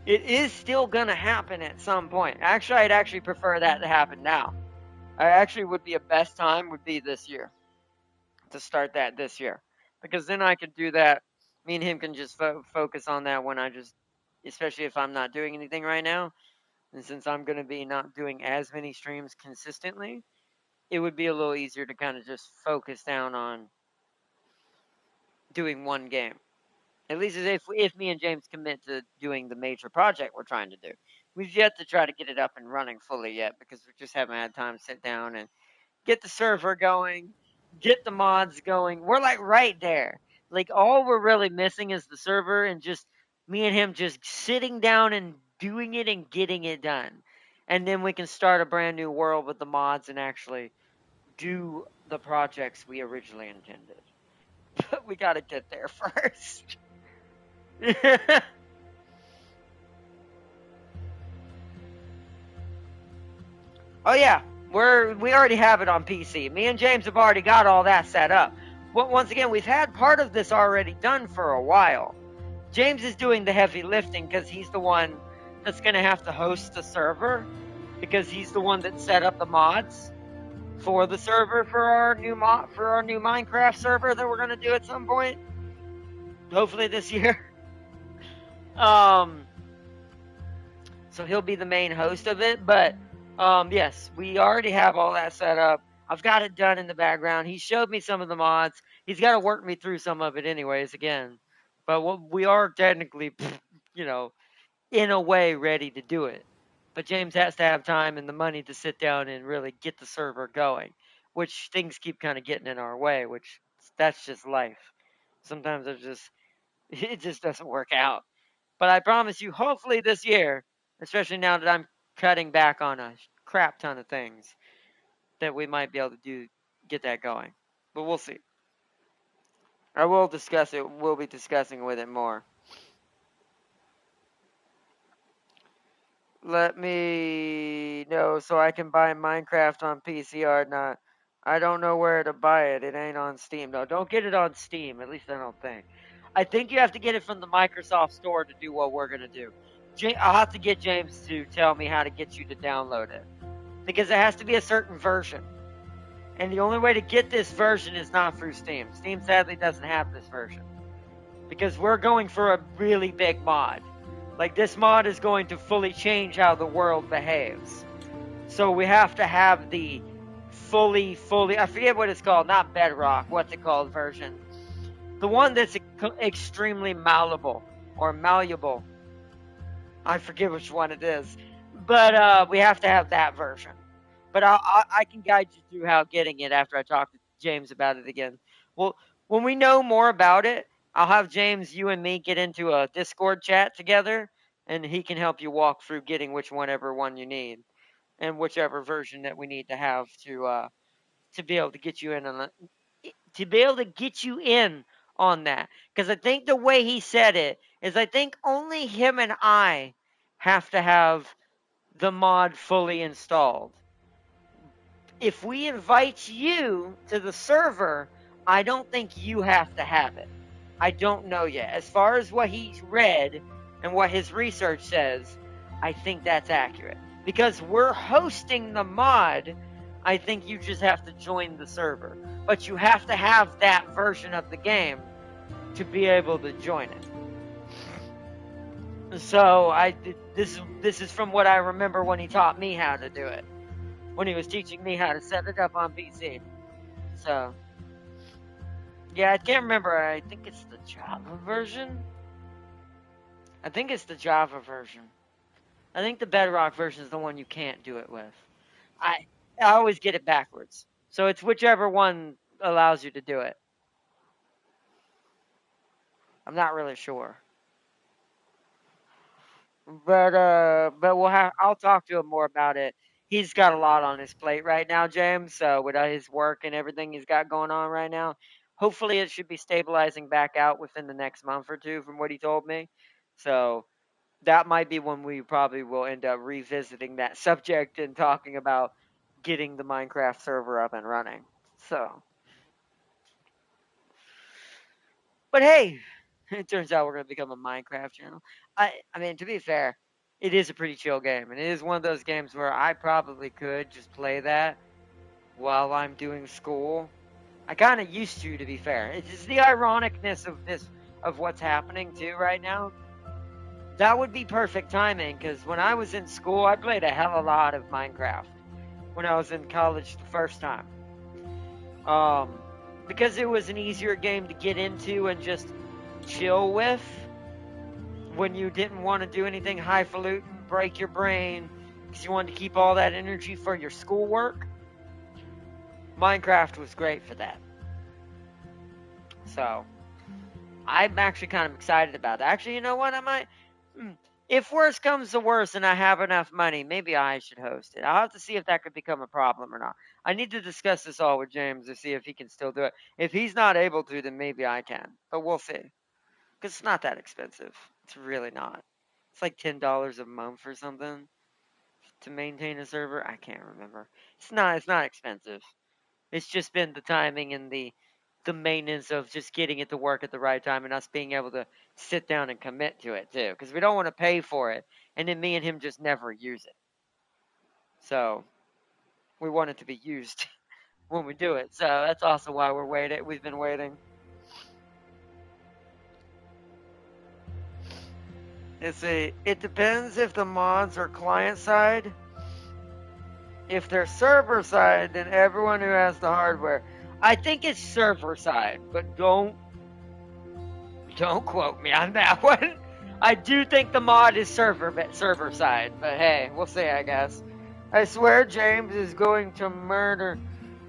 It is still gonna happen at some point. Actually, I'd actually prefer that to happen now. I actually would be a best time would be this year. To start that this year. Because then I could do that. Me and him can just focus on that when especially if I'm not doing anything right now. And since I'm going to be not doing as many streams consistently, it would be a little easier to kind of just focus down on doing one game. At least as if me and James commit to doing the major project we're trying to do. We've yet to try to get it up and running fully yet because we just haven't had time to sit down and get the server going, get the mods going. We're like right there. Like all we're really missing is the server and just me and him just sitting down and doing it and getting it done. And then we can start a brand new world with the mods and actually do the projects we originally intended. But we gotta get there first. Oh yeah, we already have it on PC. Me and James have already got all that set up. But once again, we've had part of this already done for a while. James is doing the heavy lifting because he's the one that's going to have to host the server because he's the one that set up the mods. for the server for our new Minecraft server that we're gonna do at some point. Hopefully this year. Um, so he'll be the main host of it. But yes, we already have all that set up. I've got it done in the background. He showed me some of the mods. He's got to work me through some of it, anyways. Again, but we are technically, you know, in a way ready to do it. But James has to have time and the money to sit down and really get the server going, which things keep kind of getting in our way, which that's just life. Sometimes it just doesn't work out. But I promise you, hopefully this year, especially now that I'm cutting back on a crap ton of things, that we might be able to get that going. But we'll see. I will discuss it. We'll be discussing with it more. Let me know so I can buy Minecraft on PC or not. I don't know where to buy it. It ain't on Steam. No, don't get it on Steam. At least I don't think. I think you have to get it from the Microsoft Store to do what we're gonna do. I'll have to get James to tell me how to get you to download it because it has to be a certain version. And the only way to get this version is not through Steam. Steam sadly doesn't have this version because we're going for a really big mod. Like, this mod is going to fully change how the world behaves. So we have to have the fully, I forget what it's called, not Bedrock, what's it called version. The one that's extremely malleable, or malleable. I forget which one it is. But we have to have that version. But I can guide you through how getting it after I talk to James about it again. Well, when we know more about it, I'll have James, you and me get into a Discord chat together, and he can help you walk through getting whichever one you need, and whichever version that we need to have to be able to get you in on that. Because I think the way he said it is, I think only him and I have to have the mod fully installed. If we invite you to the server, I don't think you have to have it. I don't know yet. As far as what he's read and what his research says, I think that's accurate. Because we're hosting the mod, I think you just have to join the server. But you have to have that version of the game to be able to join it. So this is from what I remember when he taught me how to do it. When he was teaching me how to set it up on PC. So, yeah, I can't remember. I think it's the Java version. I think the Bedrock version is the one you can't do it with. I always get it backwards. So it's whichever one allows you to do it. I'm not really sure. But I'll talk to him more about it. He's got a lot on his plate right now, James. So with his work and everything he's got going on right now, hopefully it should be stabilizing back out within the next month or two, from what he told me. So that might be when we probably will end up revisiting that subject and talking about getting the Minecraft server up and running. So, but hey, it turns out we're going to become a Minecraft channel. I mean, to be fair, it is a pretty chill game, and it is one of those games where I probably could just play that while I'm doing school. I kind of used to be fair. It's just the ironicness of what's happening too right now. That would be perfect timing, because when I was in school, I played a hell of a lot of Minecraft when I was in college the first time. Because it was an easier game to get into and just chill with when you didn't want to do anything highfalutin, break your brain, because you wanted to keep all that energy for your schoolwork. Minecraft was great for that. So, I'm actually kind of excited about it. Actually, you know what? I might, if worse comes to worse and I have enough money, maybe I should host it. I'll have to see if that could become a problem or not. I need to discuss this all with James to see if he can still do it. If he's not able to, then maybe I can. But we'll see. Because it's not that expensive. It's really not. It's like $10 a month or something to maintain a server. I can't remember. It's not expensive. It's just been the timing and the maintenance of just getting it to work at the right time and us being able to sit down and commit to it too. Because we don't want to pay for it and then me and him just never use it. So we want it to be used. when we do it. So that's also why we're waiting. We've been waiting. It depends if the mods are client side. If they're server side, then everyone who has the hardware. I think it's server side, but don't quote me on that one. I do think the mod is server side, but hey, we'll see, I guess. I swear James is going to murder.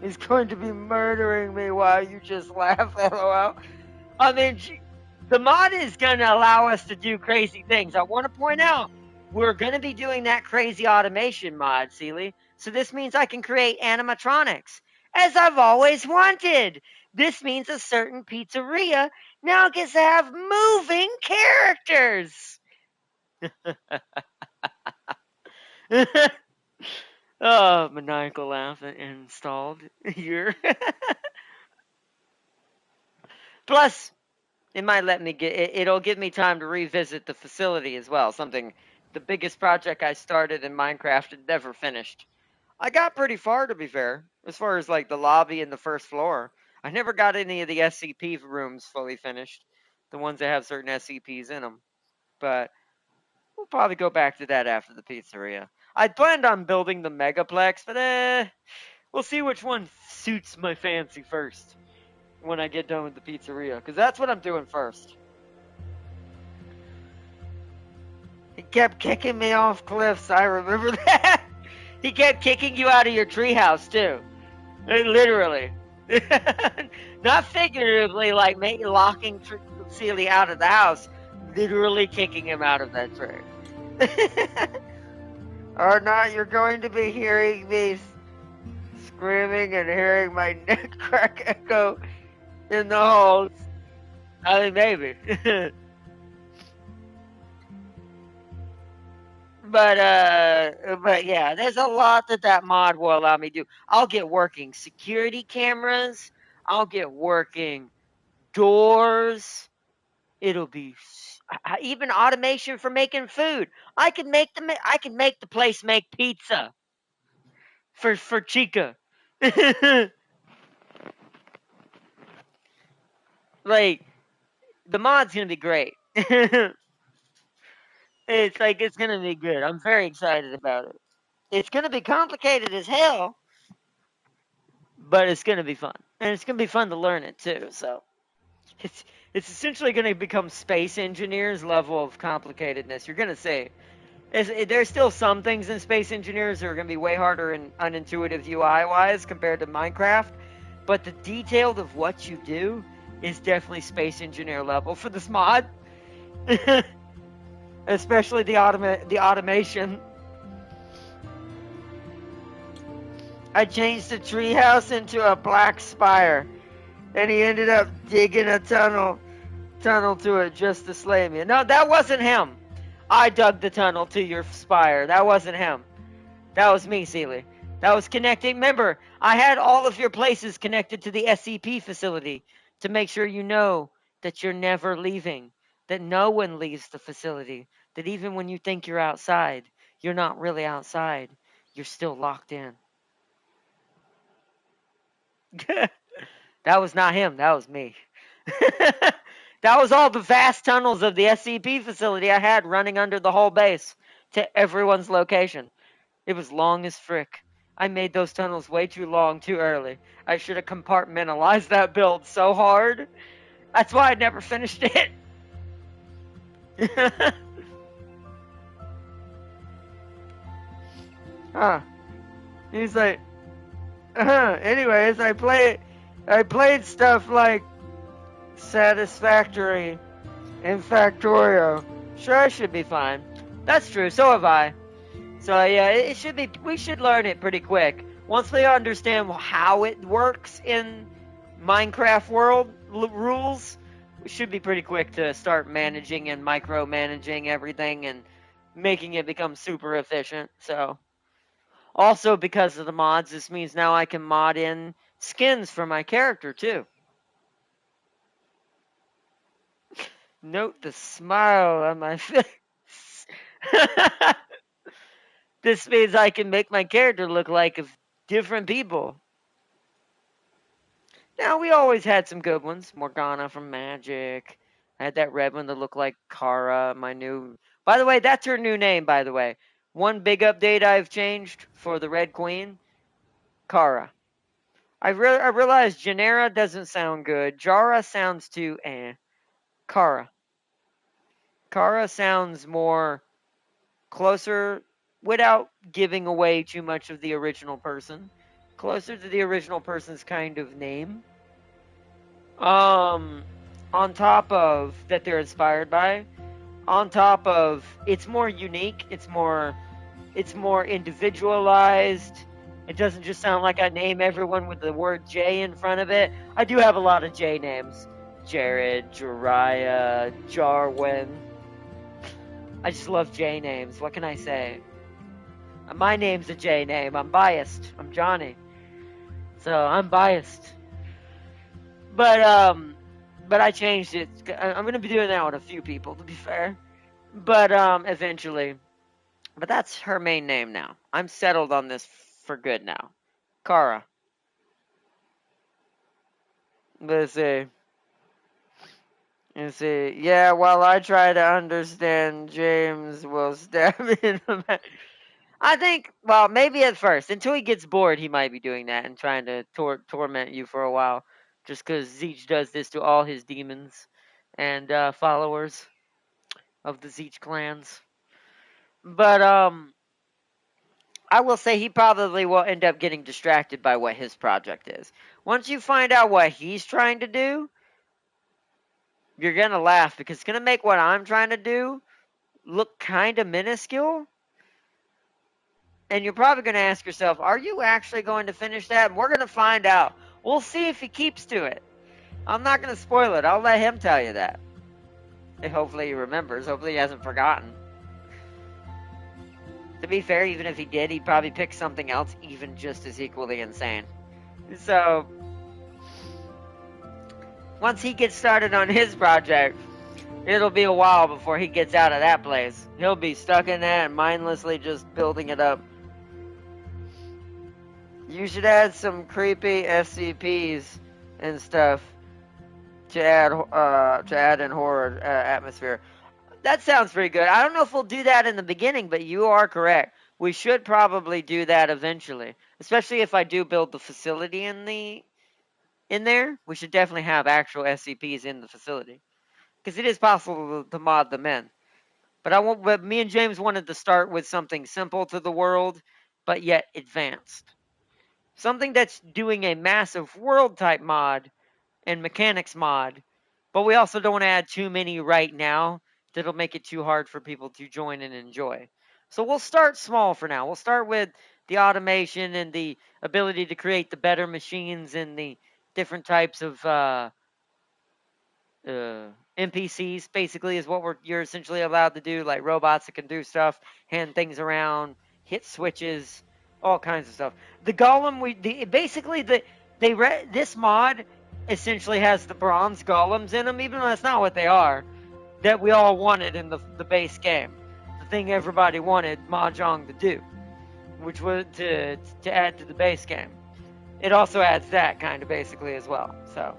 He's going to be murdering me while you just laugh, lol. I mean, the mod is going to allow us to do crazy things. I want to point out, we're going to be doing that crazy automation mod, Seely. So this means I can create animatronics, as I've always wanted. This means a certain pizzeria now gets to have moving characters. Oh, maniacal laugh installed here. Plus, it might let me it'll give me time to revisit the facility as well. The biggest project I started in Minecraft and never finished. I got pretty far, to be fair, as far as like the lobby and the first floor. I never got any of the SCP rooms fully finished, the ones that have certain SCPs in them. But we'll probably go back to that after the pizzeria. I planned on building the megaplex, but we'll see which one suits my fancy first when I get done with the pizzeria, because that's what I'm doing first. He kept kicking me off cliffs. I remember that. He kept kicking you out of your treehouse too. Literally. Not figuratively, like maybe locking Seely out of the house. Literally kicking him out of that tree. Or not, you're going to be hearing me screaming and hearing my neck crack echo in the halls. I mean, maybe. But yeah, there's a lot that mod will allow me to do. I'll get working security cameras. I'll get working doors. It'll be even automation for making food. I can make the place make pizza for Chica. Like the mod's gonna be great. It's gonna be good. I'm very excited about it. It's gonna be complicated as hell, but it's gonna be fun, and it's gonna be fun to learn it too. So it's it's essentially gonna become space engineers level of complicatedness. You're gonna see. There's still some things in Space Engineers that are going to be way harder and unintuitive UI-wise compared to Minecraft, but the detail of what you do is definitely Space Engineer level for this mod. Especially the automation. I changed the treehouse into a black spire, and he ended up digging a tunnel to it just to slay me. No, that wasn't him. I dug the tunnel to your spire. That wasn't him. That was me, Seely. That was connecting. Remember, I had all of your places connected to the SCP facility to make sure you know that you're never leaving, that no one leaves the facility, that even when you think you're outside, you're not really outside. You're still locked in. That was not him. That was me. That was all the vast tunnels of the SCP facility I had running under the whole base to everyone's location. It was long as frick. I made those tunnels way too long too early. I should have compartmentalized that build so hard. That's why I never finished it. Huh. He's like, anyways, I played stuff like Satisfactory and Factorio. Sure, I should be fine. That's true, so have I. So yeah, it should be. We should learn it pretty quick. Once we understand how it works in Minecraft world rules, we should be pretty quick to start managing and micromanaging everything and making it become super efficient. So also because of the mods, this means now I can mod in skins for my character too. Note the smile on my face. This means I can make my character look like different people. Now, we always had some good ones. Morgana from Magic. I had that red one that looked like Kara, my new. By the way, that's her new name, by the way. One big update I've changed for the Red Queen, Kara. I realized Janera doesn't sound good. Jara sounds too eh. Kara. Kara sounds more closer without giving away too much of the original person. Closer to the original person's kind of name. On top of that they're inspired by, on top of it's more unique, it's more individualized. It doesn't just sound like I name everyone with the word J in front of it. I do have a lot of J names. Jared, Jariah, Jarwin. I just love J names. What can I say? My name's a J name. I'm biased. I'm Johnny. So I'm biased. But I changed it. I'm gonna be doing that with a few people, to be fair. But eventually. But that's her main name now. I'm settled on this for good now. Kara. Let's see. Let's see. Yeah, while I try to understand, James will stab me in the back. I think, well, maybe at first. Until he gets bored, he might be doing that and trying to torment you for a while. Just because Zeech does this to all his demons and followers of the Zeech clans. But, I will say he probably will end up getting distracted by what his project is. Once you find out what he's trying to do, you're going to laugh because it's going to make what I'm trying to do look kind of minuscule. And you're probably going to ask yourself, are you actually going to finish that? And we're going to find out. We'll see if he keeps to it. I'm not going to spoil it. I'll let him tell you that. And hopefully he remembers. Hopefully he hasn't forgotten. To be fair, even if he did, he'd probably pick something else even just as equally insane. So, once he gets started on his project, it'll be a while before he gets out of that place. He'll be stuck in that and mindlessly just building it up. You should add some creepy SCPs and stuff to add in horror atmosphere. That sounds pretty good. I don't know if we'll do that in the beginning, but you are correct. We should probably do that eventually, especially if I do build the facility in there. We should definitely have actual SCPs in the facility because it is possible to mod them in. But me and James wanted to start with something simple to the world, but yet advanced. Something that's doing a massive world type mod and mechanics mod, but we also don't want to add too many right now that'll make it too hard for people to join and enjoy. So we'll start small for now. We'll start with the automation and the ability to create the better machines and the different types of NPCs. Basically, is what you're essentially allowed to do, like robots that can do stuff, hand things around, hit switches, all kinds of stuff. The golem, this mod essentially has the bronze golems in them, even though that's not what they are, that we all wanted in the base game. The thing everybody wanted Mahjong to do, which was to add to the base game. It also adds that kind of basically as well. So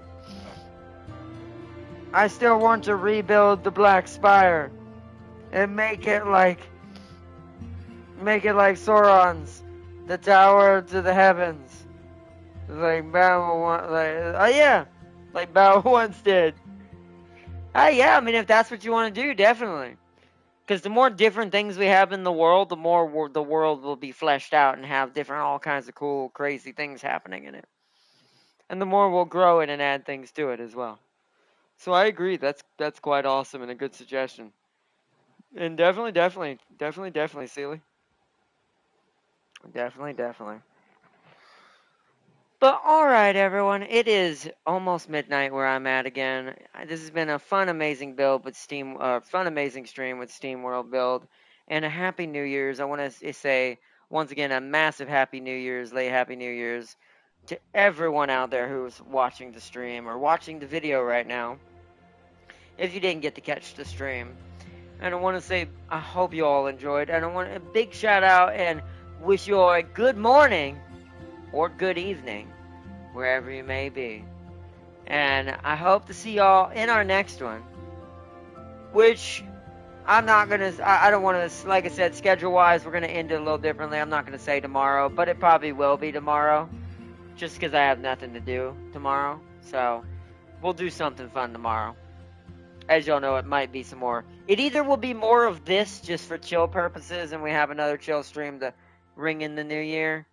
I still want to rebuild the Black Spire and make it like Sauron's, the Tower to the Heavens. Like Bao once did. Yeah, I mean, if that's what you want to do, definitely. Because the more different things we have in the world, the more the world will be fleshed out and have all kinds of cool, crazy things happening in it. And the more we'll grow it and add things to it as well. So I agree, that's quite awesome and a good suggestion. And definitely, Sealy. Definitely. But alright, everyone, it is almost midnight where I'm at again. This has been a fun, amazing build with amazing stream with SteamWorld build, and a Happy New Year's. I want to say, once again, a massive Happy New Year's, late Happy New Year's, to everyone out there who's watching the stream, or watching the video right now, if you didn't get to catch the stream. And I want to say, I hope you all enjoyed, and I want a big shout out and wish you all a good morning, or good evening, wherever you may be. And I hope to see y'all in our next one, which I'm not going to, I don't want to, like I said, schedule wise, we're going to end it a little differently. I'm not going to say tomorrow, but it probably will be tomorrow, just because I have nothing to do tomorrow. So we'll do something fun tomorrow. As y'all know, it might be some more. It either will be more of this just for chill purposes and we have another chill stream to ring in the new year,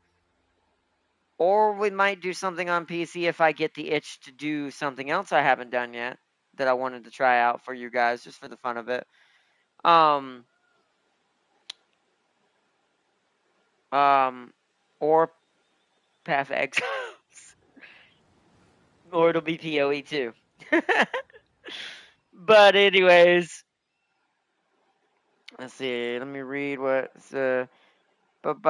or we might do something on PC if I get the itch to do something else I haven't done yet that I wanted to try out for you guys just for the fun of it. Or Path of Exiles. Or it'll be PoE too. But anyways, let's see. Let me read what's but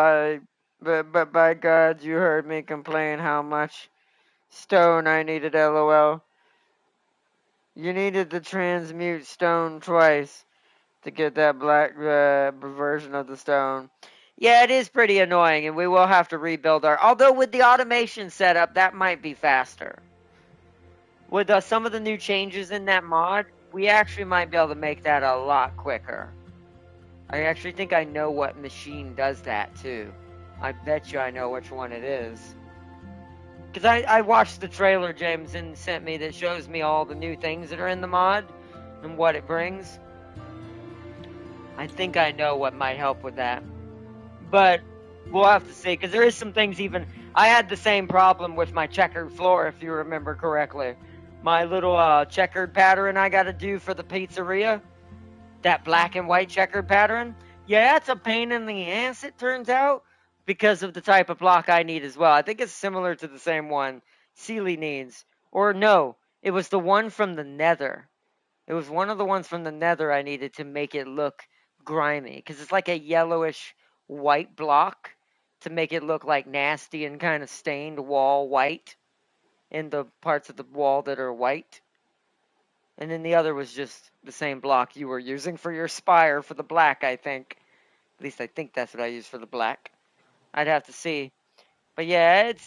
by God, you heard me complain how much stone I needed. LOL. You needed to transmute stone twice to get that black version of the stone. Yeah, it is pretty annoying, and we will have to rebuild our. Although with the automation setup, that might be faster. With some of the new changes in that mod, we actually might be able to make that a lot quicker. I actually think I know what machine does that too. I bet you I know which one it is. Because I watched the trailer Jameson sent me that shows me all the new things that are in the mod and what it brings. I think I know what might help with that. But we'll have to see, because there is some things even... I had the same problem with my checkered floor, if you remember correctly. My little checkered pattern I got to do for the pizzeria. That black and white checkered pattern. Yeah, it's a pain in the ass, it turns out, because of the type of block I need as well. I think it's similar to the same one Sealy needs. Or no, it was the one from the Nether. It was one of the ones from the Nether I needed to make it look grimy, because it's like a yellowish white block to make it look like nasty and kind of stained wall white in the parts of the wall that are white. And then the other was just the same block you were using for your spire for the black, I think. At least I think that's what I used for the black. I'd have to see. But yeah, it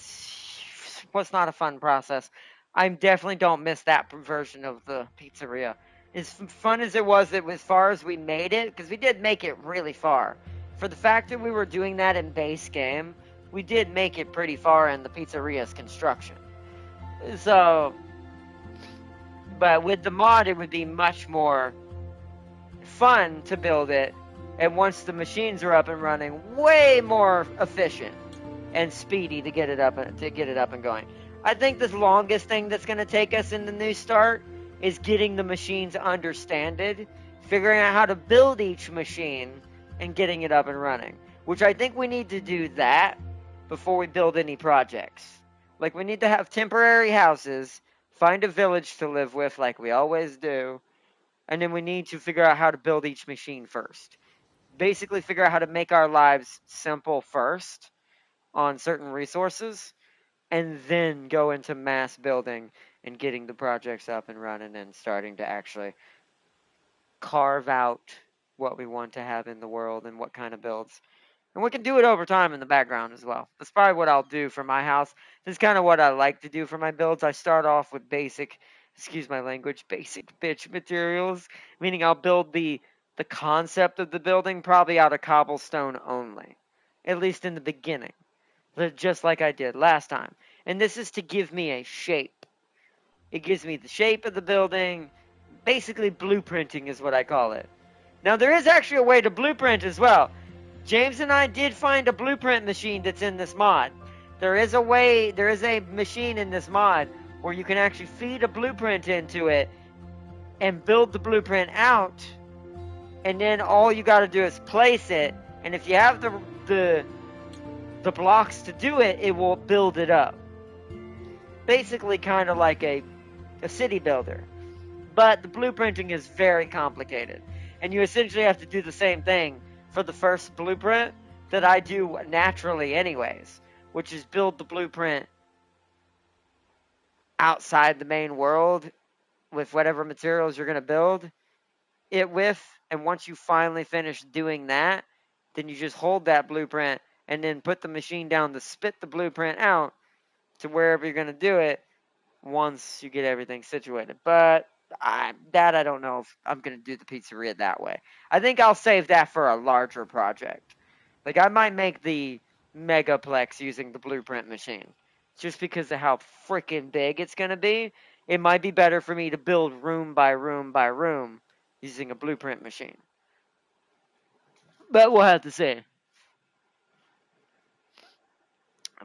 was not a fun process. I definitely don't miss that version of the pizzeria. As fun as it was as far as we made it, because we did make it really far. For the fact that we were doing that in base game, we did make it pretty far in the pizzeria's construction. So, but with the mod, it would be much more fun to build it. And once the machines are up and running, way more efficient and speedy to get it up and going. I think the longest thing that's going to take us in the new start is getting the machines understanded, figuring out how to build each machine, and getting it up and running. Which I think we need to do that before we build any projects. Like, we need to have temporary houses, find a village to live with like we always do, and then we need to figure out how to build each machine first. Basically figure out how to make our lives simple first on certain resources, and then go into mass building and getting the projects up and running and starting to actually carve out what we want to have in the world and what kind of builds. And we can do it over time in the background as well. That's probably what I'll do for my house. This is kind of what I like to do for my builds. I start off with basic, excuse my language, basic bitch materials, meaning I'll build the concept of the building probably out of cobblestone only, at least in the beginning, just like I did last time. And this is to give me a shape. It gives me the shape of the building. Basically, blueprinting is what I call it. Now, there is actually a way to blueprint as well. James and I did find a blueprint machine that's in this mod. There is a machine in this mod where you can actually feed a blueprint into it and build the blueprint out, and then all you got to do is place it, and if you have the blocks to do it, it will build it up. Basically kind of like a city builder. But the blueprinting is very complicated, and you essentially have to do the same thing for the first blueprint that I do naturally anyways, which is build the blueprint outside the main world with whatever materials you're going to build it with, and once you finally finish doing that, then you just hold that blueprint and then put the machine down to spit the blueprint out to wherever you're going to do it. once you get everything situated. But I don't know if I'm gonna do the pizzeria that way. I think I'll save that for a larger project. Like I might make the megaplex using the blueprint machine, just because of how freaking big it's gonna be. It might be better for me to build room by room by room using a blueprint machine. But we'll have to see.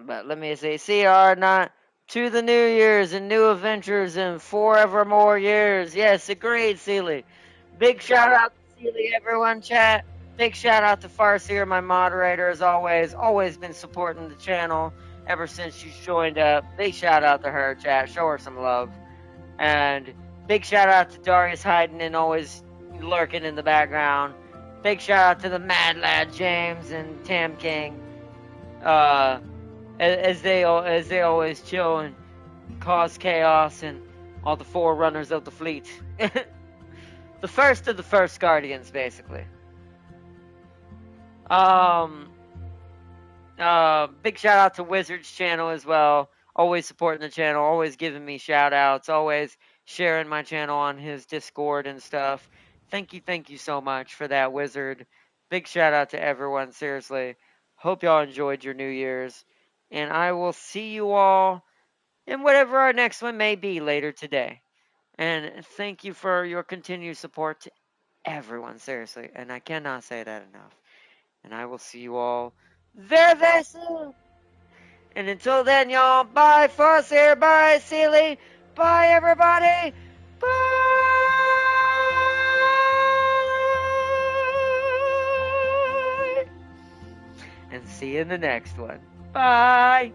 But let me say, CR not to the New Year's and new adventures and forever more years. Yes, agreed, Sealy. Big shout out to Sealy, everyone, chat. Big shout out to Farseer, my moderator, as always. Always been supporting the channel ever since she's joined up. Big shout out to her, chat. Show her some love. And big shout out to Darius Hayden and always lurking in the background. Big shout out to the Mad Lad James and Tam King. As they always chill and cause chaos and all the forerunners of the fleet. The first of the first Guardians, basically. Big shout out to Wizard's channel as well. Always supporting the channel, always giving me shout outs, always sharing my channel on his Discord and stuff. Thank you so much for that, Wizard. Big shout out to everyone, seriously. Hope y'all enjoyed your New Year's. And I will see you all in whatever our next one may be later today. And thank you for your continued support to everyone, seriously. And I cannot say that enough. And I will see you all very soon. And until then, y'all, bye, Foster, bye, Sealy, bye, everybody, bye. And see you in the next one. Bye.